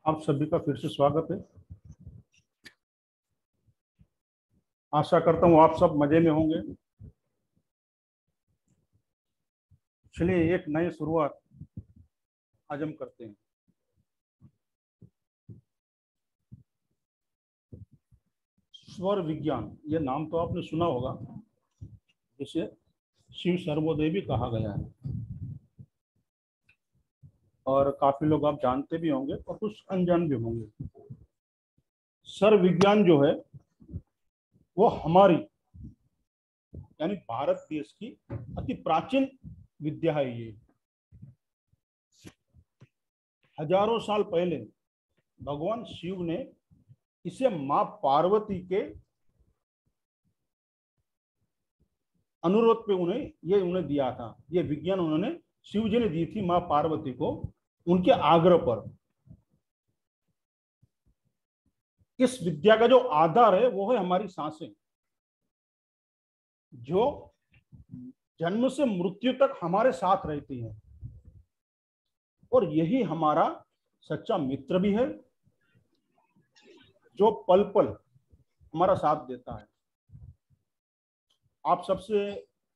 आप सभी का फिर से स्वागत है। आशा करता हूँ आप सब मजे में होंगे। चलिए एक नई शुरुआत आज हम करते हैं। स्वर विज्ञान, ये नाम तो आपने सुना होगा, जिसे शिव सर्वोदय भी कहा गया है और काफी लोग आप जानते भी होंगे और कुछ अनजान भी होंगे। स्वर विज्ञान जो है वो हमारी यानी भारत देश की अति प्राचीन विद्या है। ये हजारों साल पहले भगवान शिव ने इसे मां पार्वती के अनुरोध पे उन्हें दिया था। ये विज्ञान उन्होंने शिव जी ने दी थी मां पार्वती को, उनके आग्रह पर। इस विद्या का जो आधार है वो है हमारी सांसें, जो जन्म से मृत्यु तक हमारे साथ रहती हैं और यही हमारा सच्चा मित्र भी है, जो पल पल हमारा साथ देता है। आप सबसे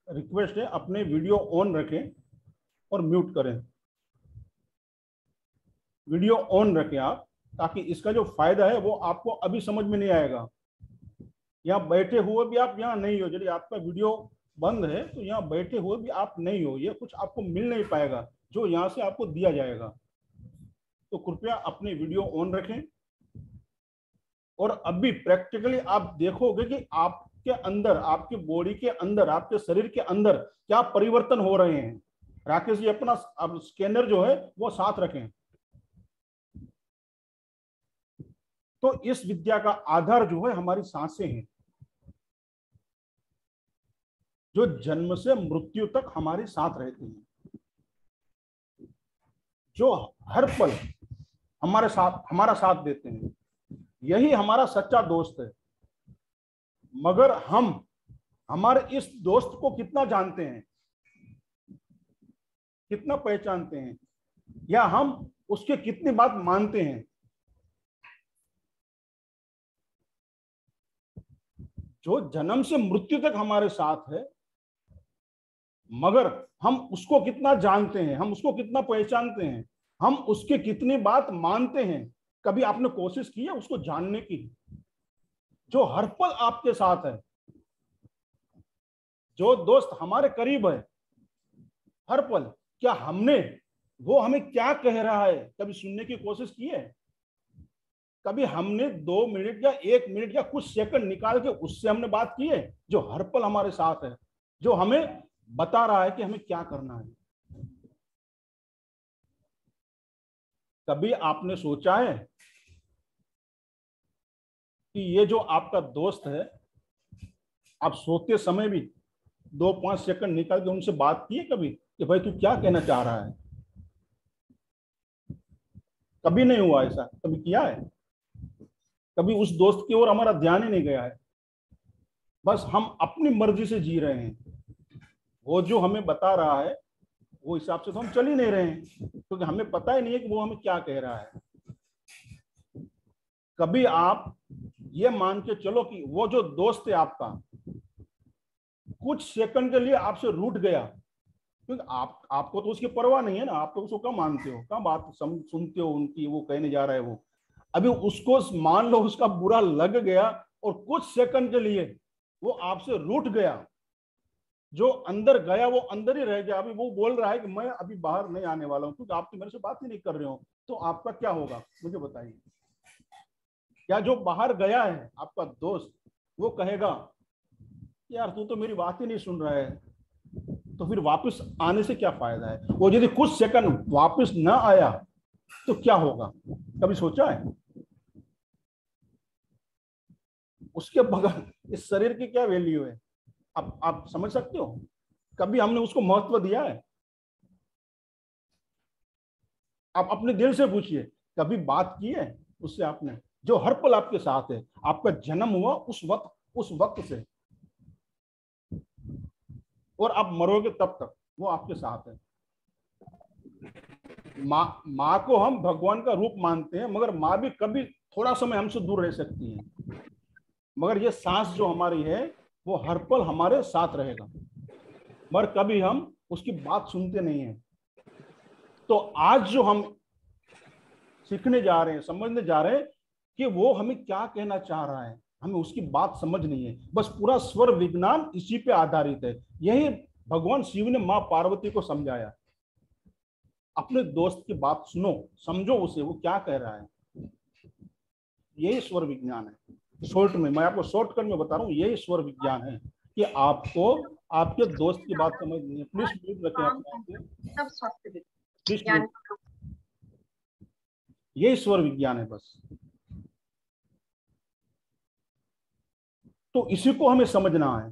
रिक्वेस्ट है, अपने वीडियो ऑन रखें और म्यूट करें। वीडियो ऑन रखें आप, ताकि इसका जो फायदा है वो आपको अभी समझ में नहीं आएगा। यहाँ बैठे हुए भी आप यहाँ नहीं हो, यदि आपका वीडियो बंद है तो यहाँ बैठे हुए भी आप नहीं हो, ये कुछ आपको मिल नहीं पाएगा जो यहाँ से आपको दिया जाएगा। तो कृपया अपने वीडियो ऑन रखें और अभी प्रैक्टिकली आप देखोगे कि आपके अंदर, आपके बॉडी के अंदर, आपके शरीर के अंदर क्या परिवर्तन हो रहे हैं। राकेश जी अपना अब स्कैनर जो है वो साथ रखें। तो इस विद्या का आधार जो है हमारी सांसें हैं, जो जन्म से मृत्यु तक हमारे साथ रहती हैं, जो हर पल हमारा साथ देते हैं। यही हमारा सच्चा दोस्त है। मगर हम हमारे इस दोस्त को कितना जानते हैं, कितना पहचानते हैं, या हम उसके कितनी बात मानते हैं। जो जन्म से मृत्यु तक हमारे साथ है, मगर हम उसको कितना जानते हैं, हम उसको कितना पहचानते हैं, हम उसके कितनी बात मानते हैं। कभी आपने कोशिश की है उसको जानने की? जो हर पल आपके साथ है, जो दोस्त हमारे करीब है हर पल, क्या वो हमें क्या कह रहा है कभी सुनने की कोशिश की है? कभी हमने 2 मिनट या 1 मिनट या कुछ सेकंड निकाल के उससे हमने बात की है, जो हर पल हमारे साथ है, जो हमें बता रहा है कि हमें क्या करना है? कभी आपने सोचा है कि ये जो आपका दोस्त है, आप सोते समय भी 2-5 सेकंड निकाल के उनसे बात की है कभी कि भाई तू क्या कहना चाह रहा है? कभी नहीं हुआ ऐसा? कभी किया है? कभी उस दोस्त की ओर हमारा ध्यान ही नहीं गया है। बस हम अपनी मर्जी से जी रहे हैं। वो जो हमें बता रहा है वो हिसाब से तो हम चल ही नहीं रहे हैं, क्योंकि हमें पता ही नहीं है कि वो हमें क्या कह रहा है। कभी आप ये मान के चलो कि वो जो दोस्त है आपका कुछ सेकंड के लिए आपसे रूठ गया, क्योंकि आपको तो उसकी परवाह नहीं है ना, आप तो उसको कम मानते हो, कम बात सुनते हो उनकी, वो कहने जा रहा है वो। अभी उसको मान लो उसका बुरा लग गया और कुछ सेकंड के लिए वो आपसे रूठ गया, जो अंदर गया वो अंदर ही रह गया। अभी वो बोल रहा है कि मैं अभी बाहर नहीं आने वाला हूं, क्योंकि आप तो मेरे से बात ही नहीं कर रहे हो। तो आपका क्या होगा मुझे बताइए? या जो बाहर गया है आपका दोस्त, वो कहेगा यार तू तो मेरी बात ही नहीं सुन रहा है, तो फिर वापस आने से क्या फायदा है? वो यदि कुछ सेकंड वापस ना आया तो क्या होगा? कभी सोचा है? उसके बगैर इस शरीर की क्या वैल्यू है? आप समझ सकते हो? कभी हमने उसको महत्व दिया है? आप अपने दिल से पूछिए, कभी बात की है उससे आपने, जो हर पल आपके साथ है? आपका जन्म हुआ उस वक्त से और आप मरोगे तब तक वो आपके साथ है। माँ को हम भगवान का रूप मानते हैं, मगर माँ भी कभी थोड़ा समय हमसे दूर रह सकती है, मगर ये सांस जो हमारी है वो हर पल हमारे साथ रहेगा, मगर कभी हम उसकी बात सुनते नहीं हैं। तो आज जो हम सीखने जा रहे हैं, समझने जा रहे हैं कि वो हमें क्या कहना चाह रहा है, हमें उसकी बात समझनी है। बस पूरा स्वर विज्ञान इसी पे आधारित है। यही भगवान शिव ने माँ पार्वती को समझाया, अपने दोस्त की बात सुनो, समझो उसे, वो क्या कह रहा है। यही स्वर विज्ञान है। शॉर्ट में मैं आपको शॉर्टकट में बता रहा हूँ, यही स्वर विज्ञान है कि आपको आपके दोस्त की बात समझनी है। प्लीज म्यूट रखें अपने, प्लीज म्यूट। यही स्वर विज्ञान है बस। तो इसी को हमें समझना है।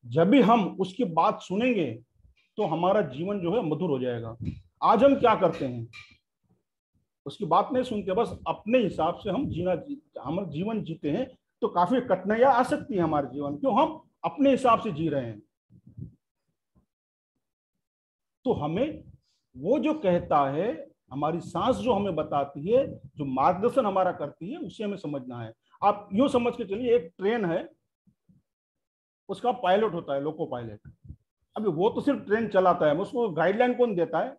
जब भी हम उसकी बात सुनेंगे तो हमारा जीवन जो है मधुर हो जाएगा। आज हम क्या करते हैं, उसकी बात नहीं सुनते, बस अपने हिसाब से हम हम जीवन जीते हैं। तो काफी कठिनाइयां आ सकती है हमारे जीवन, क्यों हम अपने हिसाब से जी रहे हैं। तो हमें वो जो कहता है, हमारी सांस जो हमें बताती है, जो मार्गदर्शन हमारा करती है, उसे हमें समझना है। आप यूं समझ के चलिए, एक ट्रेन है, उसका पायलट होता है, लोको पायलट। अभी वो तो सिर्फ ट्रेन चलाता है, उसको गाइडलाइन कौन देता है?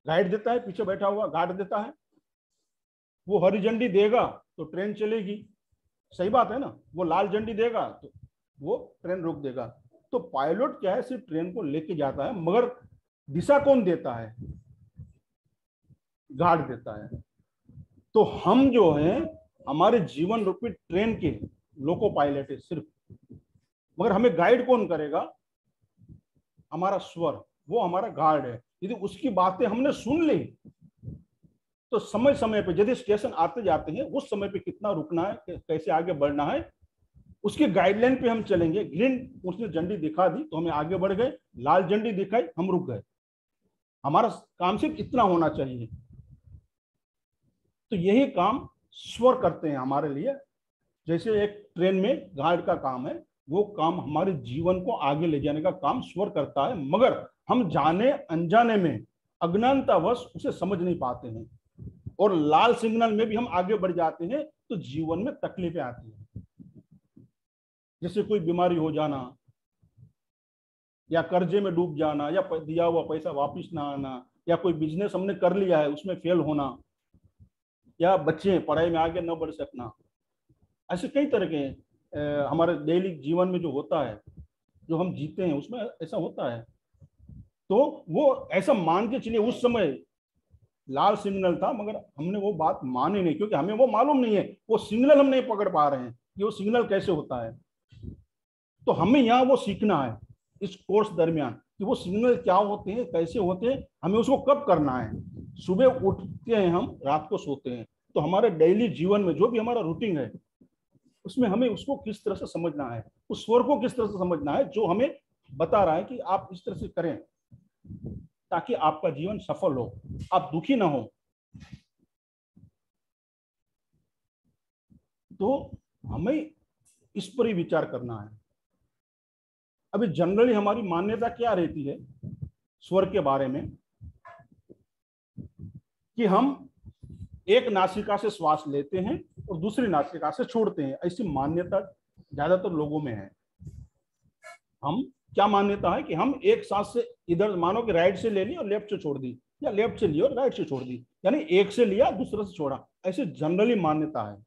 गाइड देता है, पीछे बैठा हुआ गार्ड देता है। वो हरी झंडी देगा तो ट्रेन चलेगी, सही बात है ना। वो लाल झंडी देगा तो वो ट्रेन रोक देगा। तो पायलट क्या है, सिर्फ ट्रेन को लेके जाता है, मगर दिशा कौन देता है? गार्ड देता है। तो हम जो है हमारे जीवन रूपी ट्रेन के लोको पायलट है सिर्फ, मगर हमें गाइड कौन करेगा? हमारा स्वर, वो हमारा गार्ड है। यदि उसकी बातें हमने सुन ली तो समय समय पे, यदि स्टेशन आते जाते हैं, उस समय पे कितना रुकना है, कैसे आगे बढ़ना है, उसके गाइडलाइन पे हम चलेंगे। ग्रीन उसने झंडी दिखा दी तो हमें आगे बढ़ गए, लाल झंडी दिखाई हम रुक गए। हमारा काम सिर्फ इतना होना चाहिए। तो यही काम स्वर करते हैं हमारे लिए। जैसे एक ट्रेन में गार्ड का काम है, वो काम हमारे जीवन को आगे ले जाने का काम स्वर करता है, मगर हम जाने अनजाने में अज्ञानतावश उसे समझ नहीं पाते हैं, और लाल सिग्नल में भी हम आगे बढ़ जाते हैं तो जीवन में तकलीफें आती हैं। जैसे कोई बीमारी हो जाना, या कर्जे में डूब जाना, या दिया हुआ पैसा वापस ना आना, या कोई बिजनेस हमने कर लिया है उसमें फेल होना, या बच्चे पढ़ाई में आगे न बढ़ सकना। ऐसे कई तरह के हमारे डेली जीवन में जो होता है, जो हम जीते हैं, उसमें ऐसा होता है। तो वो ऐसा मान के चलिए, उस समय लाल सिग्नल था, मगर हमने वो बात मानी नहीं, क्योंकि हमें वो मालूम नहीं है, वो सिग्नल हम नहीं पकड़ पा रहे हैं कि वो सिग्नल कैसे होता है। तो हमें यहाँ वो सीखना है इस कोर्स दरमियान कि वो सिग्नल क्या होते हैं, कैसे होते हैं, हमें उसको कब करना है। सुबह उठते हैं हम, रात को सोते हैं, तो हमारे डेली जीवन में जो भी हमारा रूटीन है, उसमें हमें उसको किस तरह से समझना है, उस स्वर को किस तरह से समझना है, जो हमें बता रहा है कि आप इस तरह से करें ताकि आपका जीवन सफल हो, आप दुखी ना हो। तो हमें इस पर ही विचार करना है। अभी जनरली हमारी मान्यता क्या रहती है स्वर के बारे में, कि हम एक नासिका से श्वास लेते हैं और दूसरी नासिका से छोड़ते हैं। ऐसी मान्यता ज्यादातर लोगों में है। हम क्या मान्यता है कि हम एक सांस से इधर, मानो कि राइट से ले ली और लेफ्ट से छोड़ दी, या लेफ्ट से ली और राइट से छोड़ दी, यानी एक से लिया दूसरे से छोड़ा, ऐसे जनरली मान्यता है,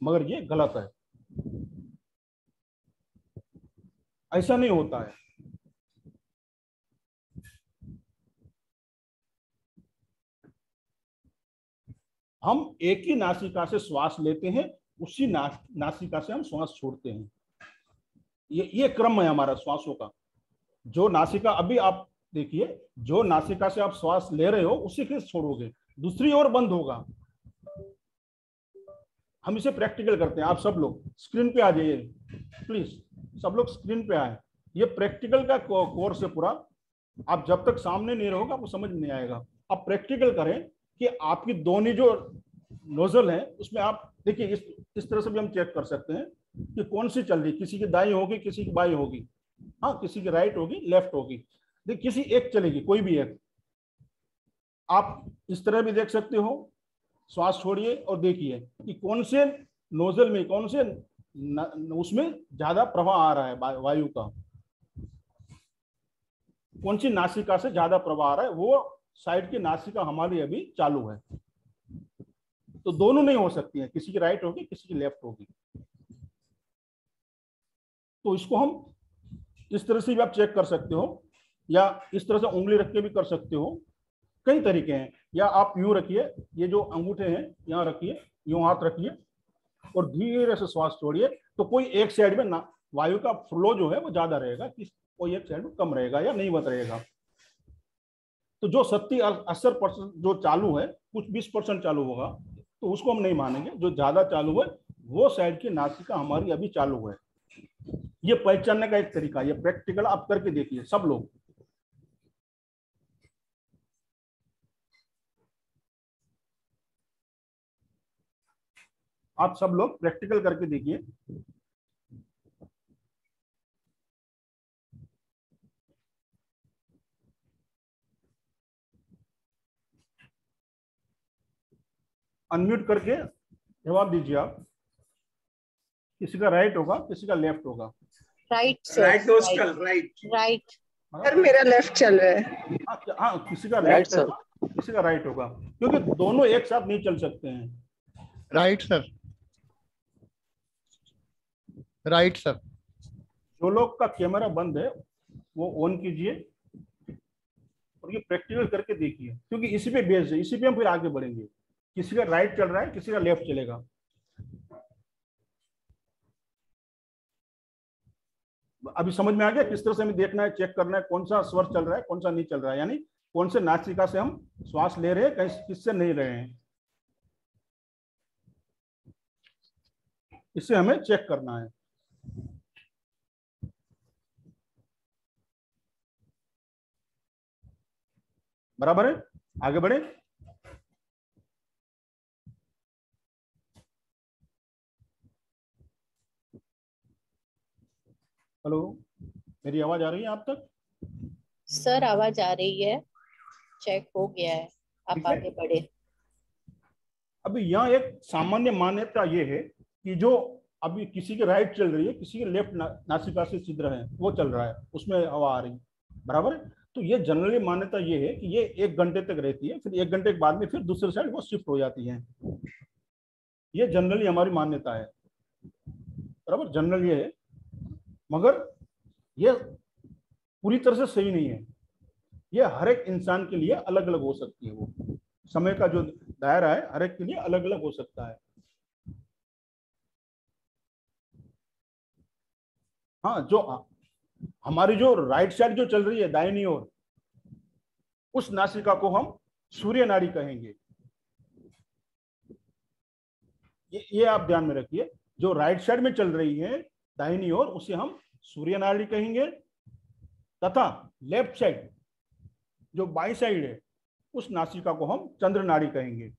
मगर ये गलत है। ऐसा नहीं होता है। हम एक ही नासिका से श्वास लेते हैं, उसी नासिका से हम श्वास छोड़ते हैं। ये क्रम है हमारा श्वासों का। जो नासिका, अभी आप देखिए, जो नासिका से आप श्वास ले रहे हो उसी के छोड़ोगे, दूसरी ओर बंद होगा। हम इसे प्रैक्टिकल करते हैं। आप सब लोग स्क्रीन पे आ जाइए प्लीज, सब लोग स्क्रीन पे आए। ये प्रैक्टिकल का कोर्स है पूरा। आप जब तक सामने नहीं रहोगे आपको समझ नहीं आएगा। आप प्रैक्टिकल करें कि आपकी दोनों जो नोजल है उसमें आप देखिए, इस तरह से भी हम चेक कर सकते हैं कि कौन सी चल रही, किसी की दाई होगी, किसी की बाई होगी, हाँ किसी की राइट होगी, लेफ्ट होगी। देखिए किसी एक चलेगी, कोई भी एक। आप इस तरह भी देख सकते हो, श्वास छोड़िए और देखिए कि कौन से नोजल में, कौन से उसमें ज्यादा प्रवाह आ रहा है वायु का, कौन सी नासिका से ज्यादा प्रवाह आ रहा है, वो साइड की नासिका हमारी अभी चालू है। तो दोनों नहीं हो सकती है, किसी की राइट होगी, किसी की लेफ्ट होगी। तो इसको हम इस तरह से भी आप चेक कर सकते हो, या इस तरह से उंगली रख के भी कर सकते हो। कई तरीके हैं। या आप यूं रखिए, ये जो अंगूठे हैं यहाँ रखिए, यूं हाथ रखिए और धीरे से श्वास छोड़िए। तो कोई एक साइड में ना वायु का फ्लो जो है वो ज्यादा रहेगा, कोई एक साइड में कम रहेगा या नहीं बत रहेगा। तो जो 70-80% जो चालू है, कुछ 20% चालू होगा, तो उसको हम नहीं मानेंगे। जो ज्यादा चालू है वो साइड की नासिका हमारी अभी चालू है। ये पहचानने का एक तरीका, ये प्रैक्टिकल आप करके देखिए सब लोग। आप सब लोग प्रैक्टिकल करके देखिए। अनम्यूट करके जवाब दीजिए आप। किसी का राइट होगा, किसी का लेफ्ट होगा। Right sir, right nostril, right. Right. Sir मेरा लेफ्ट चल रहा है। हाँ, किसी का राइट लेफ्ट सर। होगा, किसी का राइट होगा, क्योंकि दोनों एक साथ नहीं चल सकते हैं। Right sir. Right sir. जो लोग का कैमरा बंद है वो ऑन कीजिए और ये प्रैक्टिकल करके देखिए, क्योंकि इसी पे बेस्ड है, इसी पे हम फिर आगे बढ़ेंगे। किसी का राइट चल रहा है, किसी का लेफ्ट चलेगा। अभी समझ में आ गया किस तरह से हमें देखना है, चेक करना है कौन सा स्वर चल रहा है, कौन सा नहीं चल रहा है, यानी कौन से नासिका से हम श्वास ले रहे हैं, कहीं किससे नहीं रहे हैं। इससे हमें चेक करना है। बराबर है, आगे बढ़े। हेलो, मेरी आवाज आ रही है आप तक? सर आवाज आ रही है, चेक हो गया है, आप आगे बढ़े। अभी यहाँ एक सामान्य मान्यता ये है कि जो अभी किसी के राइट चल रही है, किसी के लेफ्ट नासिका से छिद्र है वो चल रहा है, उसमें हवा आ रही है। बराबर है। तो ये जनरली मान्यता ये है कि ये 1 घंटे तक रहती है, फिर 1 घंटे के बाद में फिर दूसरी साइड वो शिफ्ट हो जाती है। ये जनरली हमारी मान्यता है। बराबर, जनरल ये है, मगर ये पूरी तरह से सही नहीं है। ये हर एक इंसान के लिए अलग अलग हो सकती है। वो समय का जो दायरा है हर एक के लिए अलग अलग हो सकता है। हाँ, जो हमारी जो राइट साइड जो चल रही है दाहिनी ओर, उस नासिका को हम सूर्य नाड़ी कहेंगे। ये आप ध्यान में रखिए, जो राइट साइड में चल रही है दाहिनी ओर उसे हम सूर्य नाड़ी कहेंगे, तथा लेफ्ट साइड जो बाई साइड है उस नासिका को हम चंद्र नाड़ी कहेंगे।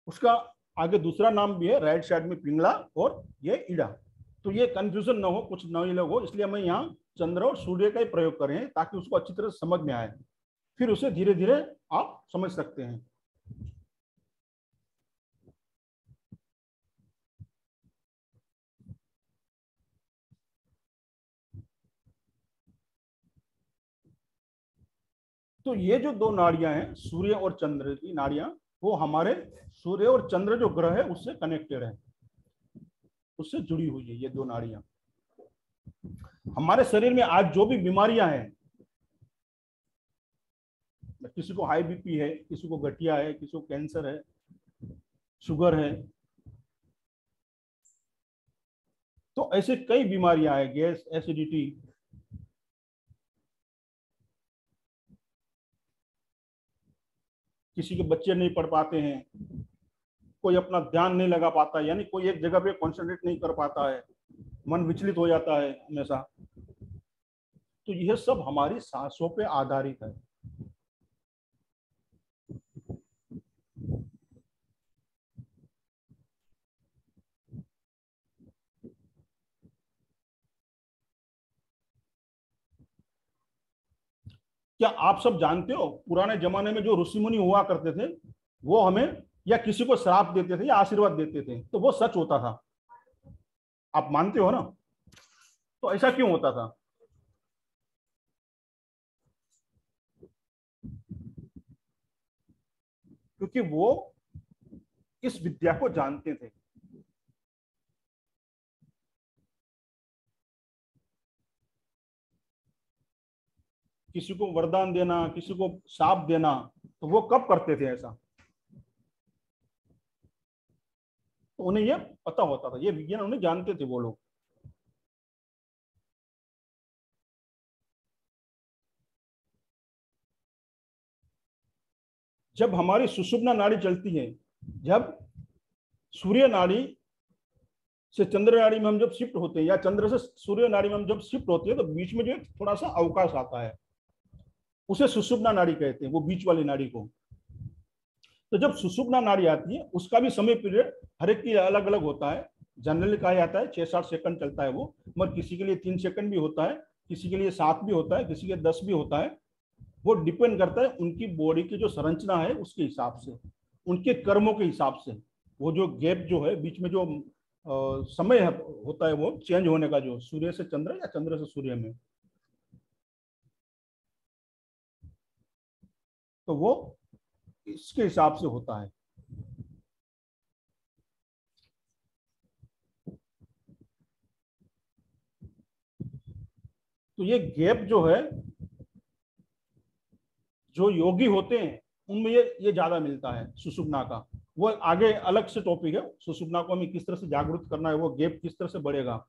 उसका आगे दूसरा नाम भी है, राइट साइड में पिंगला और ये ईड़ा। तो ये कंफ्यूजन ना हो, कुछ नए लोग हो, इसलिए मैं यहाँ चंद्र और सूर्य का ही प्रयोग कर रहे हैं ताकि उसको अच्छी तरह से समझ में आए, फिर उसे धीरे धीरे आप समझ सकते हैं। तो ये जो दो नाड़ियां हैं सूर्य और चंद्र की नाड़ियां, वो हमारे सूर्य और चंद्र जो ग्रह है उससे कनेक्टेड है, उससे जुड़ी हुई है ये दो नाड़ियां। हमारे शरीर में आज जो भी बीमारियां हैं, किसी को हाई बीपी है, किसी को गठिया है, किसी को कैंसर है, शुगर है, तो ऐसे कई बीमारियां हैं, गैस, एसिडिटी, किसी के बच्चे नहीं पढ़ पाते हैं, कोई अपना ध्यान नहीं लगा पाता, यानी कोई एक जगह पे कंसंट्रेट नहीं कर पाता है, मन विचलित हो जाता है हमेशा। तो यह सब हमारी सांसों पे आधारित है। क्या आप सब जानते हो पुराने जमाने में जो ऋषि मुनि हुआ करते थे वो हमें या किसी को श्राप देते थे या आशीर्वाद देते थे, तो वो सच होता था, आप मानते हो ना? तो ऐसा क्यों होता था? क्योंकि वो इस विद्या को जानते थे। किसी को वरदान देना, किसी को शाप देना, तो वो कब करते थे ऐसा? तो उन्हें ये पता होता था, ये विज्ञान उन्हें जानते थे वो लोग। जब हमारी सुषुम्ना नाड़ी चलती है, जब सूर्य नाड़ी से चंद्र नाड़ी में हम जब शिफ्ट होते हैं या चंद्र से सूर्य नाड़ी में हम जब शिफ्ट होते हैं, तो बीच में जो थोड़ा सा अवकाश आता है, उसे सुषुम्ना नाड़ी कहते हैं, वो बीच वाली नाड़ी को। तो जब सुषुम्ना नाड़ी आती है, उसका भी समय पीरियड हर एक की अलग अलग होता है। जनरली कहा जाता है 6-7 सेकंड चलता है वो, मगर किसी के लिए 3 सेकंड भी होता है, किसी के लिए 7 भी होता है, किसी के 10 भी होता है। वो डिपेंड करता है उनकी बॉडी की जो संरचना है उसके हिसाब से, उनके कर्मों के हिसाब से। वो जो गैप जो है बीच में, जो समय होता है वो चेंज होने का, जो सूर्य से चंद्र या चंद्र से सूर्य में, तो वो इसके हिसाब से होता है। तो ये गैप जो है, जो योगी होते हैं उनमें ये ज्यादा मिलता है सुषुम्ना का। वो आगे अलग से टॉपिक है, सुषुम्ना को हमें किस तरह से जागरूक करना है, वो गैप किस तरह से बढ़ेगा।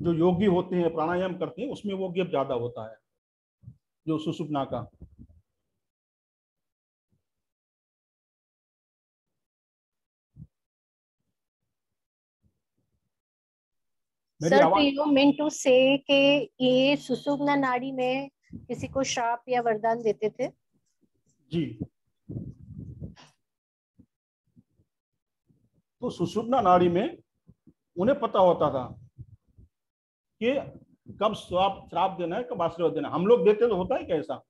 जो योगी होते हैं, प्राणायाम करते हैं, उसमें वो गैप ज्यादा होता है, जो सुषुम्ना का। सर, तो यू मीन टू से कि ये सुषुम्ना नाड़ी में किसी को श्राप या वरदान देते थे? जी। तो सुषुम्ना नाड़ी में उन्हें पता होता था कि कब श्राप देना है, कब आशीर्वाद देना है। हम लोग देते तो होता है कैसा,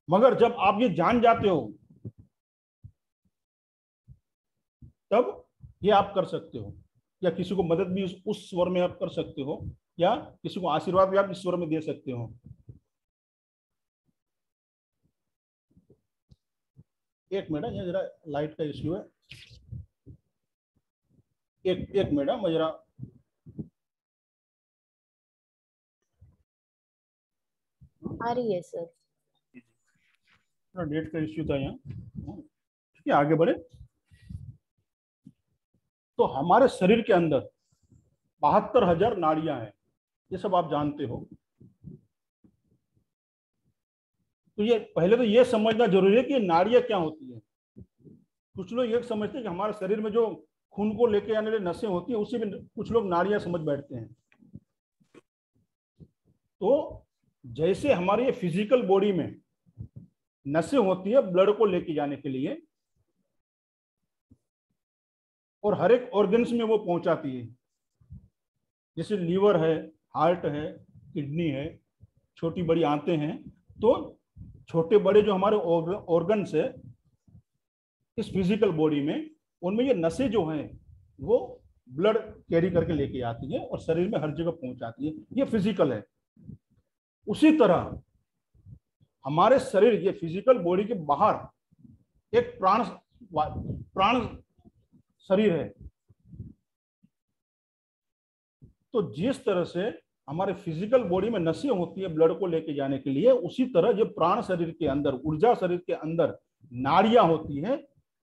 मगर जब आप ये जान जाते हो तब ये आप कर सकते हो, या किसी को मदद भी उस स्वर में आप कर सकते हो, या किसी को आशीर्वाद भी आप इस स्वर में दे सकते हो। एक मिनट, ये जरा लाइट का इश्यू है, एक मिनट, मैं जरा आ रही है सर। डेट का इश्यू था यहाँ। ठीक है, आगे बढ़े। तो हमारे शरीर के अंदर 72,000 नाड़ियां हैं, ये सब आप जानते हो। तो ये पहले तो ये समझना जरूरी है कि ये नाड़ियां क्या होती है। कुछ लोग ये समझते हैं कि हमारे शरीर में जो खून को लेके आने वाली नसें होती है, उसी में कुछ लोग नाड़ियां समझ बैठते हैं। तो जैसे हमारी ये फिजिकल बॉडी में नसें होती है ब्लड को लेके जाने के लिए, और हर एक ऑर्गन्स में वो पहुंचाती है, जैसे लीवर है, हार्ट है, किडनी है, छोटी बड़ी आंतें हैं। तो छोटे बड़े जो हमारे ऑर्गन्स है इस फिजिकल बॉडी में, उनमें ये नसें जो हैं वो ब्लड कैरी करके लेके आती है और शरीर में हर जगह पहुंचाती है। ये फिजिकल है। उसी तरह हमारे शरीर, ये फिजिकल बॉडी के बाहर एक प्राण शरीर है। तो जिस तरह से हमारे फिजिकल बॉडी में नसें होती है ब्लड को लेके जाने के लिए, उसी तरह ये प्राण शरीर के अंदर, ऊर्जा शरीर के अंदर नाड़ियां होती है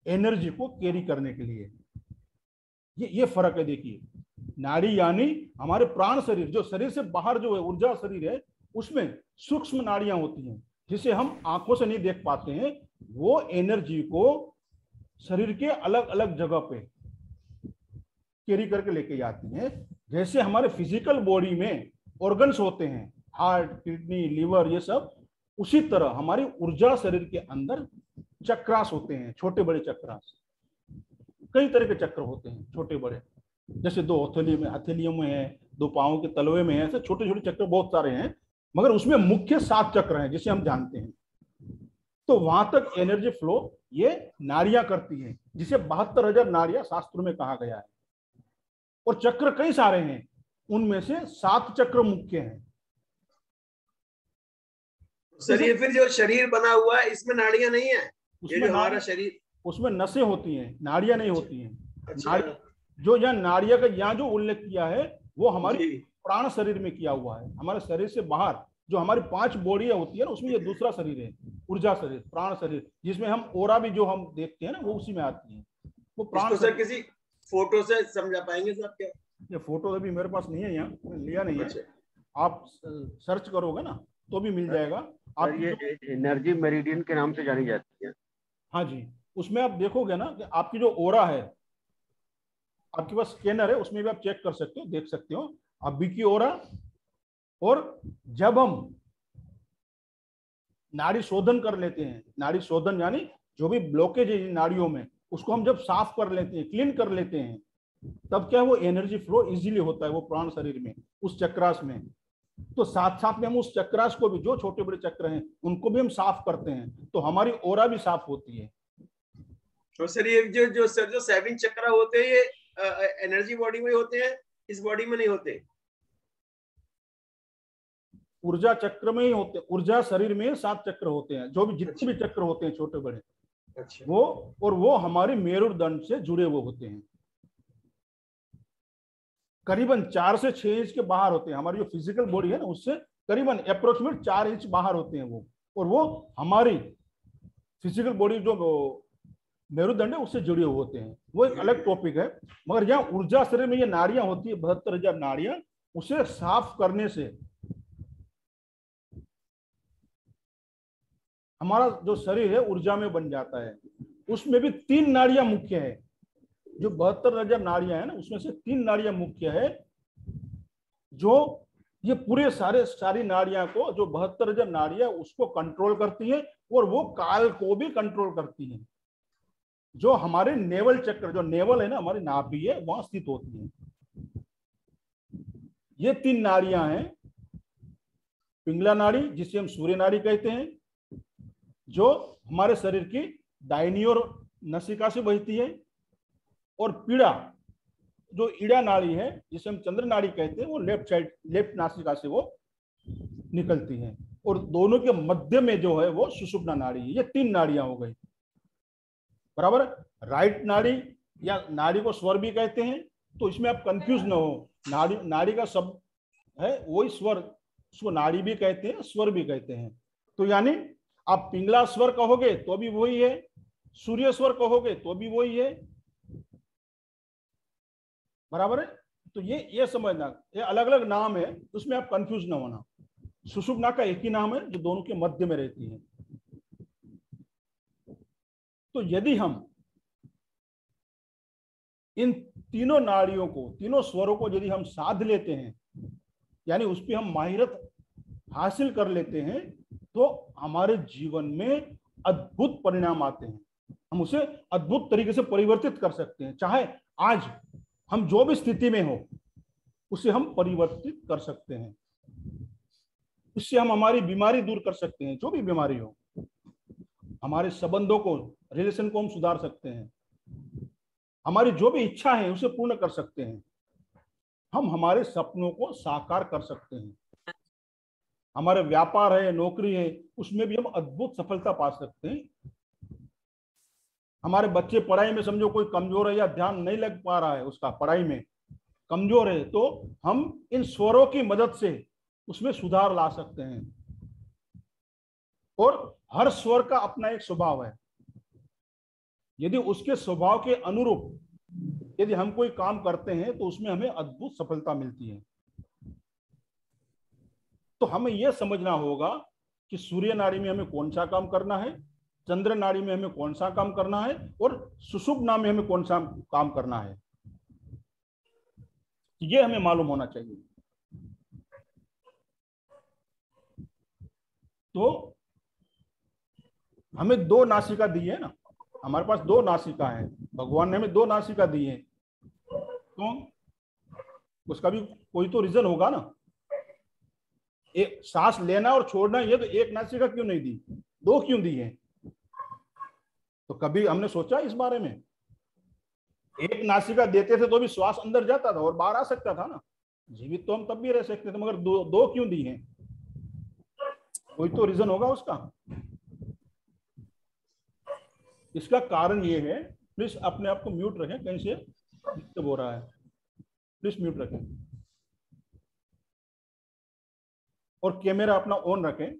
एनर्जी को कैरी करने के लिए। ये फर्क है। देखिए, नाड़ी यानी हमारे प्राण शरीर, जो शरीर से बाहर जो है ऊर्जा शरीर है, उसमें सूक्ष्म नाड़ियां होती हैं जिसे हम आंखों से नहीं देख पाते हैं। वो एनर्जी को शरीर के अलग अलग जगह पे कैरी करके लेके जाती हैं। जैसे हमारे फिजिकल बॉडी में ऑर्गन्स होते हैं, हार्ट, किडनी, लीवर, ये सब, उसी तरह हमारी ऊर्जा शरीर के अंदर चक्रास होते हैं, छोटे बड़े चक्रास। कई तरह के चक्र होते हैं, छोटे बड़े। जैसे दो हथेलियों में है, दो पाँव के तलवे में है, ऐसे छोटे छोटे चक्र बहुत सारे हैं, मगर उसमें मुख्य 7 चक्र हैं जिसे हम जानते हैं। तो वहां तक एनर्जी फ्लो ये नाड़ियां करती है, जिसे 72,000 नाड़ियां शास्त्रों में कहा गया है। और चक्र कई सारे हैं, उनमें से 7 चक्र मुख्य हैं। सर ये फिर जो शरीर बना हुआ है इसमें नाड़ियां नहीं है? ये जो हमारा शरीर, उसमें नसें होती हैं, नाड़ियां नहीं होती हैं। अच्छा। जो यहाँ नाड़ियां का यहाँ जो उल्लेख किया है वो हमारी प्राण शरीर में किया हुआ है। हमारे शरीर से बाहर जो हमारी 5 बॉडियां होती है ना, उसमें ये दूसरा शरीर है, ऊर्जा शरीर, प्राण शरीर, जिसमें हम ओरा भी जो हम देखते हैं ना, वो उसी में आती है। वो प्राण सर किसी फोटो से समझा पाएंगे साहब क्या? ये फोटो अभी मेरे पास नहीं है, यहाँ लिया नहीं है। आप सर्च करोगे ना तो भी मिल जाएगा। आप ये एनर्जी मेरिडियन के नाम से जानी जाती है। हाँ जी, उसमें आप देखोगे ना कि आपकी जो ओरा है, आपके पास स्कैनर है, उसमें भी आप चेक कर सकते हो, देख सकते हो अभी की ओरा। और जब हम नाड़ी शोधन कर लेते हैं, नाड़ी शोधन यानी जो भी ब्लॉकेज है नाड़ियों में, उसको हम जब साफ कर लेते हैं, क्लीन कर लेते हैं, तब क्या वो एनर्जी फ्लो इजीली होता है वो प्राण शरीर में, उस चक्रास में। तो साथ साथ में हम उस चक्रास को भी, जो छोटे बड़े चक्र हैं उनको भी हम साफ करते हैं, तो हमारी ओरा भी साफ होती है। तो सर ये जो 7 चक्र होते हैं ये एनर्जी बॉडी में होते हैं, इस बॉडी में नहीं होते? ऊर्जा चक्र में ही होते हैं, ऊर्जा शरीर में 7 चक्र होते हैं, जो भी जितने भी चक्र होते हैं छोटे बड़े। अच्छा। वो हमारे मेरुदंड से जुड़े हुए होते हैं, करीबन 4 से 6 इंच के बाहर होते हैं। हमारी जो फिजिकल बॉडी है ना, उससे करीबन अप्रोक्सीमेट 4 इंच बाहर होते हैं वो। और वो हमारी फिजिकल बॉडी जो मेरुदंड है उससे जुड़े हुए होते हैं, वो एक अलग टॉपिक है। मगर यहाँ ऊर्जा शरीर में ये नाड़ियां होती है, 72,000 नाड़ियां, उसे साफ करने से हमारा जो शरीर है ऊर्जा में बन जाता है। उसमें भी 3 नाड़ियां मुख्य है। जो 72,000 नाड़ियां है ना, उसमें से 3 नाड़ियां मुख्य है, जो ये पूरे सारी नाड़ियां को, जो 72,000 नाड़ियां उसको कंट्रोल करती है, और वो काल को भी कंट्रोल करती है। जो हमारे नेवल चक्र, जो नेवल है ना, हमारी नाभि है, वहां स्थित होती है। ये 3 नाड़ियां हैं। पिंगला नाड़ी, जिसे हम सूर्य नाड़ी कहते हैं, जो हमारे शरीर की दाहिनी ओर नसिका से बहती है। और पीड़ा, जो ईड़ा नाड़ी है, जिसे हम चंद्र नाड़ी कहते हैं, वो लेफ्ट साइड, लेफ्ट नासिका से वो निकलती है। और दोनों के मध्य में जो है वो सुषुम्ना नाड़ी है। ये 3 नाड़ियां हो गई, बराबर। राइट नाड़ी या नाड़ी को स्वर भी कहते हैं, तो इसमें आप कंफ्यूज ना हो। नाड़ी का शब्द है वही स्वर, उसको नाड़ी भी कहते हैं, स्वर भी कहते हैं। तो यानी आप पिंगला स्वर कहोगे तो भी वही है, सूर्य स्वर कहोगे तो भी वही है, बराबर है। तो ये समझना, ये अलग अलग नाम है, उसमें आप कंफ्यूज ना होना। सुषुम्ना का एक ही नाम है जो दोनों के मध्य में रहती है। तो यदि हम इन तीनों नाड़ियों को, तीनों स्वरों को यदि हम साध लेते हैं, यानी उस पर हम माहिरत हासिल कर लेते हैं, तो हमारे जीवन में अद्भुत परिणाम आते हैं। हम उसे अद्भुत तरीके से परिवर्तित कर सकते हैं। चाहे आज हम जो भी स्थिति में हो, उसे हम परिवर्तित कर सकते हैं। इससे हम हमारी बीमारी दूर कर सकते हैं, जो भी बीमारी हो। हमारे संबंधों को, रिलेशन को हम सुधार सकते हैं। हमारी जो भी इच्छा है उसे पूर्ण कर सकते हैं। हम हमारे सपनों को साकार कर सकते हैं। हमारे व्यापार है, नौकरी है, उसमें भी हम अद्भुत सफलता पा सकते हैं। हमारे बच्चे पढ़ाई में समझो कोई कमजोर है या ध्यान नहीं लग पा रहा है, उसका पढ़ाई में कमजोर है, तो हम इन स्वरों की मदद से उसमें सुधार ला सकते हैं। और हर स्वर का अपना एक स्वभाव है। यदि उसके स्वभाव के अनुरूप यदि हम कोई काम करते हैं, तो उसमें हमें अद्भुत सफलता मिलती है। तो हमें यह समझना होगा कि सूर्य नाड़ी में हमें कौन सा काम करना है, चंद्र नाड़ी में हमें कौन सा काम करना है, और सुषुम्ना में हमें कौन सा काम करना है। यह हमें मालूम होना चाहिए। तो हमें 2 नासिका दी है ना, हमारे पास 2 नासिका है, भगवान ने हमें 2 नासिका दी है। तो उसका भी कोई तो रीजन होगा ना। एक सांस लेना और छोड़ना, ये तो एक नासिका क्यों नहीं दी, दो क्यों दी है? तो कभी हमने सोचा इस बारे में? एक नासिका देते थे तो भी श्वास अंदर जाता था और बाहर आ सकता था ना, जीवित तो हम तब भी रह सकते थे, मगर दो क्यों दी है? कोई तो रीजन होगा उसका। इसका कारण ये है, प्लीज अपने आप को म्यूट रखें, कहीं से डिस्टर्ब हो रहा है, प्लीज म्यूट रखें और कैमरा अपना ऑन रखें,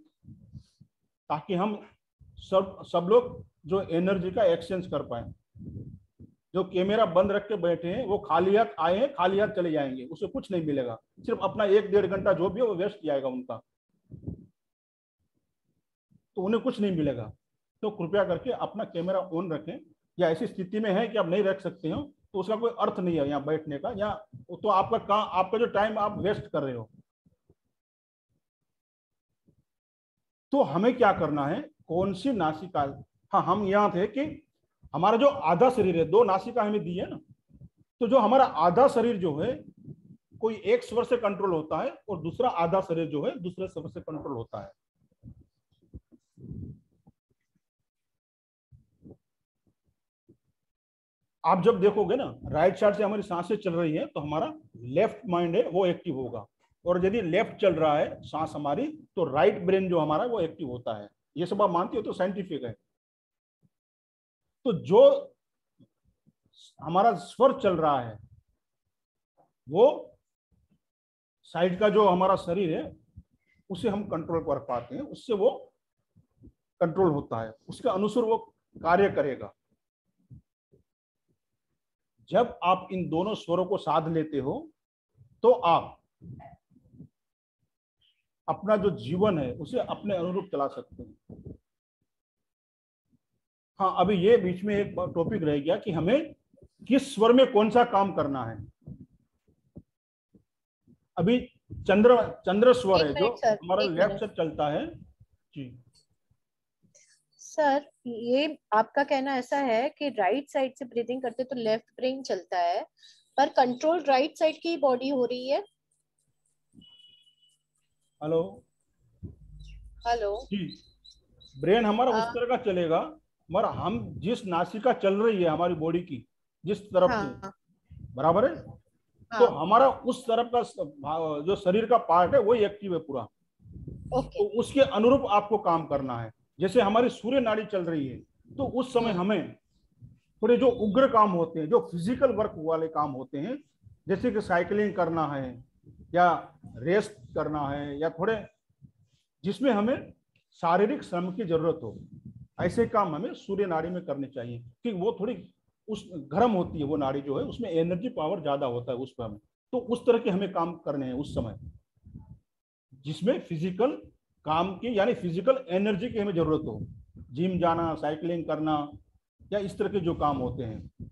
ताकि हम सब लोग जो एनर्जी का एक्सचेंज कर पाए। जो कैमरा बंद रख के बैठे हैं वो खाली हाथ आए हैं, खाली हाथ चले जाएंगे, उससे कुछ नहीं मिलेगा, सिर्फ अपना 1-1.5 घंटा जो भी है वो वेस्ट जाएगा उनका, तो उन्हें कुछ नहीं मिलेगा। तो कृपया करके अपना कैमरा ऑन रखें, या ऐसी स्थिति में है कि आप नहीं रख सकते हो तो उसका कोई अर्थ नहीं है यहाँ बैठने का, या तो आपका जो टाइम आप वेस्ट कर रहे हो। तो हमें क्या करना है, कौन सी नासिका, हाँ हम यहाँ थे कि हमारा जो आधा शरीर है, 2 नासिका हमें दी है ना, तो जो हमारा आधा शरीर जो है कोई एक स्वर से कंट्रोल होता है और दूसरा आधा शरीर जो है दूसरे स्वर से कंट्रोल होता है। आप जब देखोगे ना राइट साइड से हमारी सांसें चल रही है तो हमारा लेफ्ट माइंड है वो एक्टिव होगा, और यदि लेफ्ट चल रहा है सांस हमारी तो राइट ब्रेन जो हमारा वो एक्टिव होता है। ये सब आप मानती हो तो साइंटिफिक है। तो जो हमारा स्वर चल रहा है वो साइड का जो हमारा शरीर है उसे हम कंट्रोल कर पाते हैं, उससे वो कंट्रोल होता है, उसके अनुसार वो कार्य करेगा। जब आप इन दोनों स्वरों को साध लेते हो तो आप अपना जो जीवन है उसे अपने अनुरूप चला सकते हैं। हाँ, अभी ये बीच में एक टॉपिक रह गया कि हमें किस स्वर में कौन सा काम करना है। अभी चंद्र स्वर है जो हमारा लेफ्ट से चलता है जी। सर, ये आपका कहना ऐसा है कि राइट साइड से ब्रीदिंग करते तो लेफ्ट ब्रेन चलता है, पर कंट्रोल राइट साइड की बॉडी हो रही है। हेलो जी, ब्रेन हमारा उस तरह का चलेगा, मगर हम जिस नासिका चल रही है हमारी बॉडी की जिस तरफ से, बराबर है, तो हमारा उस तरफ का जो शरीर का पार्ट है वही एक्टिव है पूरा। तो उसके अनुरूप आपको काम करना है। जैसे हमारी सूर्य नाड़ी चल रही है तो उस समय हमें थोड़े जो उग्र काम होते हैं, जो फिजिकल वर्क वाले काम होते हैं, जैसे कि साइकिलिंग करना है या रेस करना है या थोड़े जिसमें हमें शारीरिक श्रम की जरूरत हो, ऐसे काम हमें सूर्य नाड़ी में करने चाहिए, क्योंकि वो थोड़ी उस गर्म होती है, वो नाड़ी जो है उसमें एनर्जी पावर ज्यादा होता है उस पर हमें। तो उस तरह के हमें काम करने हैं उस समय, जिसमें फिजिकल काम की यानी फिजिकल एनर्जी की हमें जरूरत हो, जिम जाना, साइकिलिंग करना या इस तरह के जो काम होते हैं।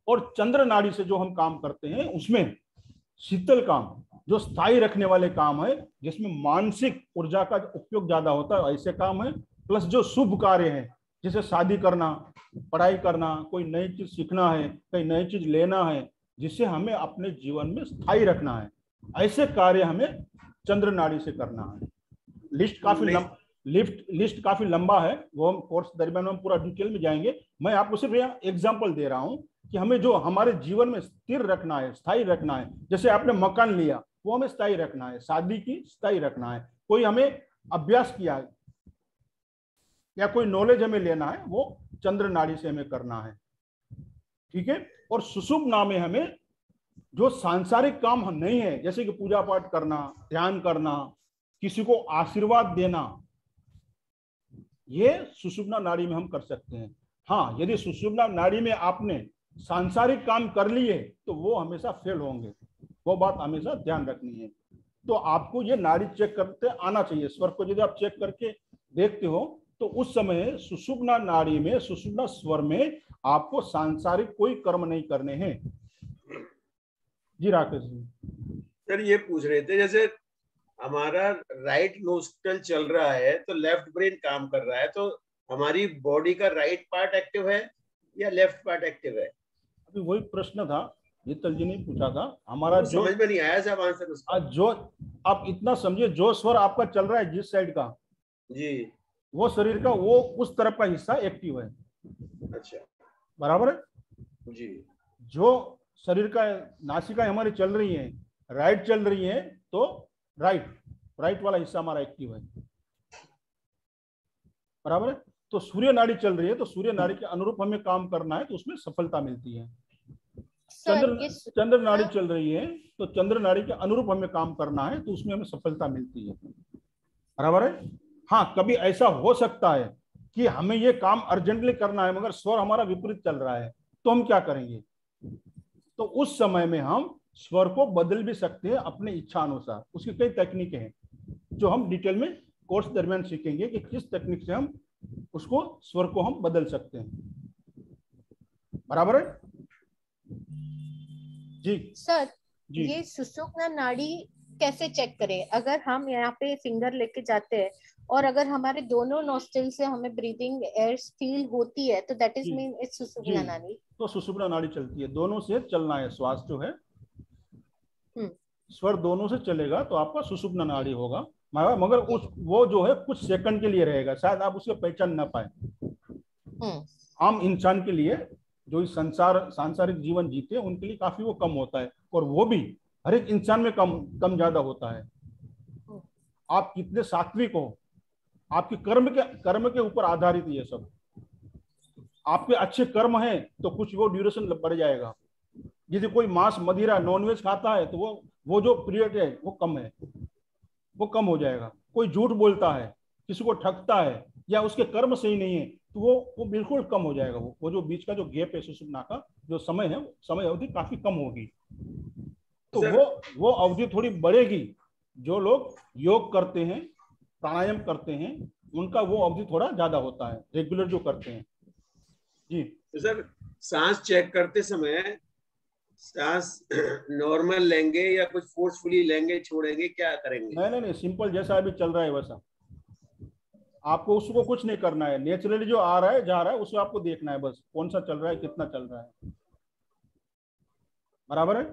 और चंद्र नाड़ी से जो हम काम करते हैं उसमें शीतल काम, जो स्थायी रखने वाले काम है, जिसमें मानसिक ऊर्जा का उपयोग ज्यादा होता है, ऐसे काम है। प्लस जो शुभ कार्य है, जैसे शादी करना, पढ़ाई करना, कोई नई चीज सीखना है, कोई नई चीज लेना है, जिसे हमें अपने जीवन में स्थायी रखना है, ऐसे कार्य हमें चंद्र नाड़ी से करना है। लिस्ट काफी लंबा है, वो हम कोर्स दरमियान में पूरा डिटेल में जाएंगे। मैं आपको सिर्फ एग्जांपल दे रहा हूं कि हमें जो हमारे जीवन में स्थिर रखना है, स्थायी रखना है। जैसे आपने मकान लिया, वो हमें स्थायी रखना है, शादी की स्थायी रखना है, कोई हमें अभ्यास किया है या कोई नॉलेज हमें लेना है, वो चंद्र नाड़ी से हमें करना है, ठीक है। और सुषुम्ना में हमें जो सांसारिक काम नहीं है, जैसे कि पूजा पाठ करना, ध्यान करना, किसी को आशीर्वाद देना, ये सुषुम्ना नाड़ी में हम कर सकते हैं। हाँ, यदि सुषुम्ना नाड़ी में आपने सांसारिक काम कर लिए तो वो हमेशा फेल होंगे, वो बात हमेशा ध्यान रखनी है। तो आपको ये नाड़ी चेक करते आना चाहिए। स्वर को यदि आप चेक करके देखते हो तो उस समय सुषुम्ना नाड़ी में, सुषुम्ना स्वर में आपको सांसारिक कोई कर्म नहीं करने हैं। जी राकेश जी। सर ये पूछ रहे थे, जैसे हमारा राइट नोस्ट्रल चल रहा है तो लेफ्ट ब्रेन काम कर रहा है, तो हमारी बॉडी का राइट पार्ट एक्टिव है या लेफ्ट पार्ट एक्टिव है? अभी वही प्रश्न था शीतल जी ने पूछा था हमारा जो समझ में नहीं आया साहब आंसर उसका। जो आप इतना समझिए, जो स्वर आपका चल रहा है जिस साइड का, जी वो शरीर का वो उस तरफ का हिस्सा एक्टिव है। अच्छा बराबर है। जी जो शरीर का नासिका हमारी चल रही है, राइट चल रही है, तो राइट वाला हिस्सा हमारा एक्टिव है। बराबर है। तो सूर्य नाड़ी चल रही है, तो सूर्य नाड़ी के अनुरूप हमें काम करना है, तो उसमें सफलता मिलती है। चंद्र नाड़ी चल रही है, तो चंद्र नाड़ी के अनुरूप हमें काम करना है, तो उसमें हमें सफलता मिलती है। बराबर है। हाँ, कभी ऐसा हो सकता है कि हमें ये काम अर्जेंटली करना है मगर स्वर हमारा विपरीत चल रहा है, तो हम क्या करेंगे? तो उस समय में हम स्वर को बदल भी सकते हैं अपने इच्छा अनुसार। उसकी कई तकनीकें हैं जो हम डिटेल में कोर्स दरमियान सीखेंगे कि किस तकनीक से हम उसको स्वर को हम बदल सकते हैं। बराबर है जी सर। जी ये सुषुम्ना नाड़ी कैसे चेक करें? अगर हम यहाँ पे फिंगर लेके जाते हैं और अगर हमारे दोनों नोस्ट्रिल से हमें ब्रीदिंग एयर फील होती है, तो दैट इज मीन इट्स सुषुम्ना नाड़ी। तो सुषुम्ना नाड़ी चलती है, दोनों से चलना है। श्वास जो है, स्वर दोनों से चलेगा तो आपका सुषुम्ना नाड़ी होगा। मगर उस वो जो है कुछ सेकंड के लिए रहेगा, शायद आप उसको पहचान ना पाए। आम इंसान के लिए जो इस सांसारिक जीवन जीते हैं उनके लिए काफी वो कम होता है, और वो भी हर एक इंसान में कम ज्यादा होता है। आप कितने सात्विक हो, आपके कर्म के ऊपर आधारित ये सब। आपके अच्छे कर्म हैं तो कुछ वो ड्यूरेशन बढ़ जाएगा। यदि कोई मांस मदिरा नॉनवेज खाता है तो वो जो पीरियड है वो कम है, वो कम हो जाएगा। कोई झूठ बोलता है, किसी को ठगता है, या उसके कर्म सही नहीं है, तो वो बिल्कुल कम हो जाएगा। वो जो बीच का जो गैप है सुषुम्ना का जो समय है, समय अवधि काफी कम होगी। तो वो अवधि थोड़ी बढ़ेगी। जो लोग योग करते हैं, प्राणायाम करते हैं, उनका वो अवधि थोड़ा ज्यादा होता है, रेगुलर जो करते हैं जी। तो सर सांस चेक करते समय सांस नॉर्मल लेंगे या कुछ फोर्सफुली लेंगे, छोड़ेंगे, क्या करेंगे? नहीं, सिंपल जैसा अभी चल रहा है वैसा। आपको उसको कुछ नहीं करना है, नेचुरली जो आ रहा है जा रहा है उसे आपको देखना है, बस कौन सा चल रहा है, कितना चल रहा है। बराबर है।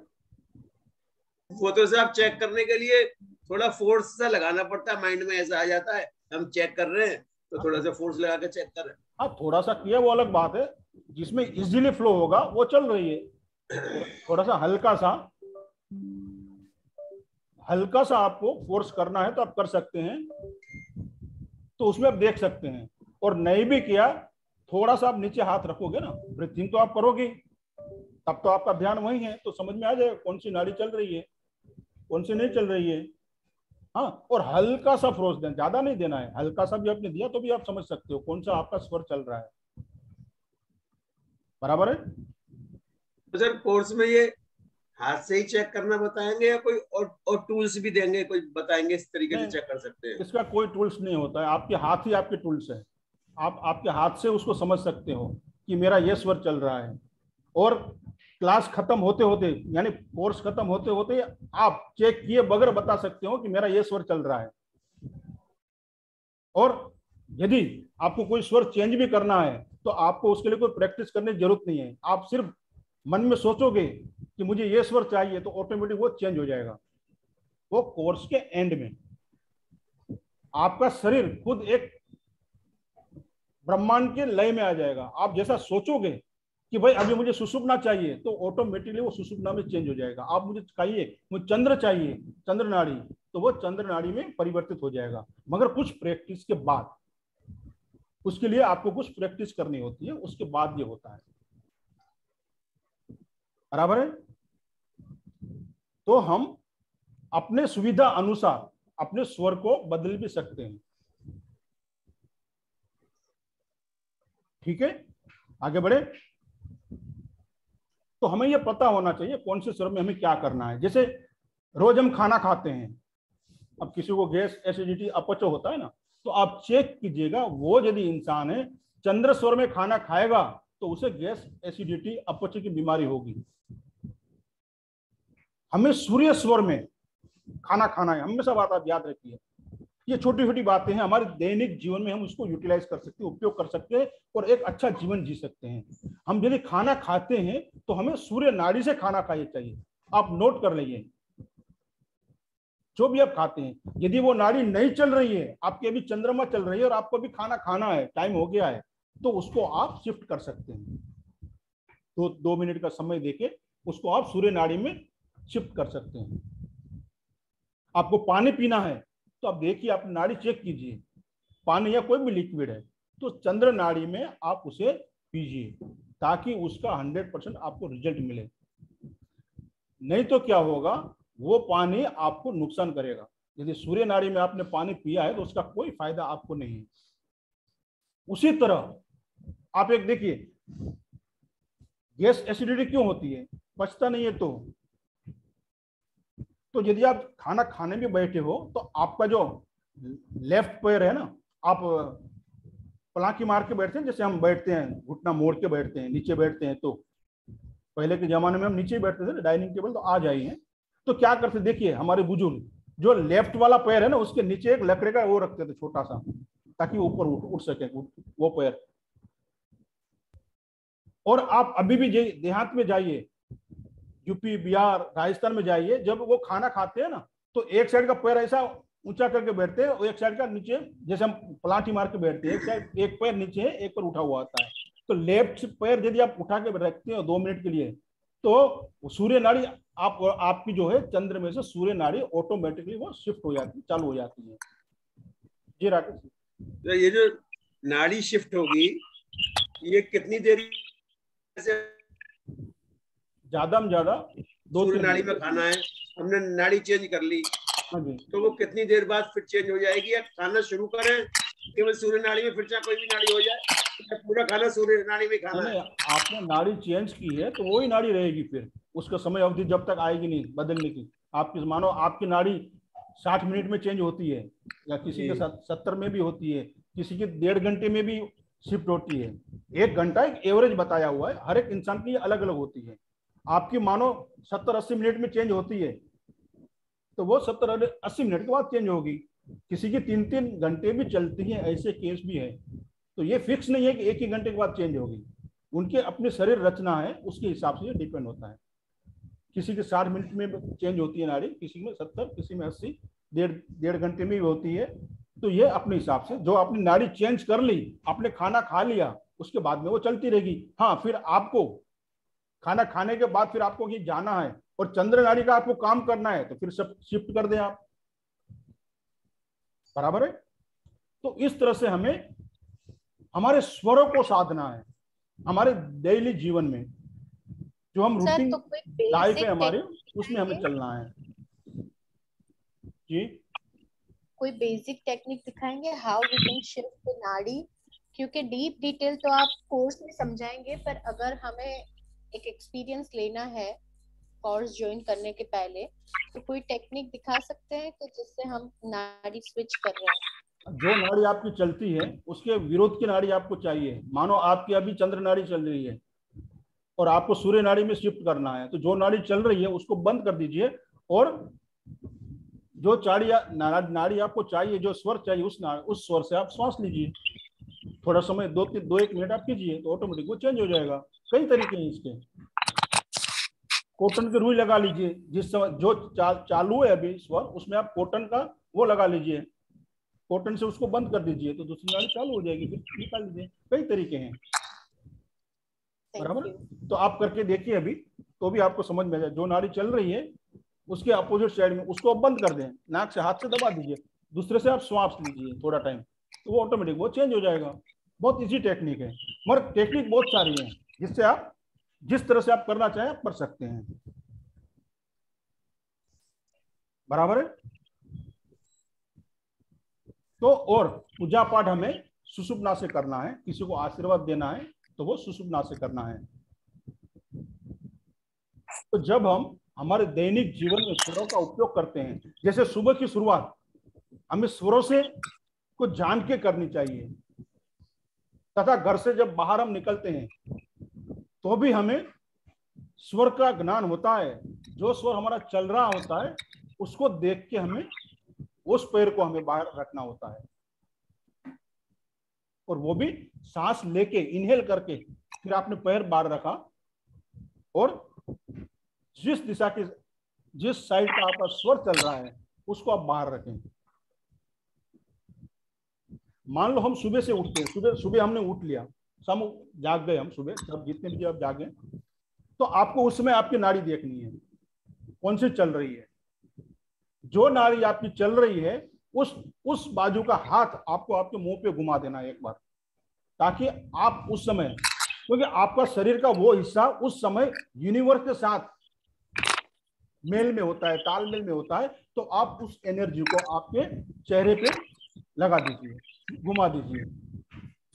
वो तो साहब चेक करने के लिए थोड़ा फोर्स सा लगाना पड़ता है, माइंड में ऐसा आ जाता है हम चेक कर रहे हैं तो थोड़ा सा फोर्स लगा के चेक कर रहे हैं। हाँ, थोड़ा सा किया वो अलग बात है। जिसमें इजीली फ्लो होगा वो चल रही है। थोड़ा सा हल्का सा आपको फोर्स करना है तो आप कर सकते हैं, तो उसमें आप देख सकते हैं। और नहीं भी किया, थोड़ा सा आप नीचे हाथ रखोगे ना, ब्रीथिंग तो आप करोगे, तब तो आपका ध्यान वही है, तो समझ में आ जाएगा कौन सी नाड़ी चल रही है, कौन सी नहीं चल रही है। हाँ, और हल्का सा फोर्स देना, ज्यादा नहीं देना है। हल्का सा भी आपने दिया तो भी आप समझ सकते हो कौन सा आपका स्वर चल रहा है। बराबर है। तो सर कोर्स में ये हाथ से ही चेक करना बताएंगे या कोई और टूल्स भी देंगे, कोई बताएंगे इस तरीके से चेक कर सकते हैं? इसका कोई टूल्स नहीं होता है, आपके हाथ ही आपके टूल्स है। आप आपके हाथ से उसको समझ सकते हो कि मेरा ये स्वर चल रहा है। और क्लास खत्म होते होते, यानी कोर्स खत्म होते होते आप चेक किए बगैर बता सकते हो कि मेरा ये स्वर चल रहा है। और यदि आपको कोई स्वर चेंज भी करना है तो आपको उसके लिए कोई प्रैक्टिस करने की जरूरत नहीं है। आप सिर्फ मन में सोचोगे कि मुझे ये स्वर चाहिए तो ऑटोमेटिक वो चेंज हो जाएगा। वो कोर्स के एंड में आपका शरीर खुद एक ब्रह्मांड के लय में आ जाएगा। आप जैसा सोचोगे कि भाई अभी मुझे सुषुम्ना चाहिए, तो ऑटोमेटिकली वो सुषुम्ना में चेंज हो जाएगा। आप मुझे चंद्र चाहिए, चंद्र नाड़ी, तो वो चंद्र नाड़ी में परिवर्तित हो जाएगा, मगर कुछ प्रैक्टिस के बाद। उसके लिए आपको कुछ प्रैक्टिस करनी होती है, उसके बाद ये होता है। बराबर है। तो हम अपने सुविधा अनुसार अपने स्वर को बदल भी सकते हैं। ठीक है, आगे बढ़े। तो हमें यह पता होना चाहिए कौन से स्वर में हमें क्या करना है। जैसे रोज हम खाना खाते हैं, अब किसी को गैस एसिडिटी अपच होता है ना, तो आप चेक कीजिएगा, वो यदि इंसान है चंद्र स्वर में खाना खाएगा तो उसे गैस एसिडिटी अपच की बीमारी होगी। हमें सूर्य स्वर में खाना खाना है, हमेशा बात आप याद रखिए। ये छोटी छोटी बातें हैं, हमारे दैनिक जीवन में हम उसको यूटिलाइज कर सकते हैं, उपयोग कर सकते हैं और एक अच्छा जीवन जी सकते हैं। हम यदि खाना खाते हैं तो हमें सूर्य नाड़ी से खाना खाना चाहिए। आप नोट कर लीजिए, जो भी आप खाते हैं, यदि वो नाड़ी नहीं चल रही है, आपकी अभी चंद्रमा चल रही है और आपको भी खाना खाना है, टाइम हो गया है, तो उसको आप शिफ्ट कर सकते हैं। तो 2 मिनट का समय देके उसको आप सूर्य नाड़ी में शिफ्ट कर सकते हैं। आपको पानी पीना है तो आप देखिए, आप नाड़ी चेक कीजिए, पानी या कोई भी लिक्विड है तो चंद्र नाड़ी में आप उसे पीजिए, ताकि उसका 100% आपको रिजल्ट मिले। नहीं तो क्या होगा, वो पानी आपको नुकसान करेगा। यदि सूर्य नाड़ी में आपने पानी पिया है तो उसका कोई फायदा आपको नहीं है। उसी तरह आप एक देखिए, गैस एसिडिटी क्यों होती है, पचता नहीं है। तो यदि आप खाना खाने में बैठे हो तो आपका जो लेफ्ट पैर है ना, आप पलांकी मार के बैठते हैं, जैसे हम बैठते हैं घुटना मोड़ के बैठते हैं, नीचे बैठते हैं, तो पहले के जमाने में हम नीचे बैठते थे डाइनिंग टेबल, तो आ जाइए। तो क्या करते, देखिए हमारे बुजुर्ग जो लेफ्ट वाला पैर है ना, उसके नीचे एक लकड़े का वो रखते थे छोटा सा, ताकि ऊपर उठ सके वो पैर। और आप अभी भी देहात में जाइए, यूपी बिहार राजस्थान में जाइए, जब वो खाना खाते हैं ना तो एक साइड का पैर ऐसा ऊंचा करके बैठते हैं और एक साइड का नीचे, जैसे हम पलाठी मार के बैठते हैं, एक साइड एक पैर नीचे है, एक पैर उठा हुआ आता है। तो लेफ्ट पैर यदि आप उठा के रखते हैं 2 मिनट के लिए, तो सूर्य नाड़ी आपकी जो है चंद्र में से सूर्य नाड़ी ऑटोमेटिकली वो शिफ्ट हो जाती है, चालू हो जाती है। जी राकेश, तो ये जो नाड़ी शिफ्ट होगी, ये कितनी देर से? ज्यादा में ज्यादा 2-3 नाड़ी में खाना है, हमने नाड़ी चेंज कर ली, तो वो कितनी देर बाद फिर चेंज हो जाएगी? या खाना शुरू करें केवल सूर्य नाड़ी में, फिर चाहे कोई भी नाड़ी हो जाए, पूरा खाना सूर्य नाड़ी में खाना है? आपने नाड़ी चेंज की है तो वही नाड़ी रहेगी, फिर उसका समय अवधि जब तक आएगी नहीं बदलने की। आपकी मानो आपकी नाड़ी 60 मिनट में चेंज होती है, या किसी के 70 में भी होती है, किसी के 1.5 घंटे में भी शिफ्ट होती है। 1 घंटा एक एवरेज बताया हुआ है, हर एक इंसान की अलग अलग होती है। आपकी मानो 70-80 मिनट में चेंज होती है, तो वो 70-80 मिनट के बाद चेंज होगी। किसी की 3-3 घंटे भी चलती है, ऐसे केस भी है। तो ये फिक्स नहीं है कि 1 ही घंटे के बाद चेंज होगी, उनके अपनी शरीर रचना है, उसके हिसाब से डिपेंड होता है। किसी के 60 मिनट में चेंज होती है नाड़ी, किसी में 70, किसी में 80, 1.5 घंटे में भी होती है। तो ये अपने हिसाब से, जो आपने नाड़ी चेंज कर ली, आपने खाना खा लिया, उसके बाद में वो चलती रहेगी। हाँ, फिर आपको खाना खाने के बाद फिर आपको कहीं जाना है और चंद्र नाड़ी का आपको काम करना है, तो फिर सब शिफ्ट कर दें आप, बराबर है। तो इस तरह से हमें हमारे स्वरों को साधना है हमारे डेली जीवन में, जो हम रूटीन लाइफ है हमारी, उसमें हमें चलना है। जी, कोई बेसिक टेक्निक दिखाएंगे how we can shift the नाड़ी? क्योंकि डीप डिटेल तो आप कोर्स में समझाएंगे, पर अगर हमें एक एक्सपीरियंस लेना है कोर्स ज्वाइन करने के पहले, तो कोई टेक्निक दिखा सकते हैं तो जिससे हम नाड़ी स्विच कर रहे हैं? जो नाड़ी आपकी चलती है उसके विरोध की नाड़ी आपको चाहिए। मानो आपकी अभी चंद्र नाड़ी चल रही है और आपको सूर्य नाड़ी में शिफ्ट करना है, तो जो नाड़ी चल रही है उसको बंद कर दीजिए, और जो नाड़ी आपको चाहिए, जो स्वर चाहिए, उस स्वर से आप श्वास लीजिए। थोड़ा समय 2-1 मिनट आप कीजिए, तो ऑटोमेटिक वो चेंज हो जाएगा। कई तरीके हैं इसके। कॉटन की रुई लगा लीजिए, जिस समय जो चालू है अभी स्वर, उसमें आप कॉटन का वो लगा लीजिए, कॉटन से उसको बंद कर दीजिए, तो दूसरी नाड़ी चालू हो जाएगी, फिर निकाल लीजिए। कई तरीके हैं, बराबर। तो आप करके देखिए अभी, तो भी आपको समझ में आ जाए। जो नाड़ी चल रही है उसके अपोजिट साइड में उसको बंद कर दें, नाक से, हाथ से दबा दीजिए, दूसरे से आप श्वास लीजिए थोड़ा टाइम, तो वो ऑटोमेटिक वो चेंज हो जाएगा। बहुत इजी टेक्निक है, मगर टेक्निक बहुत सारी है, जिससे आप जिस तरह से आप करना चाहें आप कर सकते हैं, बराबर है। तो और पूजा पाठ हमें सुषुप्ना से करना है, किसी को आशीर्वाद देना है तो वो सुषुप्ना से करना है। तो जब हम हमारे दैनिक जीवन में स्वरों का उपयोग करते हैं, जैसे सुबह की शुरुआत हमें स्वरों से कुछ जान के करनी चाहिए, तथा घर से जब बाहर हम निकलते हैं तो भी हमें स्वर का ज्ञान होता है। जो स्वर हमारा चल रहा होता है उसको देख के हमें उस पैर को हमें बाहर रखना होता है, और वो भी सांस लेके, इनहेल करके, फिर आपने पैर बाहर रखा और जिस दिशा के, जिस साइड का आपका स्वर चल रहा है उसको आप बाहर रखें। मान लो हम सुबह से उठते हैं, सुबह सुबह हमने उठ लिया, शाम जाग गए हम, सुबह सब जितने बजे आप जागे, तो आपको उस समय आपकी नाड़ी देखनी है कौन सी चल रही है। जो नाड़ी आपकी चल रही है उस बाजू का हाथ आपको आपके मुंह पे घुमा देना है एक बार, ताकि आप उस समय, क्योंकि आपका शरीर का वो हिस्सा उस समय यूनिवर्स के साथ मेल में होता है, तालमेल में होता है, तो आप उस एनर्जी को आपके चेहरे पे लगा दीजिए, घुमा दीजिए।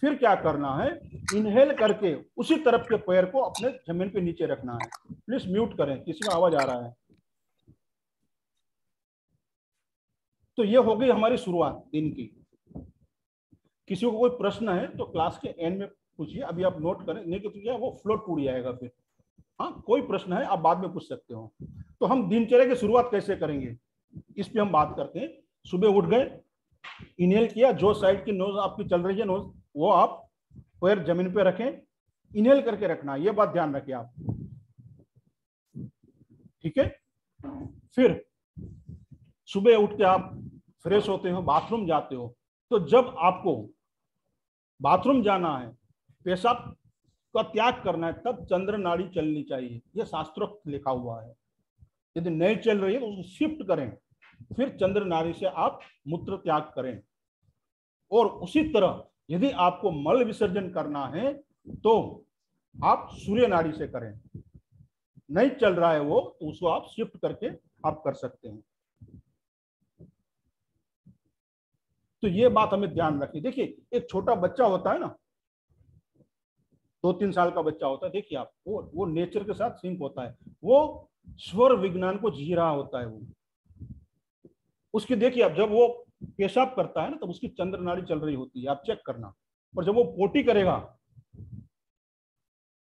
फिर क्या करना है, इनहेल करके उसी तरफ के पैर को अपने जमीन पे नीचे रखना है। प्लीज म्यूट करें, किसी का आवाज आ रहा है। तो ये हो गई हमारी शुरुआत दिन की। किसी को कोई प्रश्न है तो क्लास के एंड में पूछिए, अभी आप नोट करें, नहीं तो क्या वो फ्लोट टूट जाएगा फिर। हाँ, कोई प्रश्न है आप बाद में पूछ सकते हो। तो हम दिनचर्या की शुरुआत कैसे करेंगे इस पे हम बात करते हैं। सुबह उठ गए, इनहेल किया, जो साइड की नोज आपकी चल रही है नोज, वो आप पैर जमीन पे रखें, इनहेल करके रखना, ये बात ध्यान रखें आप, ठीक है। फिर सुबह उठ के आप फ्रेश होते हो, बाथरूम जाते हो, तो जब आपको बाथरूम जाना है, पेशाब का त्याग करना है, तब चंद्र नाड़ी चलनी चाहिए, यह शास्त्रोक्त लिखा हुआ है। यदि नहीं चल रही है तो उसको शिफ्ट करें, फिर चंद्र नाड़ी से आप मूत्र त्याग करें। और उसी तरह यदि आपको मल विसर्जन करना है तो आप सूर्य नाड़ी से करें। नहीं चल रहा है वो, तो उसको आप शिफ्ट करके आप कर सकते हैं। तो ये बात हमें ध्यान रखिए। देखिए, एक छोटा बच्चा होता है ना, 2-3 साल का बच्चा होता है, देखिए आप, वो नेचर के साथ सिंक होता है, वो स्वर विज्ञान को जी रहा होता है। वो उसकी देखिए आप, जब वो पेशाब करता है ना, तब उसकी चंद्र नाड़ी चल रही होती है, आप चेक करना। और जब वो पोटी करेगा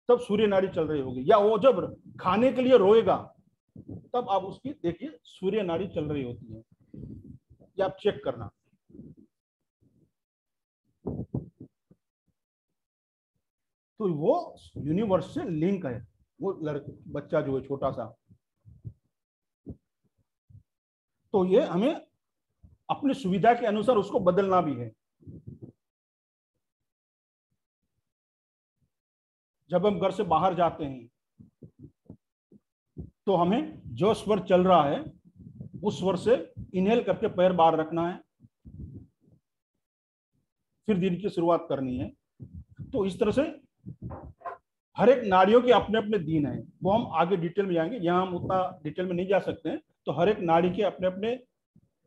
तब सूर्य नाड़ी चल रही होगी, या वो जब खाने के लिए रोएगा तब आप उसकी देखिए सूर्य नाड़ी चल रही होती है, या आप चेक करना। तो वो यूनिवर्स से लिंक है, वो बच्चा जो है छोटा सा। तो ये हमें अपनी सुविधा के अनुसार उसको बदलना भी है। जब हम घर से बाहर जाते हैं तो हमें जो स्वर चल रहा है उस स्वर से इनहेल करके पैर बाहर रखना है, फिर दिन की शुरुआत करनी है। तो इस तरह से हर एक नाड़ियों के अपने अपने दिन है, वो हम आगे डिटेल में जाएंगे, यहाँ हम उतना डिटेल में नहीं जा सकते हैं। तो हर एक नाड़ी के अपने अपने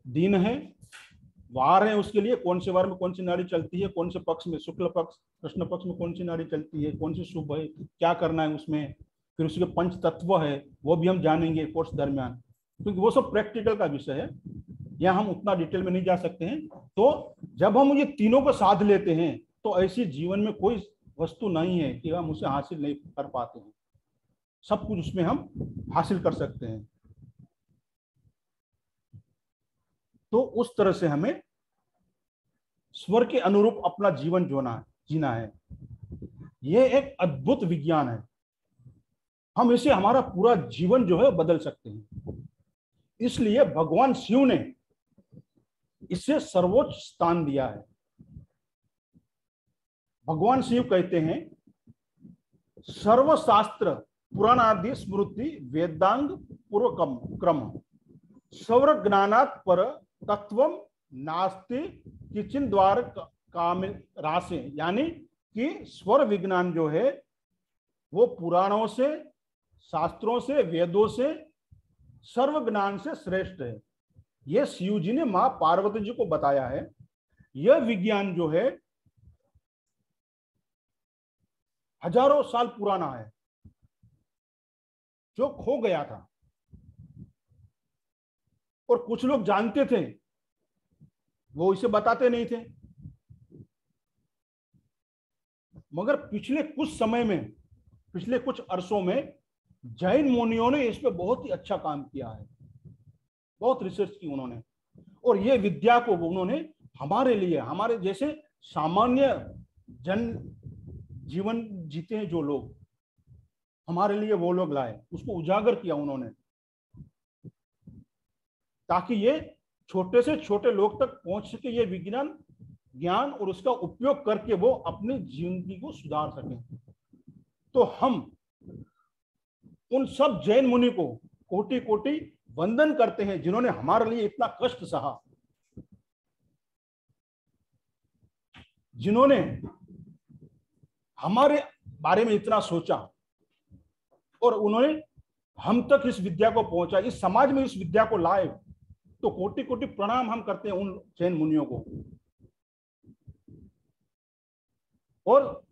दिन है, वार है, उसके लिए कौन से वार में कौन सी नाड़ी चलती है, कौन से पक्ष में, शुक्ल पक्ष कृष्ण पक्ष में कौन सी नाड़ी चलती है, कौन सी शुभ है, क्या करना है उसमें। फिर उसके पंच तत्व है, वो भी हम जानेंगे कोर्स दरमियान, क्योंकि वो सब प्रैक्टिकल का विषय है, यहाँ हम उतना डिटेल में नहीं जा सकते हैं। तो जब हम ये तीनों को साध लेते हैं तो ऐसी जीवन में कोई वस्तु नहीं है कि हम उसे हासिल नहीं कर पाते हैं, सब कुछ उसमें हम हासिल कर सकते हैं। तो उस तरह से हमें स्वर के अनुरूप अपना जीवन जीना है। यह एक अद्भुत विज्ञान है, हम इसे हमारा पूरा जीवन जो है बदल सकते हैं। इसलिए भगवान शिव ने इसे सर्वोच्च स्थान दिया है। भगवान शिव कहते हैं, सर्वशास्त्र पुराणादि स्मृति वेदांग पूर्व क्रम स्वर ज्ञानात् पर तत्वम नास्ति किचिन द्वार काम रासे। यानी कि स्वर विज्ञान जो है वो पुराणों से, शास्त्रों से, वेदों से, सर्व ज्ञान से श्रेष्ठ है। यह शिव जी ने मां पार्वती जी को बताया है। यह विज्ञान जो है हजारों साल पुराना है, जो खो गया था। और कुछ लोग जानते थे, वो इसे बताते नहीं थे। मगर पिछले कुछ समय में, पिछले कुछ अरसों में जैन मुनियों ने इस पे बहुत ही अच्छा काम किया है, बहुत रिसर्च की उन्होंने। और ये विद्या को उन्होंने हमारे लिए, हमारे जैसे सामान्य जन जीवन जीते हैं जो लोग, हमारे लिए वो लोग लाए, उसको उजागर किया उन्होंने, ताकि ये छोटे से छोटे लोग तक पहुंच सके, ये विज्ञान ज्ञान, और उसका उपयोग करके वो अपनी जिंदगी को सुधार सकें। तो हम उन सब जैन मुनि को कोटि कोटि वंदन करते हैं जिन्होंने हमारे लिए इतना कष्ट सहा, जिन्होंने हमारे बारे में इतना सोचा और उन्होंने हम तक इस विद्या को पहुंचा, इस समाज में इस विद्या को लाए। तो कोटि कोटि प्रणाम हम करते हैं उन जैन मुनियों को। और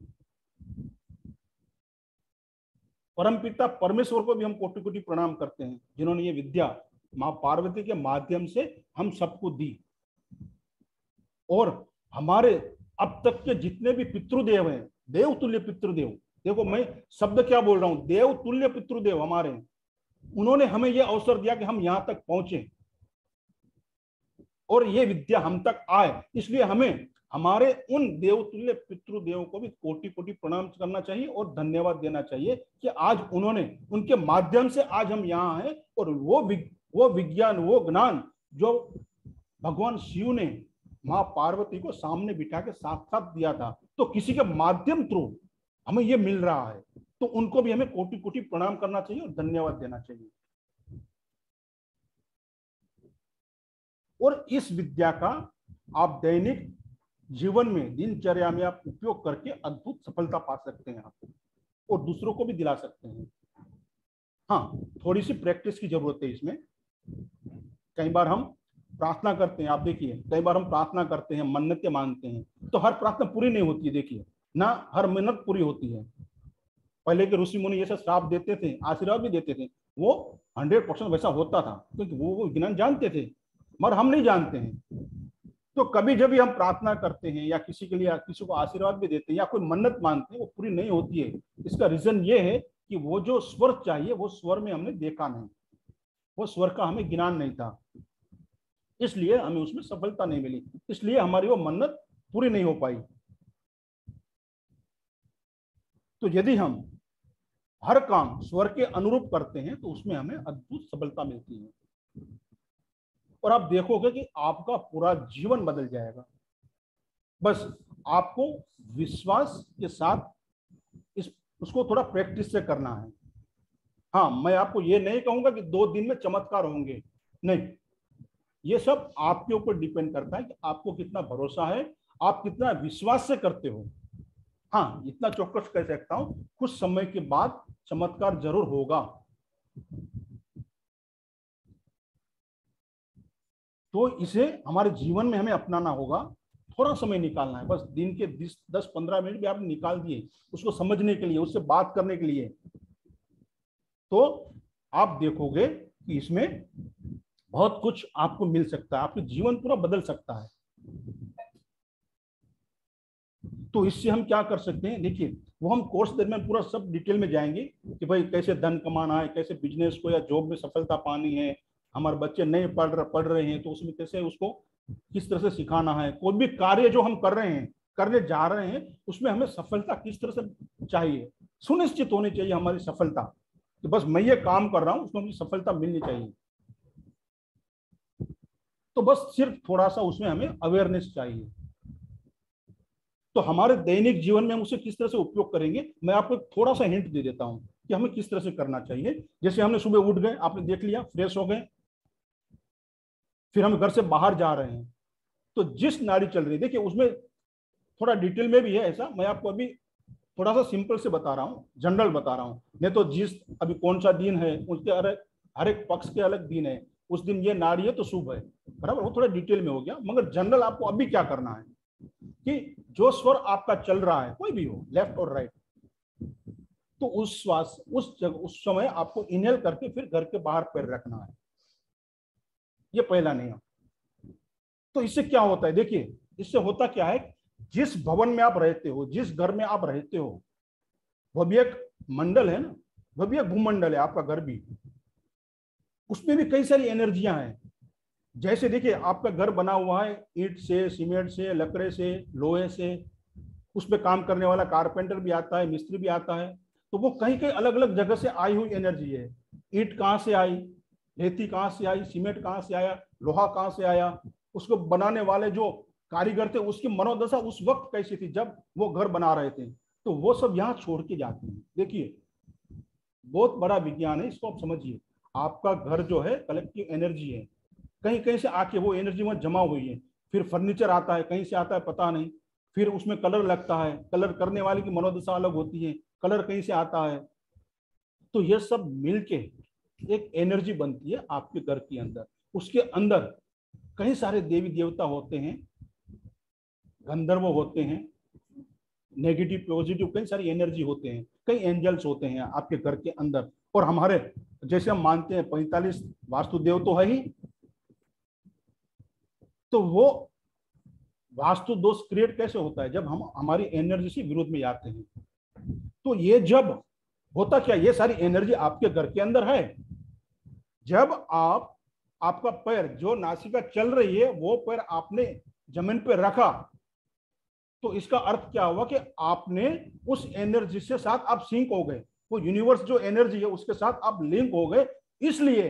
परमपिता परमेश्वर को भी हम कोटि कोटि प्रणाम करते हैं, जिन्होंने ये विद्या मां पार्वती के माध्यम से हम सबको दी। और हमारे अब तक के जितने भी पितृदेव हैं, देव तुल्य पितृदेव, देखो मैं शब्द क्या बोल रहा हूं, देव तुल्य पितृदेव हमारे, उन्होंने हमें यह अवसर दिया कि हम यहां तक पहुंचे और ये विद्या हम तक आए। इसलिए हमें हमारे उन देवतुल्य पितृदेव को भी कोटि कोटि प्रणाम करना चाहिए और धन्यवाद देना चाहिए कि आज उन्होंने, उनके माध्यम से आज हम यहाँ हैं। और वो विज्ञान, वो ज्ञान जो भगवान शिव ने मां पार्वती को सामने बिठा के साक्षात दिया था, तो किसी के माध्यम थ्रू हमें ये मिल रहा है, तो उनको भी हमें कोटि कोटि प्रणाम करना चाहिए और धन्यवाद देना चाहिए। और इस विद्या का आप दैनिक जीवन में, दिनचर्या में आप उपयोग करके अद्भुत सफलता पा सकते हैं आप, और दूसरों को भी दिला सकते हैं। हाँ, थोड़ी सी प्रैक्टिस की जरूरत है इसमें। कई बार हम प्रार्थना करते हैं, आप देखिए कई बार हम प्रार्थना करते हैं, मन्नतें मांगते हैं, तो हर प्रार्थना पूरी नहीं होती है, देखिए ना हर मन्नत पूरी होती है। पहले के ऋषि मुनि ऐसा श्राप देते थे, आशीर्वाद भी देते थे, वो 100% वैसा होता था, क्योंकि वो ज्ञान जानते थे, मगर हम नहीं जानते हैं। तो कभी जब भी हम प्रार्थना करते हैं या किसी के लिए, किसी को आशीर्वाद भी देते हैं या कोई मन्नत मांगते हैं, वो पूरी नहीं होती है। इसका रीजन ये है कि वो जो स्वर चाहिए वो स्वर में हमने देखा नहीं, वो स्वर का हमें ज्ञान नहीं था, इसलिए हमें उसमें सफलता नहीं मिली, इसलिए हमारी वो मन्नत पूरी नहीं हो पाई। तो यदि हम हर काम स्वर के अनुरूप करते हैं तो उसमें हमें अद्भुत सफलता मिलती है, और आप देखोगे कि आपका पूरा जीवन बदल जाएगा। बस आपको विश्वास के साथ उसको थोड़ा प्रैक्टिस से करना है। हाँ, मैं आपको ये नहीं कहूंगा कि 2 दिन में चमत्कार होंगे, नहीं, ये सब आपके ऊपर डिपेंड करता है कि आपको कितना भरोसा है, आप कितना विश्वास से करते हो। हाँ, इतना चौकस कह सकता हूं, कुछ समय के बाद चमत्कार जरूर होगा। तो इसे हमारे जीवन में हमें अपनाना होगा, थोड़ा समय निकालना है, बस दिन के 10-15 मिनट भी आपने निकाल दिए उसको समझने के लिए, उससे बात करने के लिए, तो आप देखोगे कि इसमें बहुत कुछ आपको मिल सकता है, आपका जीवन पूरा बदल सकता है। तो इससे हम क्या कर सकते हैं, देखिए वो हम कोर्स दरमियान पूरा सब डिटेल में जाएंगे कि भाई कैसे धन कमाना है, कैसे बिजनेस को या जॉब में सफलता पानी है, हमारे बच्चे नहीं पढ़ रहे हैं तो उसमें कैसे उसको किस तरह से सिखाना है, कोई भी कार्य जो हम कर रहे हैं, करने जा रहे हैं, उसमें हमें सफलता किस तरह से चाहिए, सुनिश्चित होनी चाहिए हमारी सफलता, कि बस मैं ये काम कर रहा हूं उसमें मुझे सफलता मिलनी चाहिए। तो बस सिर्फ थोड़ा सा उसमें हमें अवेयरनेस चाहिए। तो हमारे दैनिक जीवन में हम उसे किस तरह से उपयोग करेंगे, मैं आपको थोड़ा सा हिंट दे देता हूं कि हमें किस तरह से करना चाहिए। जैसे हमने सुबह उठ गए, आपने देख लिया, फ्रेश हो गए, फिर हम घर से बाहर जा रहे हैं, तो जिस नाड़ी चल रही है, देखिए उसमें थोड़ा डिटेल में भी है ऐसा, मैं आपको अभी थोड़ा सा सिंपल से बता रहा हूँ, जनरल बता रहा हूँ, नहीं तो जिस अभी कौन सा दिन है उसके हर एक पक्ष के अलग दिन है, उस दिन ये नाड़ी है तो शुभ है, बराबर, वो थोड़ा डिटेल में हो गया। मगर जनरल आपको अभी क्या करना है कि जो स्वर आपका चल रहा है, कोई भी हो, लेफ्ट और राइट, तो उस श्वास उस समय आपको इनहेल करके फिर घर के बाहर पैर रखना है, ये पहला नियम। तो इससे क्या होता है, देखिए इससे होता क्या है, जिस भवन में आप रहते हो, जिस घर में आप रहते हो, वह भी एक मंडल है ना, वह भी एक भूमंडल है, आपका घर भी, उसमें भी कई सारी एनर्जियां हैं। जैसे देखिए आपका घर बना हुआ है ईंट से, सीमेंट से, लकड़े से, लोहे से, उस पर काम करने वाला कारपेंटर भी आता है, मिस्त्री भी आता है, तो वो कहीं कहीं अलग अलग जगह से आई हुई एनर्जी है। ईंट कहाँ से आई, रेती कहाँ से आई, सीमेंट कहाँ से आया, लोहा कहाँ से आया, उसको बनाने वाले जो कारीगर थे उसकी मनोदशा उस वक्त कैसी थी जब वो घर बना रहे थे, तो वो सब यहाँ छोड़ के जाते हैं। देखिए बहुत बड़ा विज्ञान है, इसको आप समझिए। आपका घर जो है कलेक्टिव एनर्जी है, कहीं कहीं से आके वो एनर्जी वहां जमा हुई है। फिर फर्नीचर आता है, कहीं से आता है पता नहीं, फिर उसमें कलर लगता है, कलर करने वाले की मनोदशा अलग होती है, कलर कहीं से आता है। तो ये सब मिलके एक एनर्जी बनती है आपके घर के अंदर। उसके अंदर कई सारे देवी देवता होते हैं, गंधर्व होते हैं, नेगेटिव पॉजिटिव कई सारी एनर्जी होते हैं, कई एंजल्स होते हैं आपके घर के अंदर। और हमारे जैसे हम मानते हैं 45 वास्तुदेव तो है ही, तो वो वास्तु दोष क्रिएट कैसे होता है जब हम हमारी एनर्जी से विरोध में जाते हैं। तो ये जब होता क्या, ये सारी एनर्जी आपके घर के अंदर है। जब आपका पैर जो नासिका चल रही है वो पैर आपने जमीन पे रखा, तो इसका अर्थ क्या हुआ कि आपने उस एनर्जी से साथ आप सिंक हो गए, वो यूनिवर्स जो एनर्जी है उसके साथ आप लिंक हो गए। इसलिए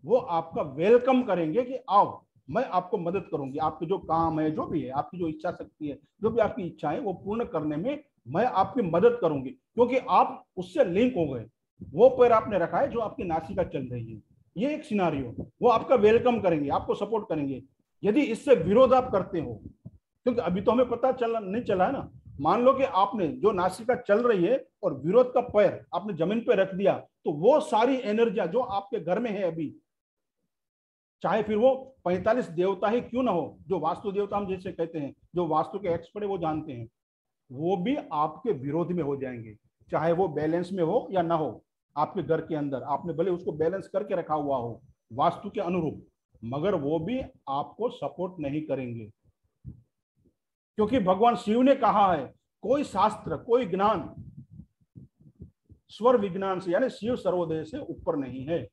वो आपका वेलकम करेंगे कि आओ मैं आपको मदद करूंगी, आपके जो काम है, जो भी है, आपकी जो इच्छा शक्ति है, जो भी आपकी इच्छा है वो पूर्ण करने में मैं आपकी मदद करूंगी, क्योंकि आप उससे लिंक हो गए। वो पैर आपने रखा है जो आपकी नासिका चल रही है। ये एक सिनारियो, वो आपका वेलकम करेंगे, आपको सपोर्ट करेंगे। यदि इससे विरोध आप करते हो, क्योंकि अभी तो हमें पता चला नहीं चला है ना, मान लो कि आपने जो नासिका चल रही है और विरोध का पैर आपने जमीन पे रख दिया, तो वो सारी एनर्जियां जो आपके घर में है अभी, चाहे फिर वो 45 देवता ही क्यों ना हो, जो वास्तु देवता हम जैसे कहते हैं, जो वास्तु के एक्सपर्ट है वो जानते हैं, वो भी आपके विरोध में हो जाएंगे। चाहे वो बैलेंस में हो या ना हो, आपके घर के अंदर आपने भले उसको बैलेंस करके रखा हुआ हो वास्तु के अनुरूप, मगर वो भी आपको सपोर्ट नहीं करेंगे। क्योंकि भगवान शिव ने कहा है कोई शास्त्र, कोई ज्ञान स्वर विज्ञान से यानी शिव सर्वोदय से ऊपर नहीं है।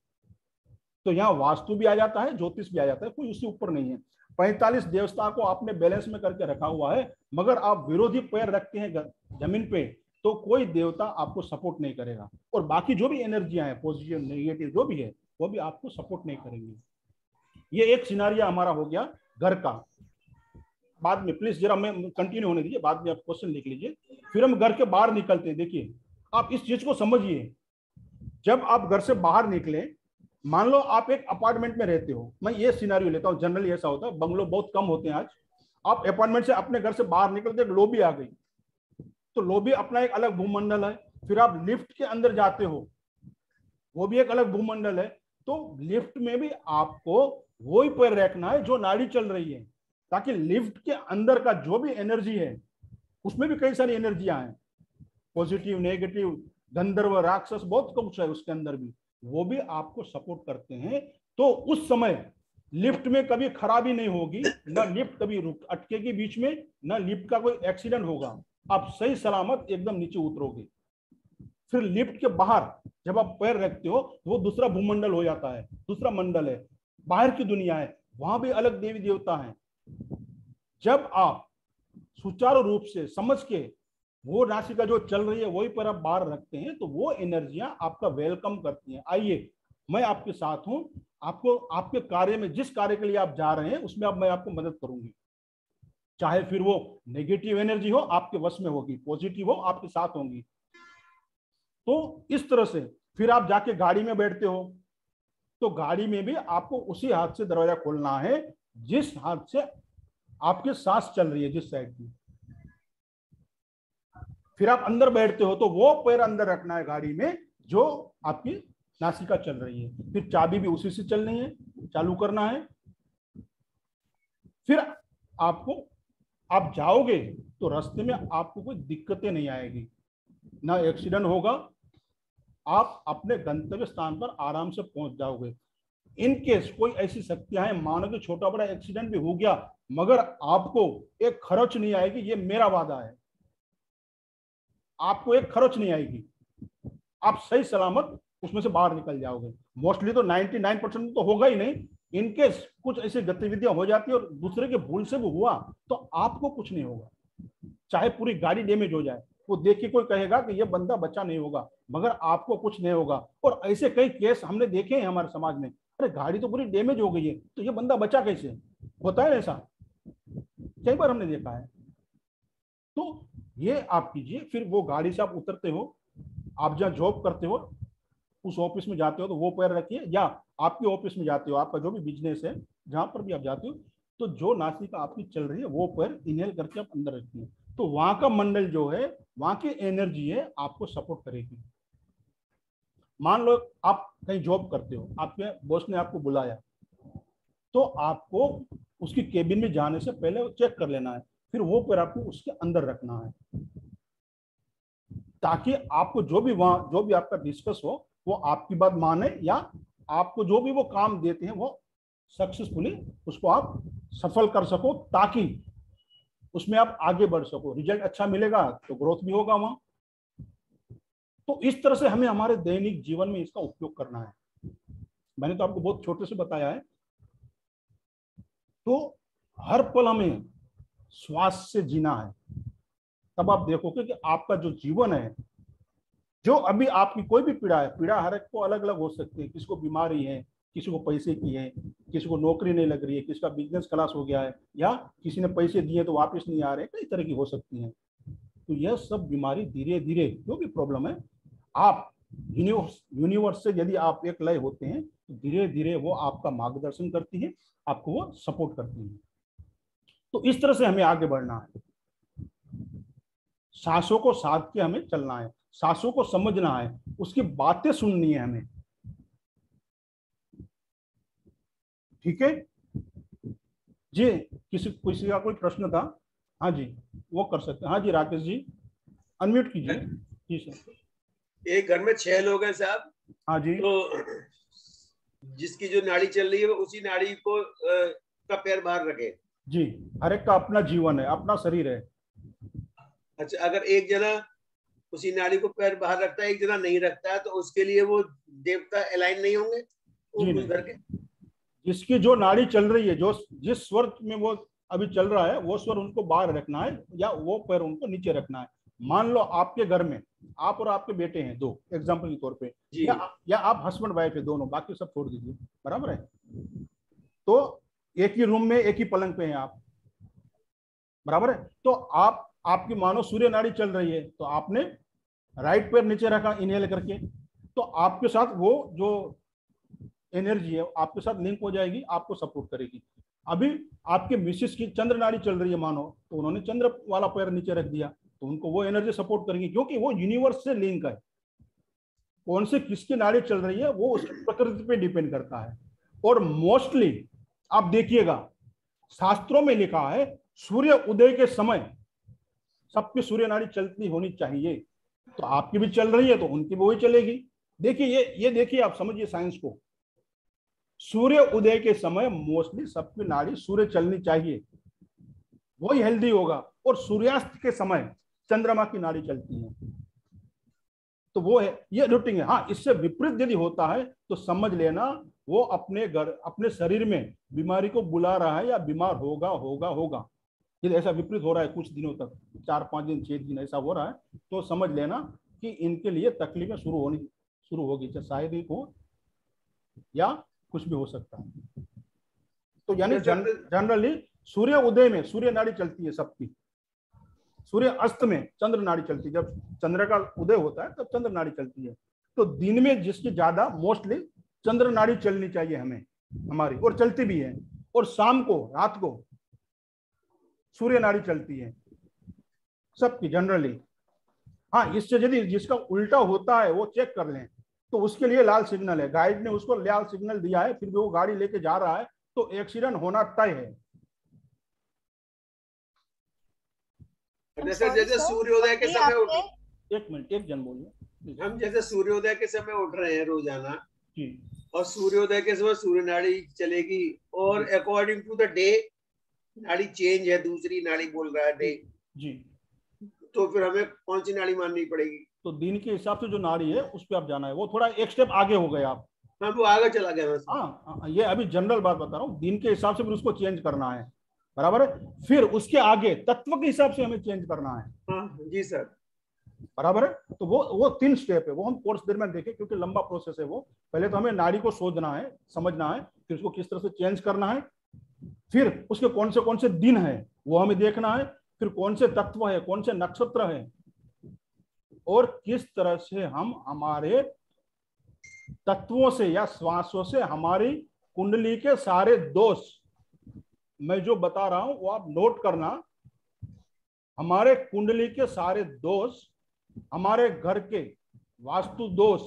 तो यहाँ वास्तु भी आ जाता है, ज्योतिष भी आ जाता है, कोई उससे ऊपर नहीं है। 45 देवता को आपने बैलेंस में करके रखा हुआ है, मगर आप विरोधी पैर रखते हैं जमीन पे, तो कोई देवता आपको सपोर्ट नहीं करेगा। और बाकी जो भी एनर्जियां हैं, पॉजिटिव नेगेटिव जो भी है, वो भी आपको सपोर्ट नहीं करेंगे। ये एक सिनारिया हमारा हो गया घर का। बाद में प्लीज जरा मैं कंटिन्यू होने दीजिए, बाद में आप क्वेश्चन लिख लीजिए, फिर हम घर के बाहर निकलते हैं। देखिए आप इस चीज को समझिए, जब आप घर से बाहर निकले, मान लो आप एक अपार्टमेंट में रहते हो, मैं ये सिनारियो लेता हूँ, जनरली ऐसा होता है, बंगलो बहुत कम होते हैं आज। आप अपार्टमेंट से अपने घर से बाहर निकलते, एक लॉबी आ गई, तो लॉबी अपना एक अलग भूमंडल है। फिर आप लिफ्ट के अंदर जाते हो, वो भी एक अलग भूमंडल है। तो लिफ्ट में भी आपको वही पैर रखना है जो नाड़ी चल रही है, ताकि लिफ्ट के अंदर का जो भी एनर्जी है, उसमें भी कई सारी एनर्जियां हैं, पॉजिटिव नेगेटिव, गंधर्व राक्षस, बहुत कुछ है उसके अंदर भी, वो भी आपको सपोर्ट करते हैं। तो उस समय लिफ्ट में कभी खराबी नहीं होगी, ना लिफ्ट कभी अटकेगी बीच में, ना लिफ्ट का कोई एक्सीडेंट होगा, आप सही सलामत एकदम नीचे उतरोगे। फिर लिफ्ट के बाहर जब आप पैर रखते हो, वो दूसरा भूमंडल हो जाता है, दूसरा मंडल है, बाहर की दुनिया है, वहां भी अलग देवी देवता हैं। जब आप सुचारू रूप से समझ के वो राशि का जो चल रही है वही पर आप बाहर रखते हैं, तो वो एनर्जियां आपका वेलकम करती हैं। आइए मैं आपके साथ हूं, आपको आपके कार्य में, जिस कार्य के लिए आप जा रहे हैं उसमें अब मैं आपको मदद करूंगी। चाहे फिर वो नेगेटिव एनर्जी हो आपके वश में होगी, पॉजिटिव हो आपके साथ होंगी। तो इस तरह से फिर आप जाके गाड़ी में बैठते हो, तो गाड़ी में भी आपको उसी हाथ से दरवाजा खोलना है जिस हाथ से आपकी सांस चल रही है, जिस साइड की। फिर आप अंदर बैठते हो तो वो पैर अंदर रखना है गाड़ी में जो आपकी नासिका चल रही है। फिर चाबी भी उसी से चलनी है, चालू करना है। फिर आप जाओगे तो रास्ते में आपको कोई दिक्कतें नहीं आएगी, ना एक्सीडेंट होगा, आप अपने गंतव्य स्थान पर आराम से पहुंच जाओगे। इन केस कोई ऐसी शक्तियां हैं, मानो कि छोटा बड़ा एक्सीडेंट भी हो गया, मगर आपको एक खरोच नहीं आएगी, ये मेरा वादा है, आपको एक खरोच नहीं आएगी, आप सही सलामत उसमें से बाहर निकल जाओगे। मोस्टली तो 99% तो होगा ही नहीं। इनकेस कुछ ऐसी गतिविधियां हो जाती है और दूसरे के भूल से भी हुआ तो आपको कुछ नहीं होगा, चाहे पूरी गाड़ी डैमेज हो जाए, वो देख के कोई कहेगा कि ये बंदा बच्चा नहीं होगा, मगर आपको कुछ नहीं होगा। और ऐसे कई केस हमने देखे हैं हमारे समाज में, अरे गाड़ी तो पूरी डैमेज हो गई है तो ये बंदा बचा कैसे, होता है ऐसा, कई बार हमने देखा है। तो ये आप कीजिए, फिर वो गाड़ी से आप उतरते हो, आप जहाँ जॉब करते हो उस ऑफिस में जाते हो तो वो पैर रखिए, या आपके ऑफिस में जाते हो, आपका जो भी बिजनेस है जहां पर भी आप जाते हो, तो जो नासिका आपकी चल रही है वो पैर इनहेल करके आप अंदर रखिए, तो वहां का मंडल जो है, वहां की एनर्जी है आपको सपोर्ट करेगी। मान लो आप कहीं जॉब करते हो, आपके बॉस ने आपको बुलाया, तो आपको उसकी केबिन में जाने से पहले चेक कर लेना है, फिर वो पैर आपको उसके अंदर रखना है, ताकि आपको जो भी आपका डिस्कस हो वो आपकी बात माने, या आपको जो भी वो काम देते हैं वो सक्सेसफुली उसको आप सफल कर सको, ताकि उसमें आप आगे बढ़ सको, रिजल्ट अच्छा मिलेगा तो ग्रोथ भी होगा वहां। तो इस तरह से हमें हमारे दैनिक जीवन में इसका उपयोग करना है। मैंने तो आपको बहुत छोटे से बताया है। तो हर पल हमें श्वास से जीना है, तब आप देखोगे कि आपका जो जीवन है, जो अभी आपकी कोई भी पीड़ा हर एक को अलग अलग हो सकती है, किसी को बीमारी है, किसी को पैसे की है, किसी को नौकरी नहीं लग रही है, किसी का बिजनेस क्लास हो गया है, या किसी ने पैसे दिए तो वापस नहीं आ रहे, कई तरह की हो सकती है। तो यह सब बीमारी धीरे धीरे, जो भी प्रॉब्लम है, आप यूनिवर्स से यदि आप एक लय होते हैं तो धीरे धीरे वो आपका मार्गदर्शन करती है, आपको वो सपोर्ट करती है। तो इस तरह से हमें आगे बढ़ना है, सांसों को साध के हमें चलना है, सांसों को समझना है, उसकी बातें सुननी है हमें, ठीक है जी। किसी का कोई प्रश्न था? हाँ जी, वो कर सकते हैं। हाँ जी, राकेश जी अनम्यूट कीजिए। जी सर। एक घर में 6 लोग हैं साहब। हाँ जी। तो जिसकी जो नाड़ी चल रही है वो उसी नाड़ी को का पैर बाहर रखे जी। हर एक का अपना जीवन है, अपना शरीर है। अच्छा, अगर एक जना उसी नाड़ी को पैर बाहर रखता है, एक जना नहीं रखता है, तो उसके लिए वो देवता अलाइन नहीं होंगे जी उस घर के? जिसकी जो नाड़ी चल रही है, जो जिस स्वर में वो अभी चल रहा है, वो स्वर उनको बाहर रखना है, या वो पैर उनको नीचे रखना है। मान लो आपके घर में आप और आपके बेटे हैं, 2 एग्जाम्पल के तौर पे, या आप हस्बैंड वाइफ है दोनों, बाकी सब छोड़ दीजिए, बराबर है। तो एक ही रूम में एक ही पलंग पे हैं आप, बराबर है। तो आपकी मानो सूर्य नाड़ी चल रही है, तो आपने राइट पैर नीचे रखा इनहेल करके, तो आपके साथ वो जो एनर्जी है आपके साथ लिंक हो जाएगी, आपको सपोर्ट करेगी। अभी आपके मिसेस की चंद्र नाड़ी चल रही है मानो, तो उन्होंने चंद्र वाला पैर नीचे रख दिया, तो उनको वो एनर्जी सपोर्ट करेगी, क्योंकि वो यूनिवर्स से लिंक है। कौन से किसकी नाड़ी चल रही है वो उसकी प्रकृति पे डिपेंड करता है। और मोस्टली आप देखिएगा, शास्त्रों में लिखा है सूर्य उदय के समय सबकी सूर्य नाड़ी चलती होनी चाहिए। तो आपकी भी चल रही है तो उनकी भी वही चलेगी। देखिए ये देखिए, आप समझिए साइंस को। सूर्य उदय के समय मोस्टली सबकी नाड़ी सूर्य चलनी चाहिए, वही हेल्दी होगा। और सूर्यास्त के समय चंद्रमा की नाड़ी चलती है, तो वो है, ये रूटीन है। हाँ, इससे विपरीत यदि होता है तो समझ लेना वो अपने शरीर में बीमारी को बुला रहा है, या बीमार होगा। यदि ऐसा विपरीत हो रहा है कुछ दिनों तक, 4-5 दिन 6 दिन ऐसा हो रहा है, तो समझ लेना कि इनके लिए तकलीफें शुरू होगी, चाहे शायद ही हो या कुछ भी हो सकता है। तो यानी जनरली सूर्य उदय में सूर्य नाड़ी चलती है सबकी, सूर्य अस्त में चंद्र नाड़ी चलती है। जब चंद्र का उदय होता है तब चंद्र नाड़ी चलती है। तो दिन में जिसकी ज्यादा मोस्टली चंद्र नाड़ी चलनी चाहिए हमें, हमारी, और चलती भी है। और शाम को, रात को सूर्य नाड़ी चलती है सबकी जनरली। हाँ, इससे यदि जिसका उल्टा होता है वो चेक कर लें, तो उसके लिए लाल सिग्नल है, गाइड ने उसको लाल सिग्नल दिया है, फिर भी वो गाड़ी लेके जा रहा है, तो एक्सीडेंट होना तय है। जैसे सूर्योदय के समय एक मिनट, एक जन बोलिए। हम जैसे सूर्योदय के समय उठ रहे हैं रोजाना जी, और सूर्योदय के समय सूर्य नाड़ी चलेगी, और अकॉर्डिंग टू द डे नाड़ी चेंज है, दूसरी नाड़ी बोल रहा है डे जी, तो फिर हमें कौन सी नाड़ी माननी पड़ेगी? तो दिन के हिसाब से जो नाड़ी है उस पर आप जाना है। वो थोड़ा एक स्टेप आगे हो गए आप। हाँ, वो आगे चला गया। हाँ, ये अभी जनरल बात बता रहा हूँ, दिन के हिसाब से फिर उसको चेंज करना है, बराबर है। फिर उसके आगे तत्व के हिसाब से हमें चेंज करना है। हाँ जी सर। बराबर है। तो वो 3 स्टेप है, वो हम कोर्स देर में देखें क्योंकि लंबा प्रोसेस है वो। पहले तो हमें नाड़ी को सोचना है, समझना है, फिर उसको किस तरह से चेंज करना है, फिर उसके कौन से दिन है वो हमें देखना है, फिर कौन से तत्व है, कौन से नक्षत्र है, और किस तरह से हम हमारे तत्वों से या श्वासों से हमारी कुंडली के सारे दोष, मैं जो बता रहा हूं वो आप नोट करना, हमारे कुंडली के सारे दोष, हमारे घर के वास्तु दोष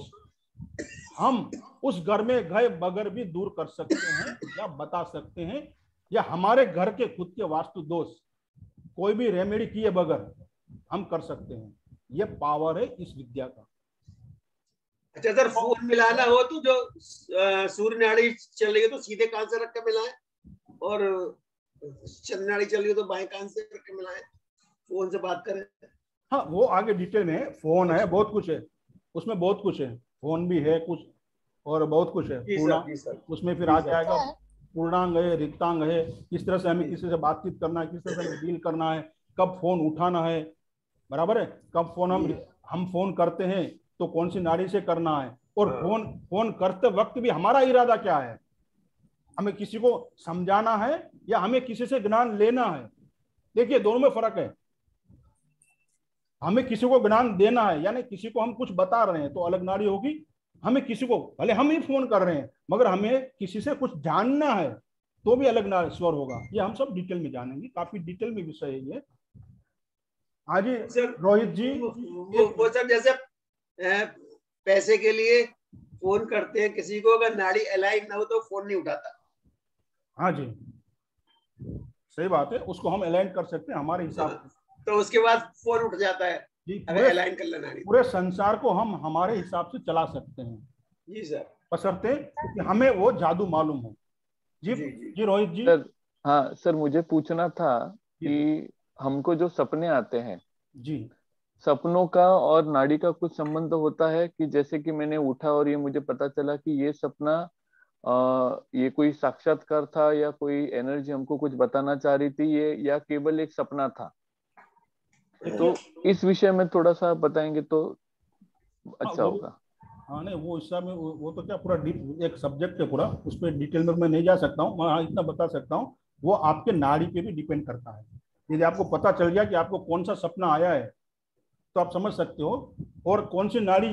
हम उस घर में गए बगैर भी दूर कर सकते हैं या बता सकते हैं, या हमारे घर के खुद के वास्तु दोष कोई भी रेमेडी किए बगैर हम कर सकते हैं। ये पावर है इस विद्या का। अच्छा सर, फोन मिलाना हो तो जो सूर्य नाड़ी चल रही है तो सीधे कान से रख के मिलाएं, और चंद्र नाड़ी चल रही है तो बाएं कान से रख के मिलाएं, फोन से बात करें। हाँ, वो आगे डिटेल में फोन है, बहुत कुछ है उसमें, बहुत कुछ है, फोन भी है कुछ और बहुत कुछ है। उसमें फिर आ जाएगा पूर्णांग है, रिक्तांग है, किस तरह से हमें किसी से बातचीत करना है, किस तरह से हमें डील करना है, कब फोन उठाना है, बराबर है, कब फोन हम फोन करते हैं तो कौन सी नाड़ी से करना है, और फोन करते वक्त भी हमारा इरादा क्या है, हमें किसी को समझाना है या हमें किसी से ज्ञान लेना है। देखिए दोनों में फर्क है। हमें किसी को ज्ञान देना है यानी किसी को हम कुछ बता रहे हैं तो अलग नाड़ी होगी, हमें किसी को, भले हम ही फोन कर रहे हैं मगर हमें किसी से कुछ जानना है तो भी अलग नाड़ी स्वर होगा। ये हम सब डिटेल में जानेंगे, काफी डिटेल में विषय है ये। हाँ जी रोहित जी। वो सब जैसे पैसे के लिए फोन करते हैं किसी को, अगर नाड़ी अलाइन ना हो तो फोन नहीं उठाता। हाँ जी सही बात है, उसको हम अलाइन कर सकते हैं हमारे हिसाब से, तो उसके बाद फोन उठ जाता है जी। अगर अलाइन कर लेना नाड़ी, पूरे संसार को हम हमारे हिसाब से चला सकते हैं जी सर, बशर्ते कि हमें वो जादू मालूम हो। जी जी, जी रोहित जी। सर हाँ सर, मुझे पूछना था कि हमको जो सपने आते हैं जी, सपनों का और नाड़ी का कुछ संबंध होता है कि जैसे कि मैंने उठा और ये मुझे पता चला कि ये सपना ये कोई साक्षात्कार था या कोई एनर्जी हमको कुछ बताना चाह रही थी, ये या केवल एक सपना था, तो इस विषय में थोड़ा सा बताएंगे तो अच्छा होगा। हाँ नहीं, वो हिसाब में वो तो क्या पूरा डीप एक सब्जेक्ट है पूरा, उस पर डिटेल में मैं नहीं जा सकता हूँ। मैं इतना बता सकता हूँ वो आपके नाड़ी पे भी डिपेंड करता है। यदि आपको पता चल गया कि आपको कौन सा सपना आया है तो आप समझ सकते हो, और कौन सी नाड़ी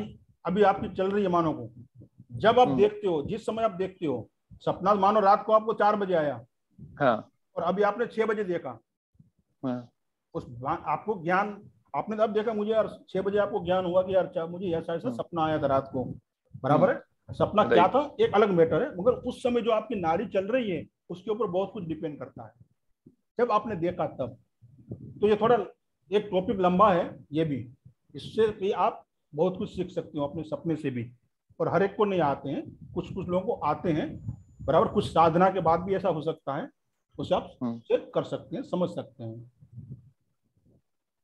अभी आपकी चल रही है। मानो को जब आप देखते हो, जिस समय आप देखते हो सपना, मानो रात को आपको 4 बजे आया, हाँ, और अभी आपने 6 बजे देखा, हाँ, उस आपको ज्ञान, आपने अब देखा मुझे यार 6 बजे आपको ज्ञान हुआ कि यार मुझे ऐसा ऐसा सपना आया था रात को, बराबर है। सपना क्या था एक अलग मैटर है, मगर उस समय जो आपकी नाड़ी चल रही है उसके ऊपर बहुत कुछ डिपेंड करता है जब आपने देखा तब। तो ये थोड़ा एक टॉपिक लंबा है ये भी, इससे भी आप बहुत कुछ सीख सकते हो अपने सपने से भी, और हर एक को नहीं आते हैं, कुछ कुछ लोगों को आते हैं, बराबर। कुछ साधना के बाद भी ऐसा हो सकता है, उसे आप कर सकते हैं, समझ सकते हैं।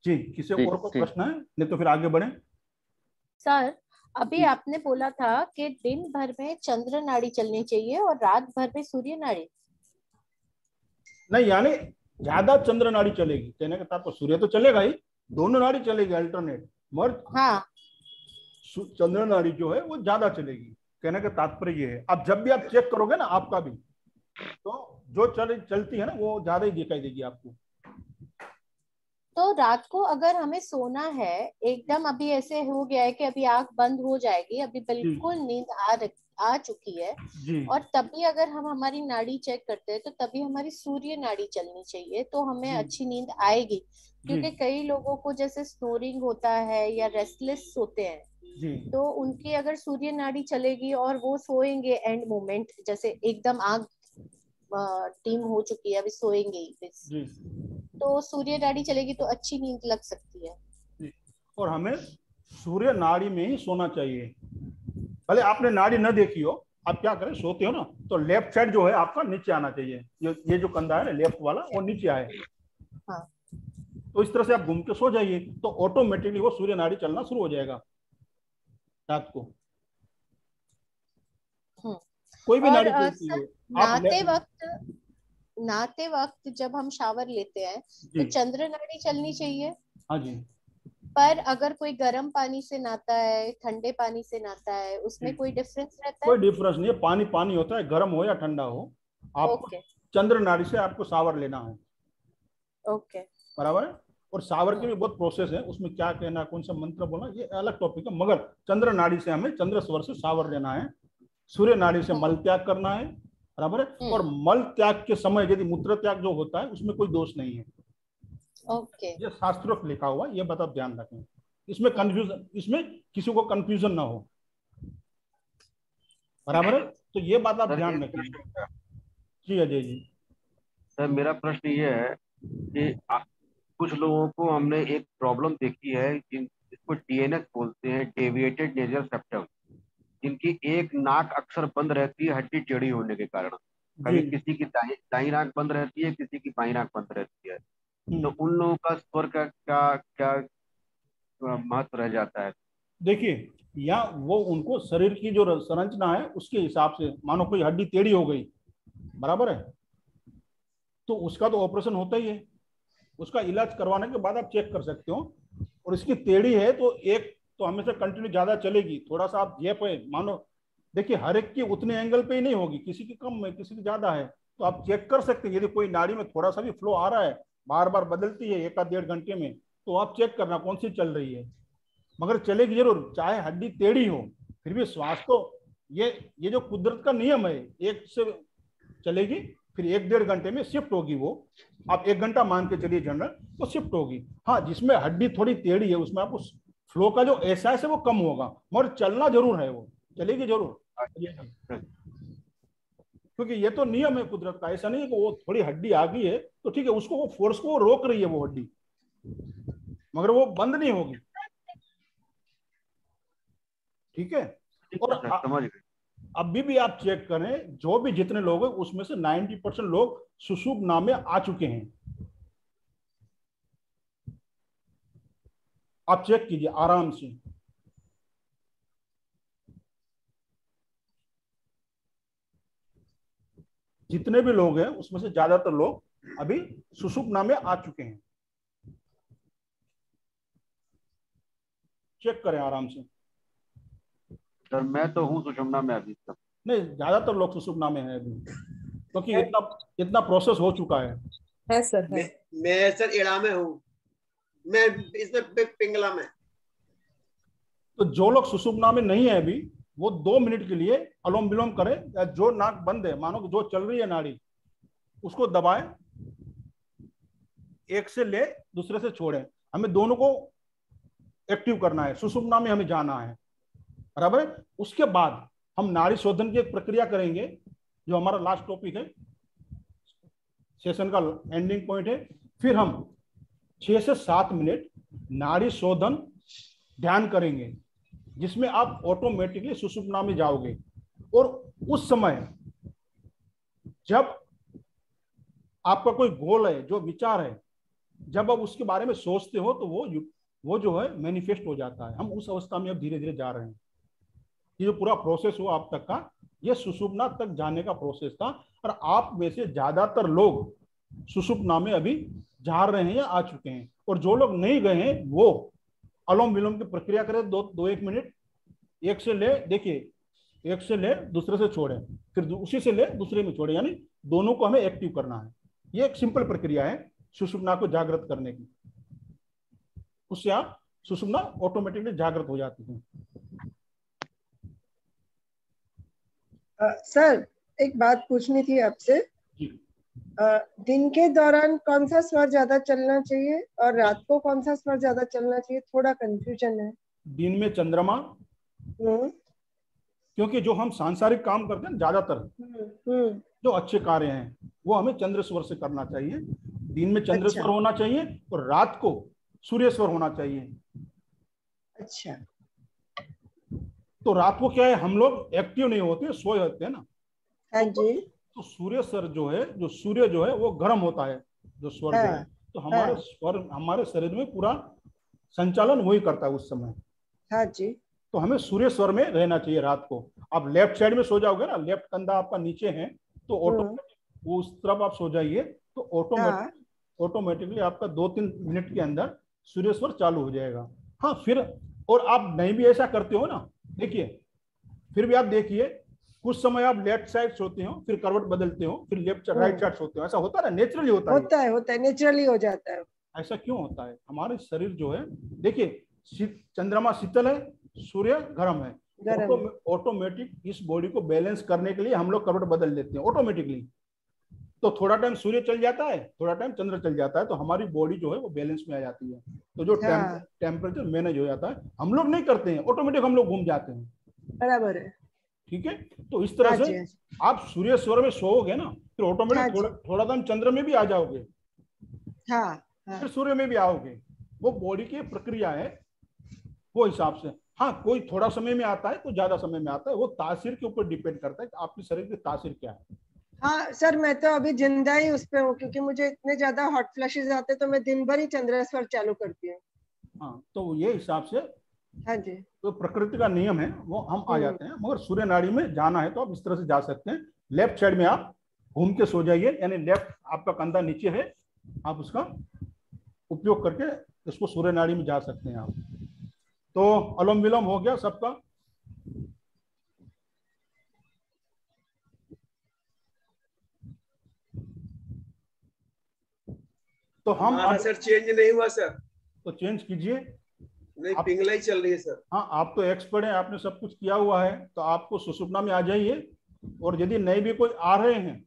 जी, किसी और को प्रश्न है? नहीं तो फिर आगे बढ़े। सर अभी आपने बोला था कि दिन भर में चंद्र नाड़ी चलनी चाहिए और रात भर में सूर्य नाड़ी नहीं, यानी ज्यादा चंद्र नाड़ी चलेगी, कहने का तात्पर्य सूर्य तो चलेगा ही, दोनों नाड़ी चलेगी अल्टरनेट, मगर हाँ चंद्र नाड़ी जो है वो ज्यादा चलेगी, कहने का तात्पर्य ये है। अब जब भी आप चेक करोगे ना आपका भी, तो जो चलती है ना वो ज्यादा ही दिखाई देगी आपको। तो रात को अगर हमें सोना है, एकदम अभी ऐसे हो गया है कि अभी आंख बंद हो जाएगी, अभी बिल्कुल नींद आ चुकी है, और तभी अगर हम हमारी नाड़ी चेक करते हैं तो तभी हमारी सूर्य नाड़ी चलनी चाहिए, तो हमें अच्छी नींद आएगी। क्योंकि कई लोगों को जैसे स्नोरिंग होता है या रेस्टलेस होते हैं, तो उनकी अगर सूर्य नाड़ी चलेगी और वो सोएंगे एंड मोमेंट, जैसे एकदम आंख टीम हो चुकी है, अभी सोएंगे ही, तो सूर्य नाड़ी चलेगी तो अच्छी नींद लग सकती है। और हमें सूर्य नाड़ी में ही सोना चाहिए, भले आपने नाड़ी न देखी हो। आप क्या करें, सोते हो ना तो लेफ्ट साइड जो है आपका नीचे आना चाहिए, ये जो कंधा है ना लेफ्ट वाला वो नीचे आए। हाँ। तो इस तरह से आप घूम के सो जाइए तो ऑटोमेटिकली वो सूर्य नाड़ी चलना शुरू हो जाएगा रात को। कोई भी नाड़ी चलती है। नहाते वक्त जब हम शावर लेते हैं तो चंद्र नाड़ी चलनी चाहिए। हाँ जी, पर अगर कोई गर्म पानी से नहाता है, ठंडे पानी से नहाता है, उसमें कोई डिफरेंस रहता कोई है? डिफरेंस नहीं है, पानी पानी होता है, गर्म हो या ठंडा हो। आपको ओके चंद्र नाड़ी से आपको शावर लेना है, ओके। बराबर है। और शावर के भी बहुत प्रोसेस है, उसमें क्या कहना, कौन सा मंत्र बोलना, ये अलग टॉपिक है। मगर चंद्र नाड़ी से हमें चंद्र स्वर से शावर लेना है, सूर्य नाड़ी से मल त्याग करना है, बराबर है। और मल त्याग के समय यदि मूत्र त्याग जो होता है उसमें कोई दोष नहीं है। ओके ये शास्त्रोक्त लिखा हुआ, ये बात आप ध्यान रखें। इसमें कंफ्यूजन, इसमें किसी को कंफ्यूजन ना हो, बराबर है। तो ये बात आप सर ध्यान एक रखिए। प्रश्न है। जी अजय जी। सर मेरा प्रश्न ये है कि कुछ लोगों को हमने एक प्रॉब्लम देखी है जिसको डीएनएस बोलते हैं, डेविएटेड नेजल सेप्टम, जिनकी एक नाक अक्सर बंद रहती है हड्डी टेढ़ी होने के कारण। जी कभी किसी की दाई नाक बंद रहती है, किसी की बाई नाक बंद रहती है। तो हम्म। उन लोगों का स्वर का क्या क्या महत्व रह जाता है? देखिए, या वो उनको शरीर की जो संरचना है उसके हिसाब से, मानो कोई हड्डी टेढ़ी हो गई, बराबर है, तो उसका तो ऑपरेशन होता ही है। उसका इलाज करवाने के बाद आप चेक कर सकते हो। और इसकी टेढ़ी है तो एक तो हमेशा कंटिन्यू ज्यादा चलेगी, थोड़ा सा आप गैप है, मानो देखिए हर एक की उतने एंगल पे ही नहीं होगी, किसी की कम है, किसी की ज्यादा है। तो आप चेक कर सकते हैं, यदि कोई नाड़ी में थोड़ा सा भी फ्लो आ रहा है, बार बार बदलती है एक आध डेढ़ घंटे में, तो आप चेक करना कौन सी चल रही है। मगर चलेगी जरूर, चाहे हड्डी टेढ़ी हो, फिर भी श्वास तो ये जो कुदरत का नियम है, एक से चलेगी, फिर एक डेढ़ घंटे में शिफ्ट होगी वो। आप एक घंटा मान के चलिए जनरल, तो शिफ्ट होगी। हाँ, जिसमें हड्डी थोड़ी टेढ़ी है उसमें आपको फ्लो का जो एहसास है वो कम होगा, मगर चलना जरूर है, वो चलेगी जरूर। क्योंकि ये तो नियम है कुदरत का, ऐसा नहीं है कि वो थोड़ी हड्डी आ गई है तो ठीक है, उसको वो फोर्स को रोक रही है वो हड्डी, मगर वो बंद नहीं होगी। ठीक है। और समझ गए। अभी भी आप चेक करें, जो भी जितने लोग हैं उसमें से 90% लोग सुषुप्ना में आ चुके हैं। आप चेक कीजिए आराम से। जितने भी लोग हैं उसमें से ज्यादातर लोग अभी सुषुप्ना में आ चुके हैं। चेक करें आराम से। सर मैं तो हूँ सुषुम्ना में अभी तक। नहीं, ज्यादातर लोग सुषुप्ना में है अभी, क्योंकि इतना इतना प्रोसेस हो चुका है सर है। मैं सर इड़ा में हूँ, मैं इसमें पिंगला में। तो जो लोग सुषुप्ना में नहीं है अभी, वो 2 मिनट के लिए अनुलोम विलोम करें, या जो नाक बंद है, मानो जो चल रही है नाड़ी, उसको दबाएं, एक से ले दूसरे से छोड़ें। हमें दोनों को एक्टिव करना है, सुषुप्ना में हमें जाना है, बराबर है। उसके बाद हम नाड़ी शोधन की एक प्रक्रिया करेंगे, जो हमारा लास्ट टॉपिक है, सेशन का एंडिंग पॉइंट है। फिर हम 6 से 7 मिनट नाड़ी शोधन ध्यान करेंगे, जिसमें आप ऑटोमेटिकली सुषुप्ना में जाओगे। और उस समय जब आपका कोई गोल है, जो विचार है, जब आप उसके बारे में सोचते हो तो वो जो है मैनिफेस्ट हो जाता है। हम उस अवस्था में अब धीरे धीरे जा रहे हैं। ये जो पूरा प्रोसेस हुआ अब तक का, ये सुषुप्ना तक जाने का प्रोसेस था। और आप में से ज्यादातर लोग सुषुप्ना में अभी जा रहे हैं या आ चुके हैं। और जो लोग नहीं गए हैं वो अनुलोम विलोम की प्रक्रिया करें, 2-1 मिनट, एक से ले, देखिए एक से ले दूसरे से छोड़े, फिर उसी से ले दूसरे में छोड़े, यानी दोनों को हमें एक्टिव करना है। ये एक सिंपल प्रक्रिया है सुषुप्ना को जागृत करने की। उससे आप सुषुप्ना ऑटोमेटिकली जागृत हो जाती है। सर एक बात पूछनी थी आपसे। दिन के दौरान कौन सा स्वर ज्यादा चलना चाहिए और रात को कौन सा स्वर ज्यादा चलना चाहिए? थोड़ा कंफ्यूजन है। दिन में चंद्रमा, क्योंकि जो हम सांसारिक काम करते हैं ज्यादातर, जो अच्छे कार्य हैं वो हमें चंद्र स्वर से करना चाहिए। दिन में चंद्र स्वर होना चाहिए और रात को सूर्य स्वर होना चाहिए। अच्छा। तो रात को क्या है, हम लोग एक्टिव नहीं होते, सोए होते हैं ना। हाँ जी। तो सूर्य स्वर जो है, जो सूर्य जो है वो गर्म होता है, जो स्वर जो है, तो हमारे स्वर, हमारे शरीर में पूरा संचालन वही करता है उस समय। हाँ जी। तो हमें सूर्य स्वर में रहना चाहिए रात को। आप लेफ्ट साइड में सो जाओगे ना, लेफ्ट कंधा आपका नीचे है, तो ऑटोमेटिक वो उस तरफ आप सो जाइए, तो ऑटोमेटिकली आपका 2-3 मिनट के अंदर सूर्य स्वर चालू हो जाएगा। हाँ फिर, और आप नहीं भी ऐसा करते हो ना, देखिए फिर भी आप देखिए, कुछ समय आप लेफ्ट साइड सोते हो, फिर करवट बदलते हो, फिर लेफ्ट राइट साइड सोते हो, ऐसा होता है ना, नेचुरली होता है। होता है नेचुरली हो जाता है। ऐसा क्यों होता है? हमारे शरीर जो है, देखिए चंद्रमा शीतल है, सूर्य गर्म है, गरम। ऑटोमेटिक इस बॉडी को बैलेंस करने के लिए हम लोग करवट बदल लेते हैं ऑटोमेटिकली। तो थोड़ा टाइम सूर्य चल जाता है, थोड़ा टाइम चंद्र चल जाता है, तो हमारी बॉडी जो है वो बैलेंस में आ जाती है, तो जो हाँ टेम्परेचर मैनेज हो जाता है। हम लोग नहीं करते हैं, ऑटोमेटिक हम लोग घूम जाते हैं। बराबर है। ठीक है, तो इस तरह हाँ से जी, हाँ जी। आप सूर्य स्वर में सोओगे ना, फिर हाँ ऑटोमेटिक जी। थोड़ा टाइम चंद्र में भी आ जाओगे, हाँ हाँ। फिर सूर्य में भी आओगे। वो बॉडी की प्रक्रिया है, वो हिसाब से। हाँ, कोई थोड़ा समय में आता है, कोई ज्यादा समय में आता है, वो तासीर के ऊपर डिपेंड करता है कि आपके शरीर की तासीर क्या है। हाँ सर, मैं तो अभी जिंदा ही उस पे हूँ, क्योंकि मुझे इतने ज्यादा हॉट फ्लैशेस आते तो मैं दिन भर ही चंद्रेश्वर चालू करती हूँ। हाँ, तो ये हिसाब से हाँ जी। तो प्रकृति का नियम है, वो हम आ जाते हैं। मगर सूर्य नाड़ी में जाना है तो आप इस तरह से जा सकते हैं। लेफ्ट साइड में आप घूम के सो जाइए, यानी लेफ्ट आपका कंधा नीचे है, आप उसका उपयोग करके इसको सूर्य नाड़ी में जा सकते हैं आप। तो अनुलोम विलोम हो गया सबका। तो हम हमारा अब सर चेंज नहीं हुआ सर। तो चेंज कीजिए। नहीं, आप पिंगला ही चल रही है सर। हाँ, आप तो एक्सपर्ट हैं, आपने सब कुछ किया हुआ है, तो आपको सुषुप्ना में आ जाइए। और यदि नहीं भी कोई आ रहे हैं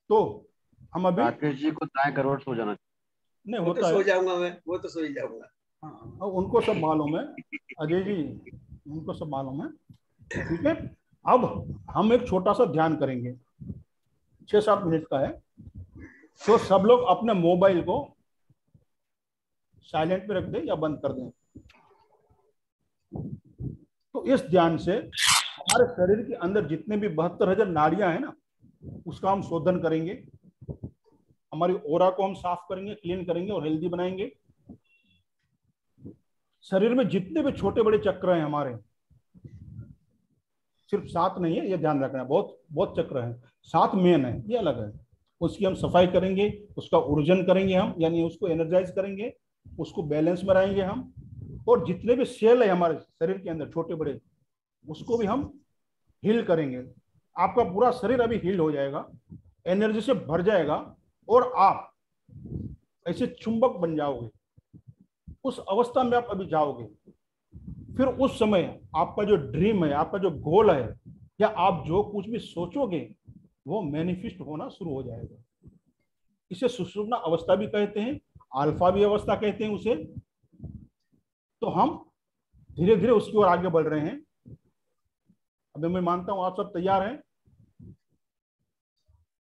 तो हम अभी, राकेश जी को दाएं करवट सो जाना नहीं वो तो होता है। सो जाऊंगा मैं, वो तो सो ही जाऊंगा। हाँ, और उनको सब मालूम है, अजय जी, उनको सब मालूम है। ठीक है, अब हम एक छोटा सा ध्यान करेंगे, 6-7 मिनट का है। तो सब लोग अपने मोबाइल को साइलेंट पे रख दें या बंद कर दें। तो इस ध्यान से हमारे शरीर के अंदर जितने भी 72,000 नाड़ियां हैं ना, उसका हम शोधन करेंगे। हमारी ओरा को हम साफ करेंगे, क्लीन करेंगे और हेल्दी बनाएंगे। शरीर में जितने भी छोटे बड़े चक्र हैं हमारे, सिर्फ 7 नहीं है, ये ध्यान रखना, बहुत बहुत चक्र हैं, 7 मेन है, ये अलग है। उसकी हम सफाई करेंगे, उसका ऊर्जन करेंगे हम, यानी उसको एनर्जाइज करेंगे, उसको बैलेंस में रहेंगे हम। और जितने भी सेल है हमारे शरीर के अंदर छोटे बड़े, उसको भी हम हील करेंगे। आपका पूरा शरीर अभी हील हो जाएगा, एनर्जी से भर जाएगा, और आप ऐसे चुंबक बन जाओगे। उस अवस्था में आप अभी जाओगे। फिर उस समय आपका जो ड्रीम है, आपका जो गोल है, या आप जो कुछ भी सोचोगे, वो मैनिफेस्ट होना शुरू हो जाएगा। इसे सुषुप्ना अवस्था भी कहते हैं, अल्फा भी अवस्था कहते हैं उसे। तो हम धीरे धीरे उसकी ओर आगे बढ़ रहे हैं। अभी मैं मानता हूं आप सब तैयार हैं,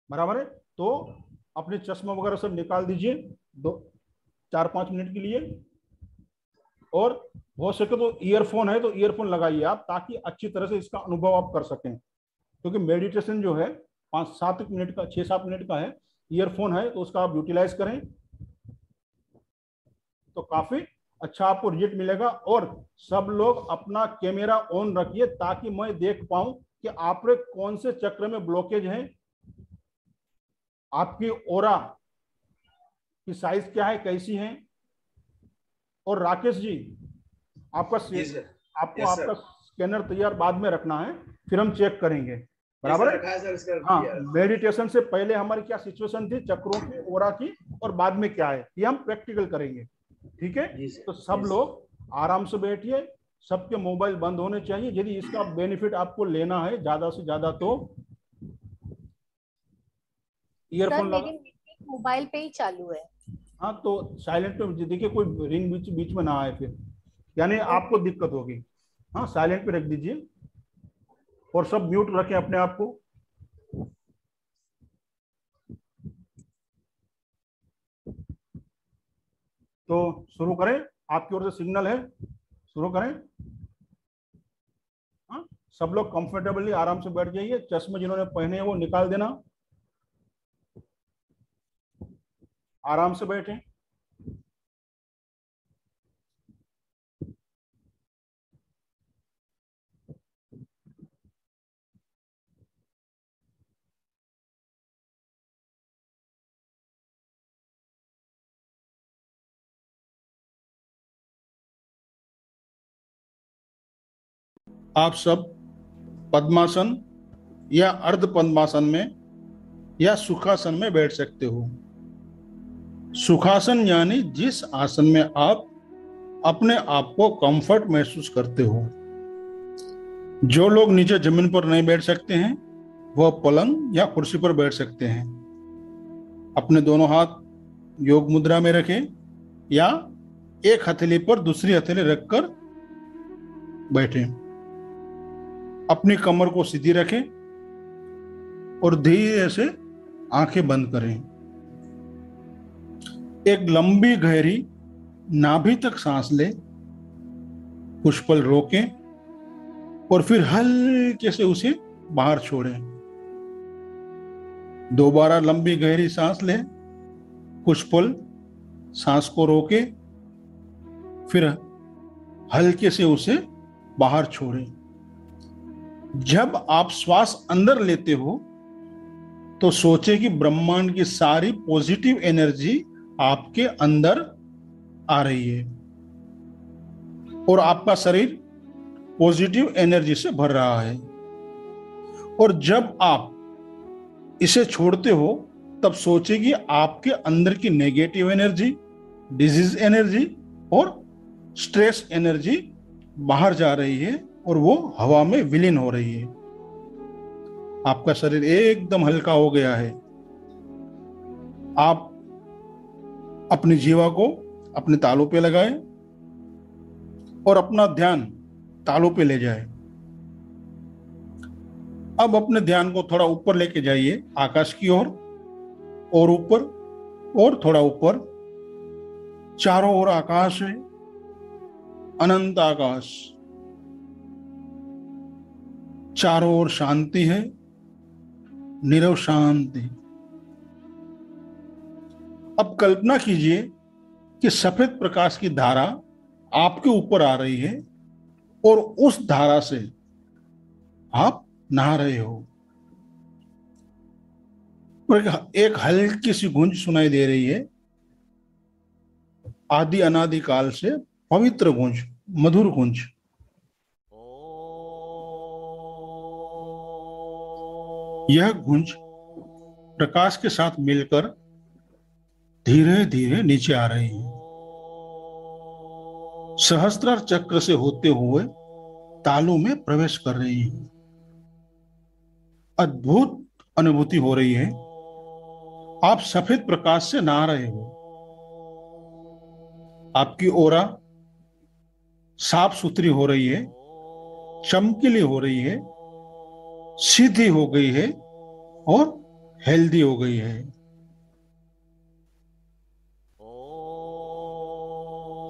बराबर है? तो अपने चश्मा वगैरह सब निकाल दीजिए 2-4-5 मिनट के लिए। और हो सके तो ईयरफोन है तो ईयरफोन लगाइए आप, ताकि अच्छी तरह से इसका अनुभव आप कर सकें। क्योंकि मेडिटेशन जो है 5-7 मिनट का, 6-7 मिनट का है। ईयरफोन है तो उसका आप यूटिलाइज करें, तो काफी अच्छा आपको रिजल्ट मिलेगा। और सब लोग अपना कैमरा ऑन रखिए, ताकि मैं देख पाऊं कि आपके कौन से चक्र में ब्लॉकेज है, आपकी ओरा की साइज क्या है, कैसी है। और राकेश जी, आपका जी सर। आपको यस आपका सर। स्कैनर तैयार बाद में रखना है, फिर हम चेक करेंगे, जी सर, बराबर है? रखा है सर इसका हाँ, तैयार। मेडिटेशन से पहले हमारी क्या सिचुएशन थी चक्रों की, ओरा की, और बाद में क्या है, ये हम प्रैक्टिकल करेंगे। ठीक है, जी सर। तो सब लोग आराम से बैठिए, सबके मोबाइल बंद होने चाहिए। यदि इसका बेनिफिट आपको लेना है ज्यादा से ज्यादा, तो सर ईयरफोन मेरी लगा। मीटिंग मोबाइल पे ही चालू है। हाँ, तो साइलेंट पे देखिए, कोई रिंग बीच बीच में ना आए, फिर यानी आपको ओके। दिक्कत होगी। हाँ, साइलेंट पे रख दीजिए और सब म्यूट रखें अपने आप को। तो शुरू करें, आपकी ओर से सिग्नल है, शुरू करें। हाँ, सब लोग कंफर्टेबली आराम से बैठ जाइए। चश्मे जिन्होंने पहने हैं वो निकाल देना, आराम से बैठें। आप सब पद्मासन या अर्ध पद्मासन में या सुखासन में बैठ सकते हो। सुखासन यानी जिस आसन में आप अपने आप को कंफर्ट महसूस करते हो। जो लोग नीचे जमीन पर नहीं बैठ सकते हैं वह पलंग या कुर्सी पर बैठ सकते हैं। अपने दोनों हाथ योग मुद्रा में रखें या एक हथेली पर दूसरी हथेली रखकर बैठें। अपनी कमर को सीधी रखें और धीरे से आंखें बंद करें। एक लंबी गहरी नाभि तक सांस लें, कुछ पल रोकें और फिर हल्के से उसे बाहर छोड़ें। दोबारा लंबी गहरी सांस लें, कुछ पल सांस को रोकें, फिर हल्के से उसे बाहर छोड़ें। जब आप श्वास अंदर लेते हो तो सोचे कि ब्रह्मांड की सारी पॉजिटिव एनर्जी आपके अंदर आ रही है और आपका शरीर पॉजिटिव एनर्जी से भर रहा है। और जब आप इसे छोड़ते हो तब सोचे कि आपके अंदर की नेगेटिव एनर्जी, डिजीज एनर्जी और स्ट्रेस एनर्जी बाहर जा रही है और वो हवा में विलीन हो रही है। आपका शरीर एकदम हल्का हो गया है। आप अपनी जीवा को अपने तालू पे लगाएं और अपना ध्यान तालू पे ले जाएं। अब अपने ध्यान को थोड़ा ऊपर लेके जाइए, आकाश की ओर और ऊपर और थोड़ा ऊपर। चारों ओर आकाश है, अनंत आकाश। चारों ओर शांति है, नीरव शांति। अब कल्पना कीजिए कि सफेद प्रकाश की धारा आपके ऊपर आ रही है और उस धारा से आप नहा रहे हो। और एक हल्की सी गूंज सुनाई दे रही है, आदि अनादि काल से पवित्र गूंज, मधुर गूंज। यह गूंज प्रकाश के साथ मिलकर धीरे धीरे नीचे आ रही है। सहस्त्रार चक्र से होते हुए तालू में प्रवेश कर रही है। अद्भुत अनुभूति हो रही है। आप सफेद प्रकाश से नहा रहे हो। आपकी ओरा साफ सुथरी हो रही है, चमकीली हो रही है, सीधी हो गई है और हेल्दी हो गई है।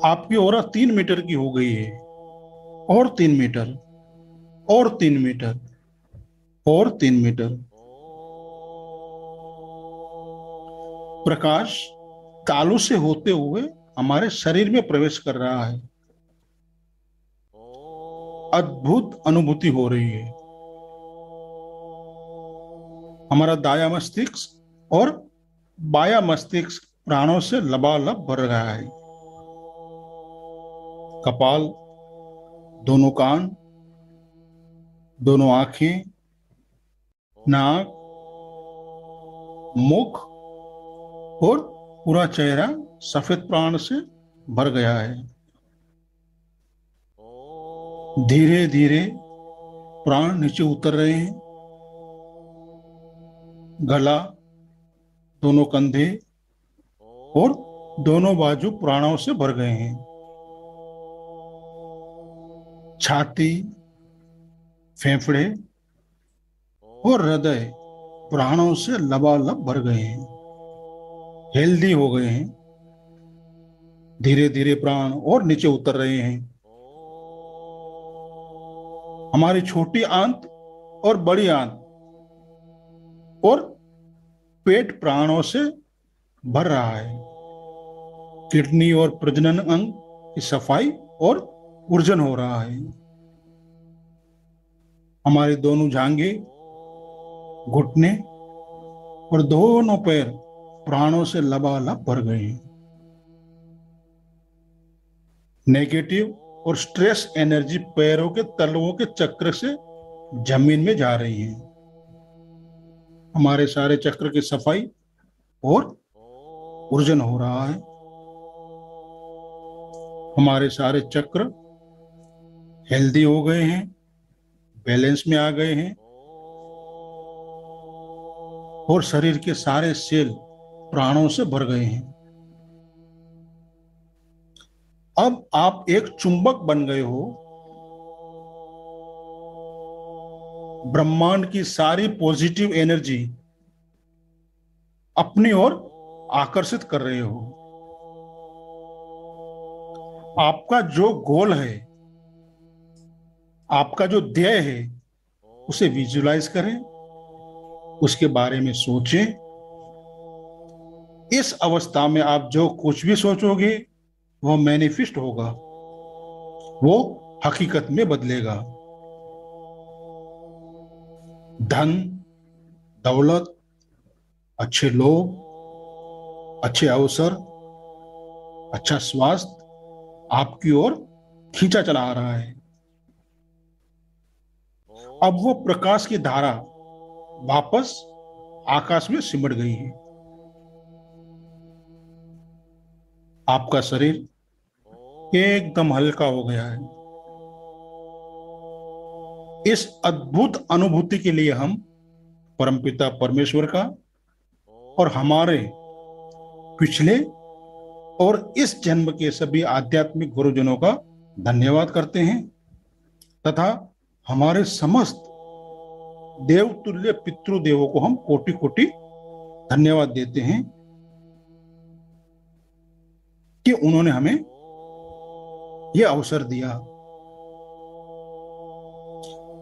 आपकी ओरा 3 मीटर की हो गई है और 3 मीटर और 3 मीटर और 3 मीटर। प्रकाश तालू से होते हुए हमारे शरीर में प्रवेश कर रहा है। अद्भुत अनुभूति हो रही है। हमारा दाया मस्तिष्क और बाया मस्तिष्क प्राणों से लबालब भर रहा है। कपाल, दोनों कान, दोनों आंखें, नाक, मुख और पूरा चेहरा सफेद प्राण से भर गया है। धीरे धीरे प्राण नीचे उतर रहे हैं। गला, दोनों कंधे और दोनों बाजू प्राणों से भर गए हैं। छाती, फेफड़े और हृदय प्राणों से लबालब भर गए हैं, हेल्दी हो गए हैं। धीरे धीरे प्राण और नीचे उतर रहे हैं। हमारी छोटी आंत और बड़ी आंत और पेट प्राणों से भर रहा है। किडनी और प्रजनन अंग की सफाई और ऊर्जन हो रहा है। हमारे दोनों जांघें, घुटने और दोनों पैर प्राणों से लबालब भर गए हैं। नेगेटिव और स्ट्रेस एनर्जी पैरों के तलवों के चक्र से जमीन में जा रही है। हमारे सारे चक्र की सफाई और ऊर्जन हो रहा है। हमारे सारे चक्र हेल्दी हो गए हैं, बैलेंस में आ गए हैं और शरीर के सारे सेल प्राणों से भर गए हैं। अब आप एक चुंबक बन गए हो। ब्रह्मांड की सारी पॉजिटिव एनर्जी अपनी ओर आकर्षित कर रहे हो। आपका जो गोल है, आपका जो ध्येय है, उसे विजुलाइज करें, उसके बारे में सोचें। इस अवस्था में आप जो कुछ भी सोचोगे वो मैनिफेस्ट होगा, वो हकीकत में बदलेगा। धन, दौलत, अच्छे लोग, अच्छे अवसर, अच्छा स्वास्थ्य आपकी ओर खींचा चला आ रहा है। अब वो प्रकाश की धारा वापस आकाश में सिमट गई है। आपका शरीर एकदम हल्का हो गया है। इस अद्भुत अनुभूति के लिए हम परमपिता परमेश्वर का और हमारे पिछले और इस जन्म के सभी आध्यात्मिक गुरुजनों का धन्यवाद करते हैं तथा हमारे समस्त देवतुल्य पितृदेवों को हम कोटि कोटि धन्यवाद देते हैं कि उन्होंने हमें यह अवसर दिया।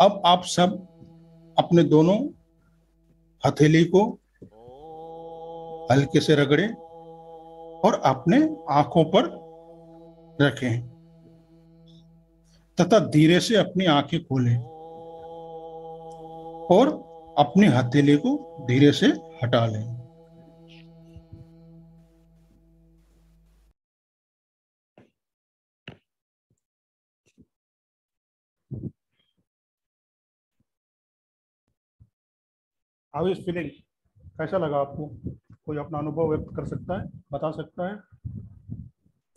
अब आप सब अपने दोनों हथेली को हल्के से रगड़ें और अपने आंखों पर रखें तथा धीरे से अपनी आंखें खोलें और अपनी हथेली को धीरे से हटा लें। How is feeling? कैसा लगा आपको? कोई अपना अनुभव व्यक्त कर सकता है, बता सकता है?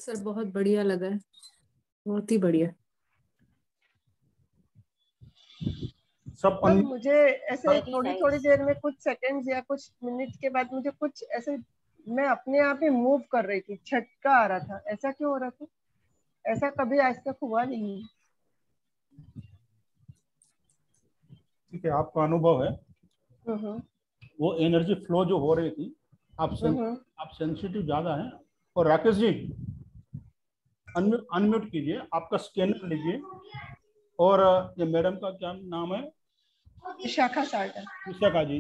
सर बहुत बढ़िया लगा है, बहुत ही बढ़िया। सब मुझे ऐसे थोड़ी देर में, कुछ सेकंड्स या कुछ मिनट के बाद मुझे कुछ ऐसे, मैं अपने आप ही मूव कर रही थी, झटका आ रहा था। ऐसा क्यों हो रहा था? ऐसा कभी आज तक हुआ नहीं। ठीक है, आपका अनुभव है। वो एनर्जी फ्लो जो हो रही थी, आप सेंसिटिव ज्यादा हैं। और राकेश जी अनम्यूट कीजिए, आपका स्कैनर लीजिए। और ये मैडम का क्या नाम है? विशाखा साल्टन। विशाखा जी,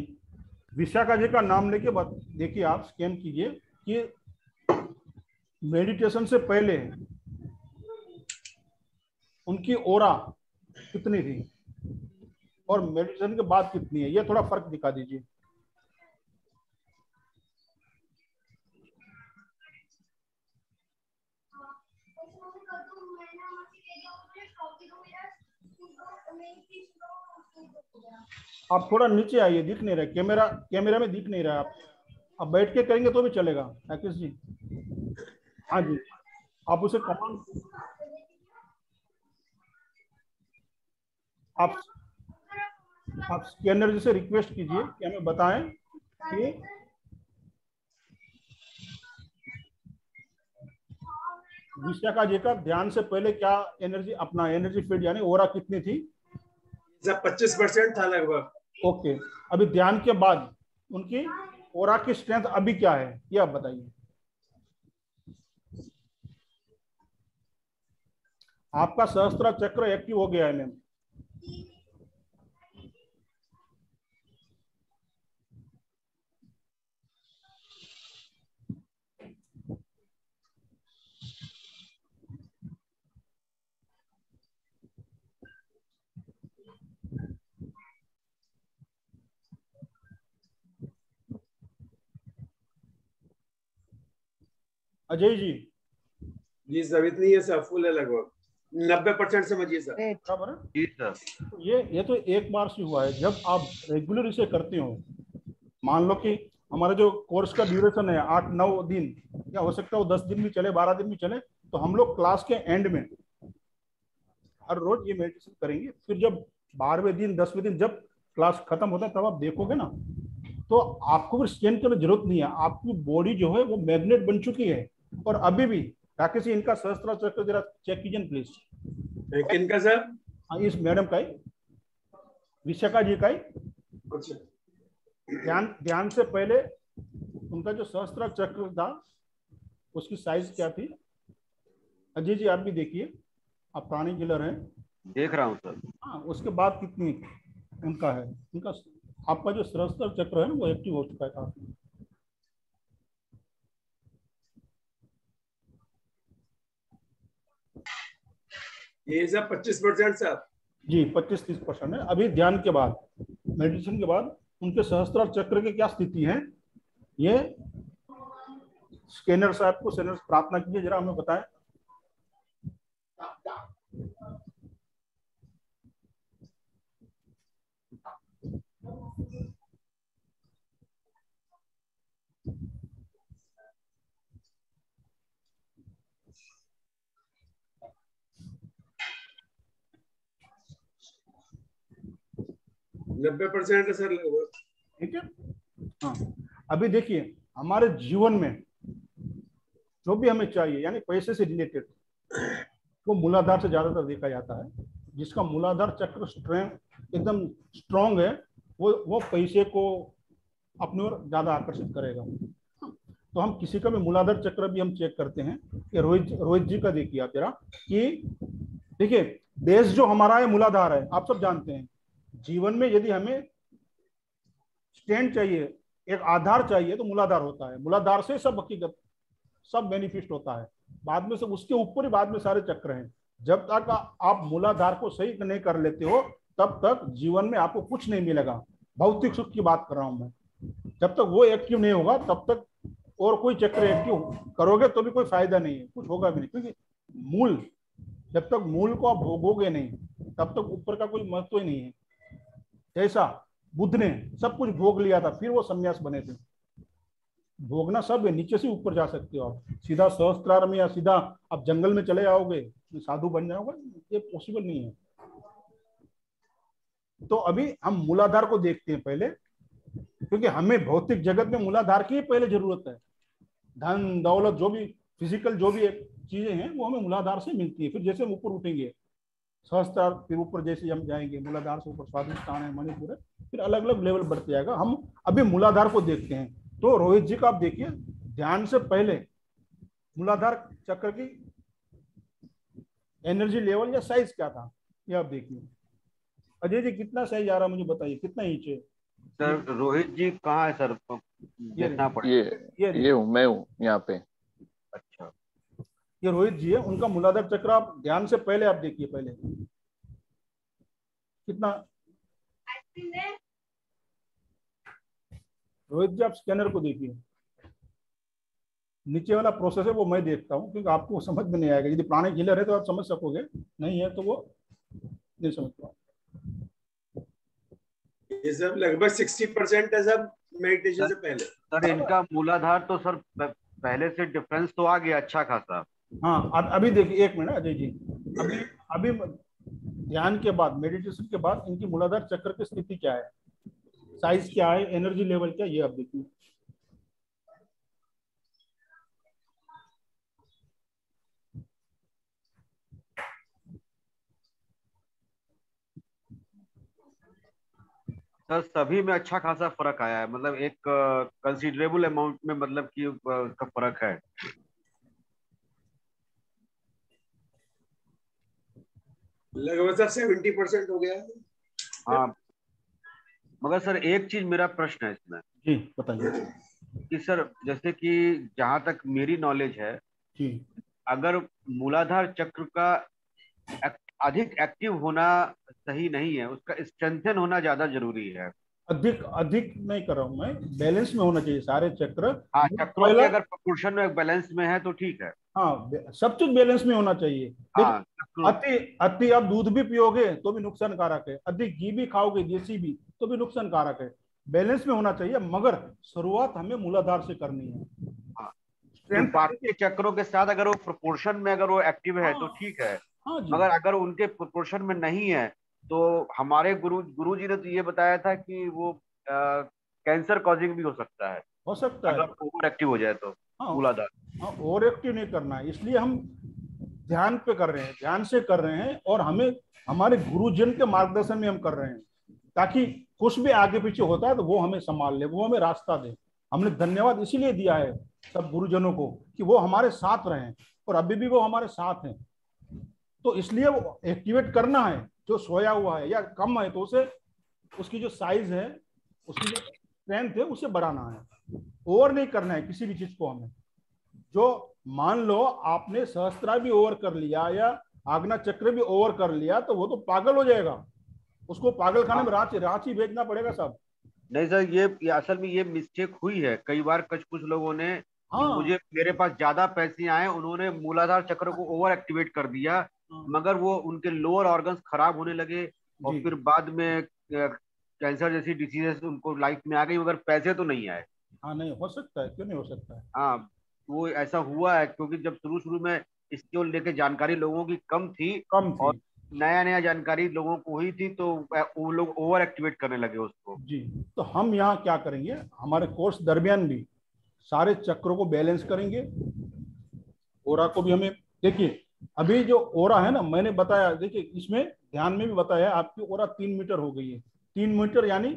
विशाखा जी का नाम लेके देखिए, आप स्कैन कीजिए कि मेडिटेशन से पहले उनकी ओरा कितनी थी और मेडिटेशन के बाद कितनी है, ये थोड़ा फर्क दिखा दीजिए। आप थोड़ा नीचे आइए, दिख नहीं रहा, कैमरा में दिख नहीं रहा। आप बैठ के करेंगे तो भी चलेगा राकेश जी। हाँ जी, आप उसे कमांड, आप स्कैनर जी से रिक्वेस्ट कीजिए कि हमें बताएं कि विशाखा जी का ध्यान से पहले क्या एनर्जी, अपना एनर्जी फील्ड यानी ओरा कितनी थी? 25% था लगभग। ओके, अभी ध्यान के बाद उनकी ओरा की स्ट्रेंथ अभी क्या है, ये आप बताइए। आपका सहस्त्र चक्र एक्टिव हो गया है मैम। अजय जी जी सब इतनी है, सब फुल है लगभग। 90% समझिए सर। बराबर है। जी सर। तो ये तो एक बार से हुआ है। जब आप रेगुलर इसे करते हो, मान लो कि हमारा जो कोर्स का ड्यूरेशन है 8-9 दिन, या हो सकता है वो 10 दिन भी चले, 12 दिन भी चले, तो हम लोग क्लास के एंड में हर रोज ये मेडिटेशन करेंगे। फिर जब 12वें दिन 10वें दिन जब क्लास खत्म होता है, तब आप देखोगे ना, तो आपको फिर स्कैन करने की जरूरत नहीं है। आपकी बॉडी जो है वो मैग्नेट बन चुकी है। और अभी भी राकेश जी, इनका सहस्त्र चक्र जरा चेक कीजिए प्लीज। किनका सर? इस मैडम का ही, विशाखा जी का ही। अच्छा। ध्यान से पहले उनका जो सहस्त्र चक्र था उसकी साइज क्या थी? अजय जी आप भी देखिए, आप प्राणी किलर हैं। देख रहा हूँ सर। हाँ, उसके बाद कितनी उनका है? उनका आपका जो सहस्त्र चक्र है ना वो एक्टिव हो चुका है काफी। ये सब 25% साहब जी 25-30% है। अभी ध्यान के बाद, मेडिटेशन के बाद उनके सहस्त्र चक्र की क्या स्थिति है, ये स्कैनर साहब को, स्कैनर प्रार्थना कीजिए, जरा हमें बताएं। नब्बे % है सर लगभग। ठीक है। हाँ, अभी देखिए हमारे जीवन में जो भी हमें चाहिए, यानी पैसे से रिलेटेड, वो मूलाधार से ज्यादातर देखा जाता है। जिसका मूलाधार चक्र स्ट्रेंथ एकदम स्ट्रांग है, वो पैसे को अपनी ओर ज्यादा आकर्षित करेगा। तो हम किसी का भी मूलाधार चक्र भी हम चेक करते हैं। कि रोहित जी का देखिए आप जरा, कि देखिए बेस जो हमारा है मूलाधार है, आप सब जानते हैं। जीवन में यदि हमें स्टैंड चाहिए, एक आधार चाहिए, तो मूलाधार होता है। मूलाधार से सब हकीकत, सब बेनिफिट होता है। बाद में सब उसके ऊपर ही बाद में सारे चक्र हैं। जब तक आप मूलाधार को सही नहीं कर लेते हो, तब तक जीवन में आपको कुछ नहीं मिलेगा। भौतिक सुख की बात कर रहा हूं मैं। जब तक वो एक्टिव नहीं होगा, तब तक और कोई चक्र एक्टिव करोगे तो भी कोई फायदा नहीं है, कुछ होगा भी नहीं। क्योंकि मूल, जब तक मूल को आप भोगोगे नहीं, तब तक ऊपर का कोई महत्व ही नहीं है। जैसा बुद्ध ने सब कुछ भोग लिया था, फिर वो सन्यास बने थे। भोगना सब है, नीचे से ऊपर जा सकते हो आप। सीधा सहस्त्रार में या सीधा आप जंगल में चले जाओगे, साधु बन जाओगे, ये पॉसिबल नहीं है। तो अभी हम मूलाधार को देखते हैं पहले, क्योंकि हमें भौतिक जगत में मूलाधार की पहले जरूरत है। धन दौलत जो भी फिजिकल जो भी चीजें हैं वो हमें मूलाधार से मिलती है। फिर जैसे हम ऊपर उठेंगे सहस्त्रार, फिर ऊपर जैसे हम जाएंगे मूलाधार से ऊपर स्वादिष्ठान है, मणिपुर है, फिर अलग अलग लेवल बढ़ते जाएगा। हम अभी मूलाधार को देखते हैं। तो रोहित जी का आप देखिए, ध्यान से पहले मूलाधार चक्र की एनर्जी लेवल या साइज क्या था, ये आप देखिए। अजय जी कितना साइज आ रहा है मुझे बताइए, कितना इंच है? सर रोहित जी कहाँ है सर? देखना पड़ेगा। ये हूँ, मैं हूँ यहाँ पे। अच्छा, ये रोहित जी है, उनका मूलाधार चक्र आप ध्यान से पहले आप देखिए, पहले कितना। रोहित जी आप स्कैनर को देखिए, नीचे वाला प्रोसेस है वो मैं देखता हूँ, क्योंकि आपको समझ में नहीं आएगा। यदि प्राणी हीलर है तो आप समझ सकोगे, नहीं है तो वो नहीं समझ पाओ। ये सब लगभग 60% है सब मेडिटेशन से पहले। सर इनका मूलाधार तो सर पहले से डिफरेंस तो आ गया अच्छा खासा। हाँ, अभी देखिए, एक मिनट अजय जी, अभी ध्यान के बाद, मेडिटेशन के बाद इनकी मूलाधार चक्र की स्थिति क्या है, साइज क्या है, एनर्जी लेवल क्या, ये आप देखिए। सर सभी में अच्छा खासा फर्क आया है, मतलब एक कंसीडरेबल अमाउंट में, मतलब कि उसका फर्क है। लगभग सर 70% हो गया है। हाँ, मगर सर एक चीज मेरा प्रश्न है इसमें जी बताइए। कि सर जैसे कि जहां तक मेरी नॉलेज है, जी अगर मूलाधार चक्र का अधिक एक्टिव होना सही नहीं है, उसका स्ट्रेंथन होना ज्यादा जरूरी है। अधिक अधिक नहीं कर रहा हूँ मैं, बैलेंस में होना चाहिए सारे चक्र। हाँ, चक्रों के अगर प्रोपोर्शन में बैलेंस में है तो ठीक है। हाँ, सब कुछ बैलेंस में होना चाहिए। देखिए, हाँ, अति अति आप दूध भी पियोगे तो भी नुकसानकारक है, अधिक घी भी खाओगे देसी भी तो भी नुकसानकारक है। बैलेंस में होना चाहिए, मगर शुरुआत हमें मूलाधार से करनी है। हाँ, तो बाकी चक्रों के साथ अगर वो प्रोपोर्शन में अगर वो एक्टिव है तो ठीक है। हाँ जी। मगर अगर उनके प्रोपोर्शन में नहीं है तो हमारे गुरु जी ने तो ये बताया था कि वो कैंसर कॉजिंग भी हो सकता है अगर ओवर एक्टिव हो जाए तो मूलाधार। हाँ, ओवर एक्टिव नहीं करना है, इसलिए हम ध्यान पे कर रहे हैं, ध्यान से कर रहे हैं, और हमें हमारे गुरुजन के मार्गदर्शन में हम कर रहे हैं, ताकि कुछ भी आगे पीछे होता है तो वो हमें संभाल ले, वो हमें रास्ता दे। हमने धन्यवाद इसीलिए दिया है सब गुरुजनों को कि वो हमारे साथ रहे हैं, और अभी भी वो हमारे साथ हैं। तो इसलिए वो एक्टिवेट करना है, जो सोया हुआ है या कम है तो उसे, उसकी जो साइज है, उसकी जो स्ट्रेंथ है, उसे बढ़ाना है। ओवर नहीं करना है किसी भी चीज को हमें। जो मान लो आपने सहस्त्रा भी ओवर कर लिया या आग्ना चक्र भी ओवर कर लिया तो वो तो पागल हो जाएगा, उसको पागल खाने में रांची भेजना पड़ेगा सब। नहीं सर, ये असल में ये मिस्टेक हुई है कई बार कुछ लोगों ने। हाँ, मेरे पास ज्यादा पैसे आए, उन्होंने मूलाधार चक्र को ओवर एक्टिवेट कर दिया, मगर वो उनके लोअर ऑर्गन्स खराब होने लगे और फिर बाद में कैंसर जैसी डिसीजेस उनको लाइफ में आ गई, मगर पैसे तो नहीं आए। हाँ, नहीं हो सकता है, क्यों नहीं हो सकता है। हाँ, वो ऐसा हुआ है क्योंकि जब शुरू में इसको लेके जानकारी लोगों की कम थी और नया जानकारी लोगों को हुई थी, तो वो लोग ओवर एक्टिवेट करने लगे उसको। जी, तो हम यहाँ क्या करेंगे, हमारे कोर्स दरमियान भी सारे चक्रों को बैलेंस करेंगे। ओरा को भी हमें, देखिए अभी जो ओरा है ना, मैंने बताया, देखिए इसमें ध्यान में भी बताया, आपकी ओरा 3 मीटर हो गई है। 3 मीटर यानी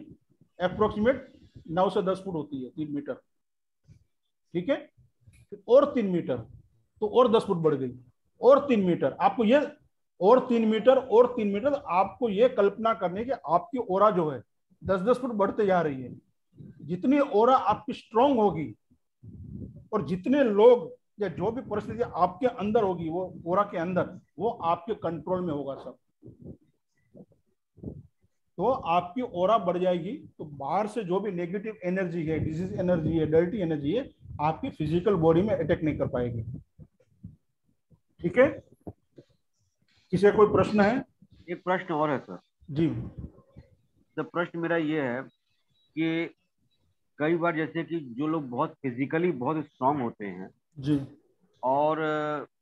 अप्रोक्सीमेट 9 से 10 फुट होती है 3 मीटर, ठीक है। और 3 मीटर तो और 10 फुट बढ़ गई, और 3 मीटर आपको ये, और 3 मीटर और 3 मीटर, आपको ये कल्पना करने की आपकी ओरा जो है 10-10 फुट बढ़ते जा रही है। जितनी ओरा आपकी स्ट्रांग होगी और जितने लोग या जो भी परिस्थिति आपके अंदर होगी, वो ओरा के अंदर, वो आपके कंट्रोल में होगा सब, तो आपकी ओरा बढ़ जाएगी। तो बाहर से जो भी नेगेटिव एनर्जी है, डिजीज एनर्जी है, डर्टी एनर्जी है, आपकी फिजिकल बॉडी में अटैक नहीं कर पाएगी। ठीक है, किसी कोई प्रश्न है? एक प्रश्न और है सर जी। तो प्रश्न मेरा ये है कि कई बार जैसे कि जो लोग बहुत फिजिकली बहुत स्ट्रांग होते हैं जी, और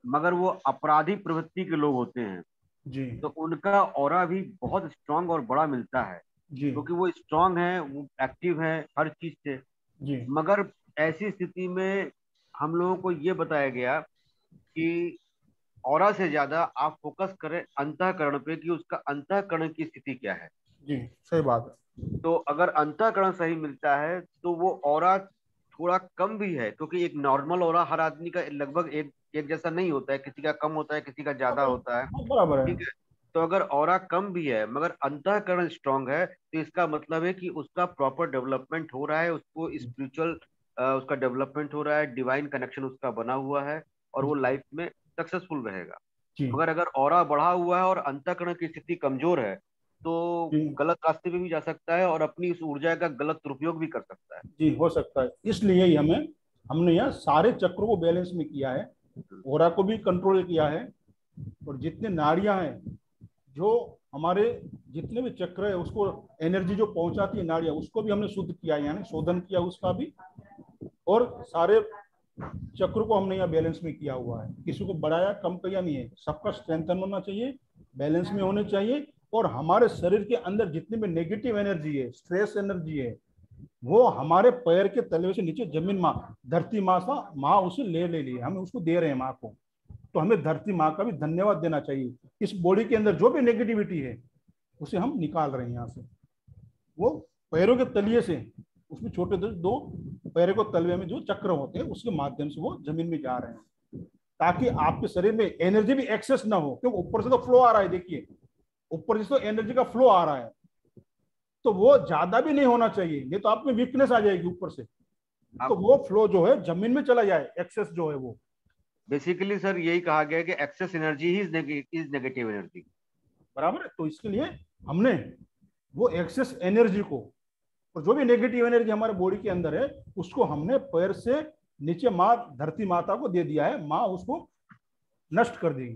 मगर वो अपराधी प्रवृत्ति के लोग होते हैं जी, तो उनका ऑरा भी बहुत स्ट्रांग और बड़ा मिलता है जी, क्योंकि वो स्ट्रांग है, वो एक्टिव है हर चीज से। जी, मगर ऐसी स्थिति में हम लोगों को ये बताया गया कि ऑरा से ज्यादा आप फोकस करें अंतःकरण पे कि उसका अंतःकरण की स्थिति क्या है। जी, सही बात है। तो अगर अंतःकरण सही मिलता है तो वो ऑरा थोड़ा कम भी है, क्योंकि एक नॉर्मल ऑरा हर आदमी का लगभग एक जैसा नहीं होता है, किसी का कम होता है, किसी का ज्यादा होता है, बराबर है। ठीक है। तो अगर ऑरा कम भी है मगर अंतःकरण स्ट्रांग है तो इसका मतलब है कि उसका प्रॉपर डेवलपमेंट हो रहा है, उसको स्पिरिचुअल उसका डेवलपमेंट हो रहा है, डिवाइन कनेक्शन उसका बना हुआ है और वो लाइफ में सक्सेसफुल रहेगा। मगर अगर ऑरा बढ़ा हुआ है और अंतःकरण की स्थिति कमजोर है तो गलत रास्ते पे भी जा सकता है और अपनी इस ऊर्जा का गलत दुरुपयोग भी कर सकता है। जी, हो सकता है। इसलिए ही हमने यहाँ सारे चक्रों को बैलेंस में किया है, ओरा को भी कंट्रोल किया है, और जितने नाड़ियां हैं, जो हमारे जितने भी चक्र है, उसको एनर्जी जो पहुंचाती है नाड़ियां, उसको भी हमने शुद्ध किया है, यानी शोधन किया उसका भी, और सारे चक्र को हमने यहाँ बैलेंस में किया हुआ है। किसी को बढ़ाया कम किया नहीं है, सबका स्ट्रेंथन होना चाहिए, बैलेंस में होने चाहिए। और हमारे शरीर के अंदर जितनी भी नेगेटिव एनर्जी है, स्ट्रेस एनर्जी है, वो हमारे पैर के तले से नीचे जमीन माँ, धरती माँ उसे ले ली है, हमें उसको दे रहे हैं माँ को। तो हमें धरती माँ का भी धन्यवाद देना चाहिए। इस बॉडी के अंदर जो भी नेगेटिविटी है उसे हम निकाल रहे हैं यहाँ से, वो पैरों के तलिए से, उसमें छोटे दो पैरों को तलवे में जो चक्र होते हैं उसके माध्यम से वो जमीन में जा रहे हैं, ताकि आपके शरीर में एनर्जी भी एक्सेस ना हो, क्योंकि ऊपर से तो फ्लो आ रहा है, देखिए ऊपर से तो एनर्जी का फ्लो आ रहा है, तो वो ज्यादा भी नहीं होना चाहिए, नहीं तो आप में वीकनेस आ जाएगी ऊपर से। तो वो फ्लो जो है जमीन में चला जाए, एक्सेस जो है वो। बेसिकली सर यही कहा गया कि एक्सेस एनर्जी ही इज नेगेटिव एनर्जी, बराबर है। तो इसके लिए हमने वो एक्सेस एनर्जी को और जो भी नेगेटिव एनर्जी हमारे बॉडी के अंदर है उसको हमने पैर से नीचे माँ धरती माता को दे दिया है, माँ उसको नष्ट कर देगी।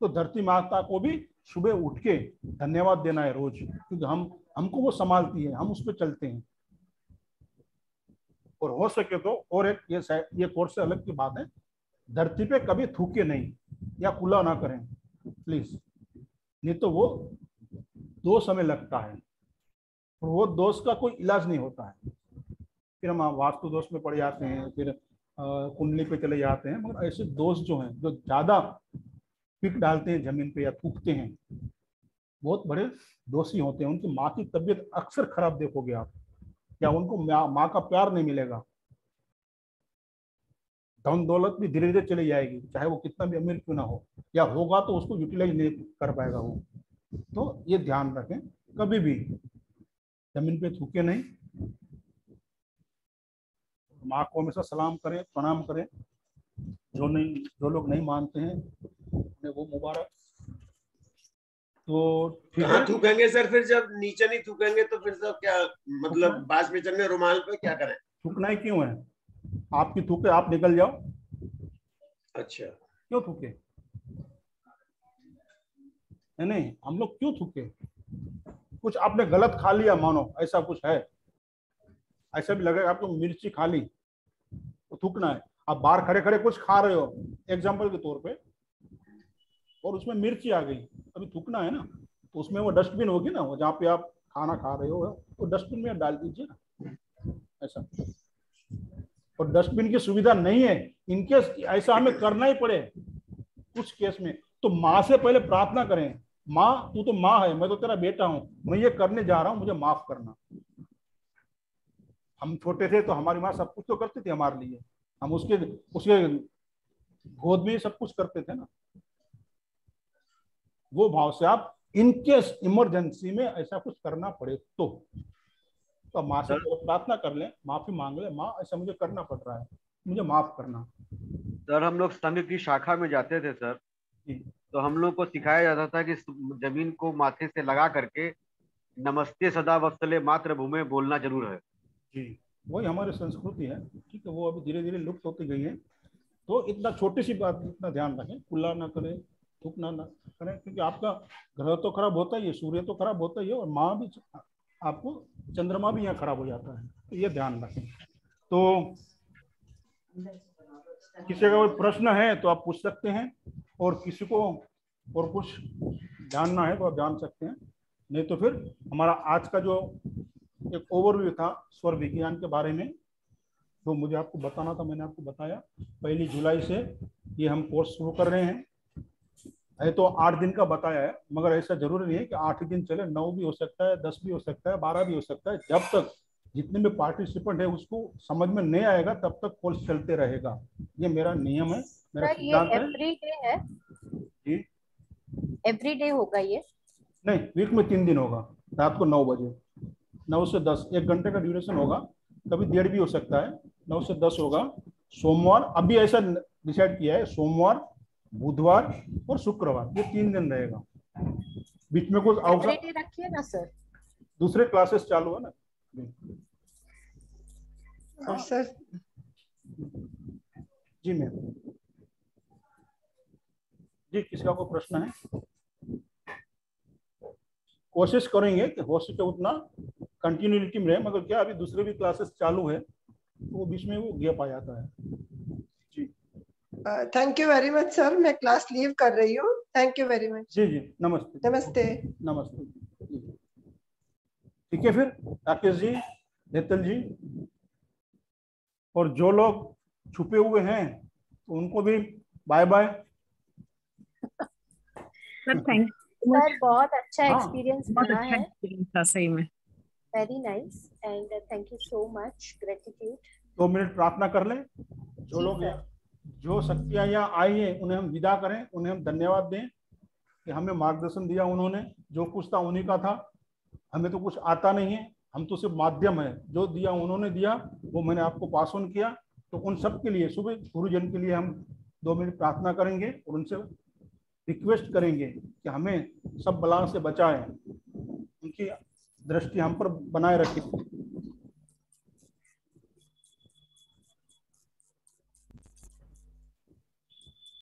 तो धरती माता को भी सुबह उठ के धन्यवाद देना है रोज, क्योंकि हमको वो संभालती है, हम उस पर चलते हैं। और हो सके तो और एक ये कोर्स से अलग की बात है, धरती पे कभी थूके नहीं या कूला ना करें प्लीज, नहीं तो वो दोष हमें लगता है और वो दोष का कोई इलाज नहीं होता है। फिर हम वास्तु दोष में पड़ जाते हैं, फिर कुंडली पे चले जाते हैं। मगर ऐसे दोष जो हैं, जो ज्यादा पिक डालते हैं जमीन पे या थूकते हैं, बहुत बड़े दोषी होते हैं। उनकी माँ की तबीयत अक्सर खराब देखोगे आप, या उनको माँ का प्यार नहीं मिलेगा, धन दौलत भी धीरे धीरे चली जाएगी, चाहे वो कितना भी अमीर क्यों ना हो, या होगा तो उसको यूटिलाइज नहीं कर पाएगा वो। तो ये ध्यान रखें, कभी भी जमीन पे थूके नहीं, माँ को हमेशा सलाम करें, प्रणाम करें। जो लोग नहीं मानते हैं उन्हें वो मुबारक। तो कहाँ थूकेंगे सर? फिर जब नीचे नहीं थूकेंगे तो फिर सब क्या मतलब बास में चलने रुमाल पे क्या करें? थूकना ही क्यों है? आपकी थूके आप निकल जाओ। अच्छा, क्यों थूके? नहीं, हम लोग क्यों थूके? कुछ आपने गलत खा लिया मानो, ऐसा कुछ है, ऐसा भी लगेगा आपको मिर्ची खा ली तो थूकना है। आप बाहर खड़े खड़े कुछ खा रहे हो एग्जाम्पल के तौर पे, और उसमें मिर्ची आ गई, अभी थूकना है ना, तो उसमें वो डस्टबिन होगी ना, वो जहाँ पे आप खाना खा रहे हो तो डस्टबिन में डाल दीजिए ना, ऐसा। और डस्टबिन की सुविधा नहीं है, इनकेस ऐसा हमें करना ही पड़े कुछ केस में, तो माँ से पहले प्रार्थना करें, माँ तू तो माँ है, मैं तो तेरा बेटा हूँ, मैं ये करने जा रहा हूँ, मुझे माफ करना। हम छोटे थे तो हमारी माँ सब कुछ तो करती थी हमारे लिए, हम उसके गोद में सब कुछ करते थे ना। वो भाव से आप इनकेस इमरजेंसी में ऐसा कुछ करना पड़े तो माँ से प्रार्थना कर लें, माफी मांग लें, माँ ऐसा मुझे करना पड़ रहा है, मुझे माफ करना। सर हम लोग संघ की शाखा में जाते थे सर, तो हम लोग को सिखाया जाता था कि जमीन को माथे से लगा करके नमस्ते सदा वत्सले मातृभूमि बोलना जरूर है। जी, वही हमारी संस्कृति है, ठीक है, वो अभी धीरे धीरे लुप्त होती गई है। तो इतना छोटी सी बात, इतना ध्यान रखें, कुल्ला ना करें, थूकना ना करें, क्योंकि आपका ग्रह तो खराब होता ही है, सूर्य तो खराब होता ही है, और माँ भी, आपको चंद्रमा भी यहाँ खराब हो जाता है, तो ये ध्यान रखें। तो किसी का कोई प्रश्न है तो आप पूछ सकते हैं, और किसी को और कुछ जानना है तो आप जान सकते हैं, नहीं तो फिर हमारा आज का जो एक ओवरव्यू था स्वर विज्ञान के बारे में, तो मुझे आपको बताना था, मैंने आपको बताया। 1 जुलाई से ये हम कोर्स शुरू कर रहे हैं, है तो 8 दिन का बताया है, मगर ऐसा जरूरी नहीं है कि 8 दिन चले, 9 भी हो सकता है, 10 भी हो सकता है, 12 भी हो सकता है। जब तक जितने भी पार्टिसिपेंट है उसको समझ में नहीं आएगा तब तक कोर्स चलते रहेगा, ये मेरा नियम है, मेरा सिद्धांत है। एवरी डे है जी, एवरी डे होगा ये? नहीं, वीक में 3 दिन होगा, रात को 9 बजे, 9 से 10, 1 घंटे का ड्यूरेशन होगा, कभी 1.5 भी हो सकता है। 9 से 10 होगा सोमवार, अभी ऐसा डिसाइड किया है, सोमवार, बुधवार और शुक्रवार, ये 3 दिन रहेगा। बीच में कुछ अवसर रखिए ना सर, दूसरे क्लासेस चालू है ना। और सर जी मैम, जी किसी का कोई प्रश्न है? कोशिश करेंगे कि हो सके उतना कंटिन्यूटी में रहे, मगर क्या अभी दूसरे भी क्लासेस चालू है तो वो बीच में वो गैप आ जाता है। जी thank you very much sir, मैं क्लास लीव कर रही हूँ। Thank you very much. जी जी, नमस्ते नमस्ते नमस्ते। ठीक है, फिर राकेश जी, नेतल जी, और जो लोग छुपे हुए हैं तो उनको भी bye bye. Sir thank sir बहुत अच्छा एक्सपीरियंस बना है, सही में very nice, and thank you so much, gratitude. 2 minute प्रार्थना कर लें। जो लोग जो शक्तियां यहाँ आई हैं उन्हें हम विदा करें, उन्हें हम धन्यवाद दें कि हमें मार्गदर्शन दिया उन्होंने, जो कुछ था उन्हीं का था, हमें तो कुछ आता नहीं है, हम तो सिर्फ माध्यम है, जो दिया उन्होंने दिया वो मैंने आपको पास ऑन किया। तो उन सब के लिए, सुबह गुरुजन के लिए हम 2 मिनट प्रार्थना करेंगे और उनसे रिक्वेस्ट करेंगे कि हमें सब बला से बचाएं, उनकी दृष्टि हम पर बनाए रखे।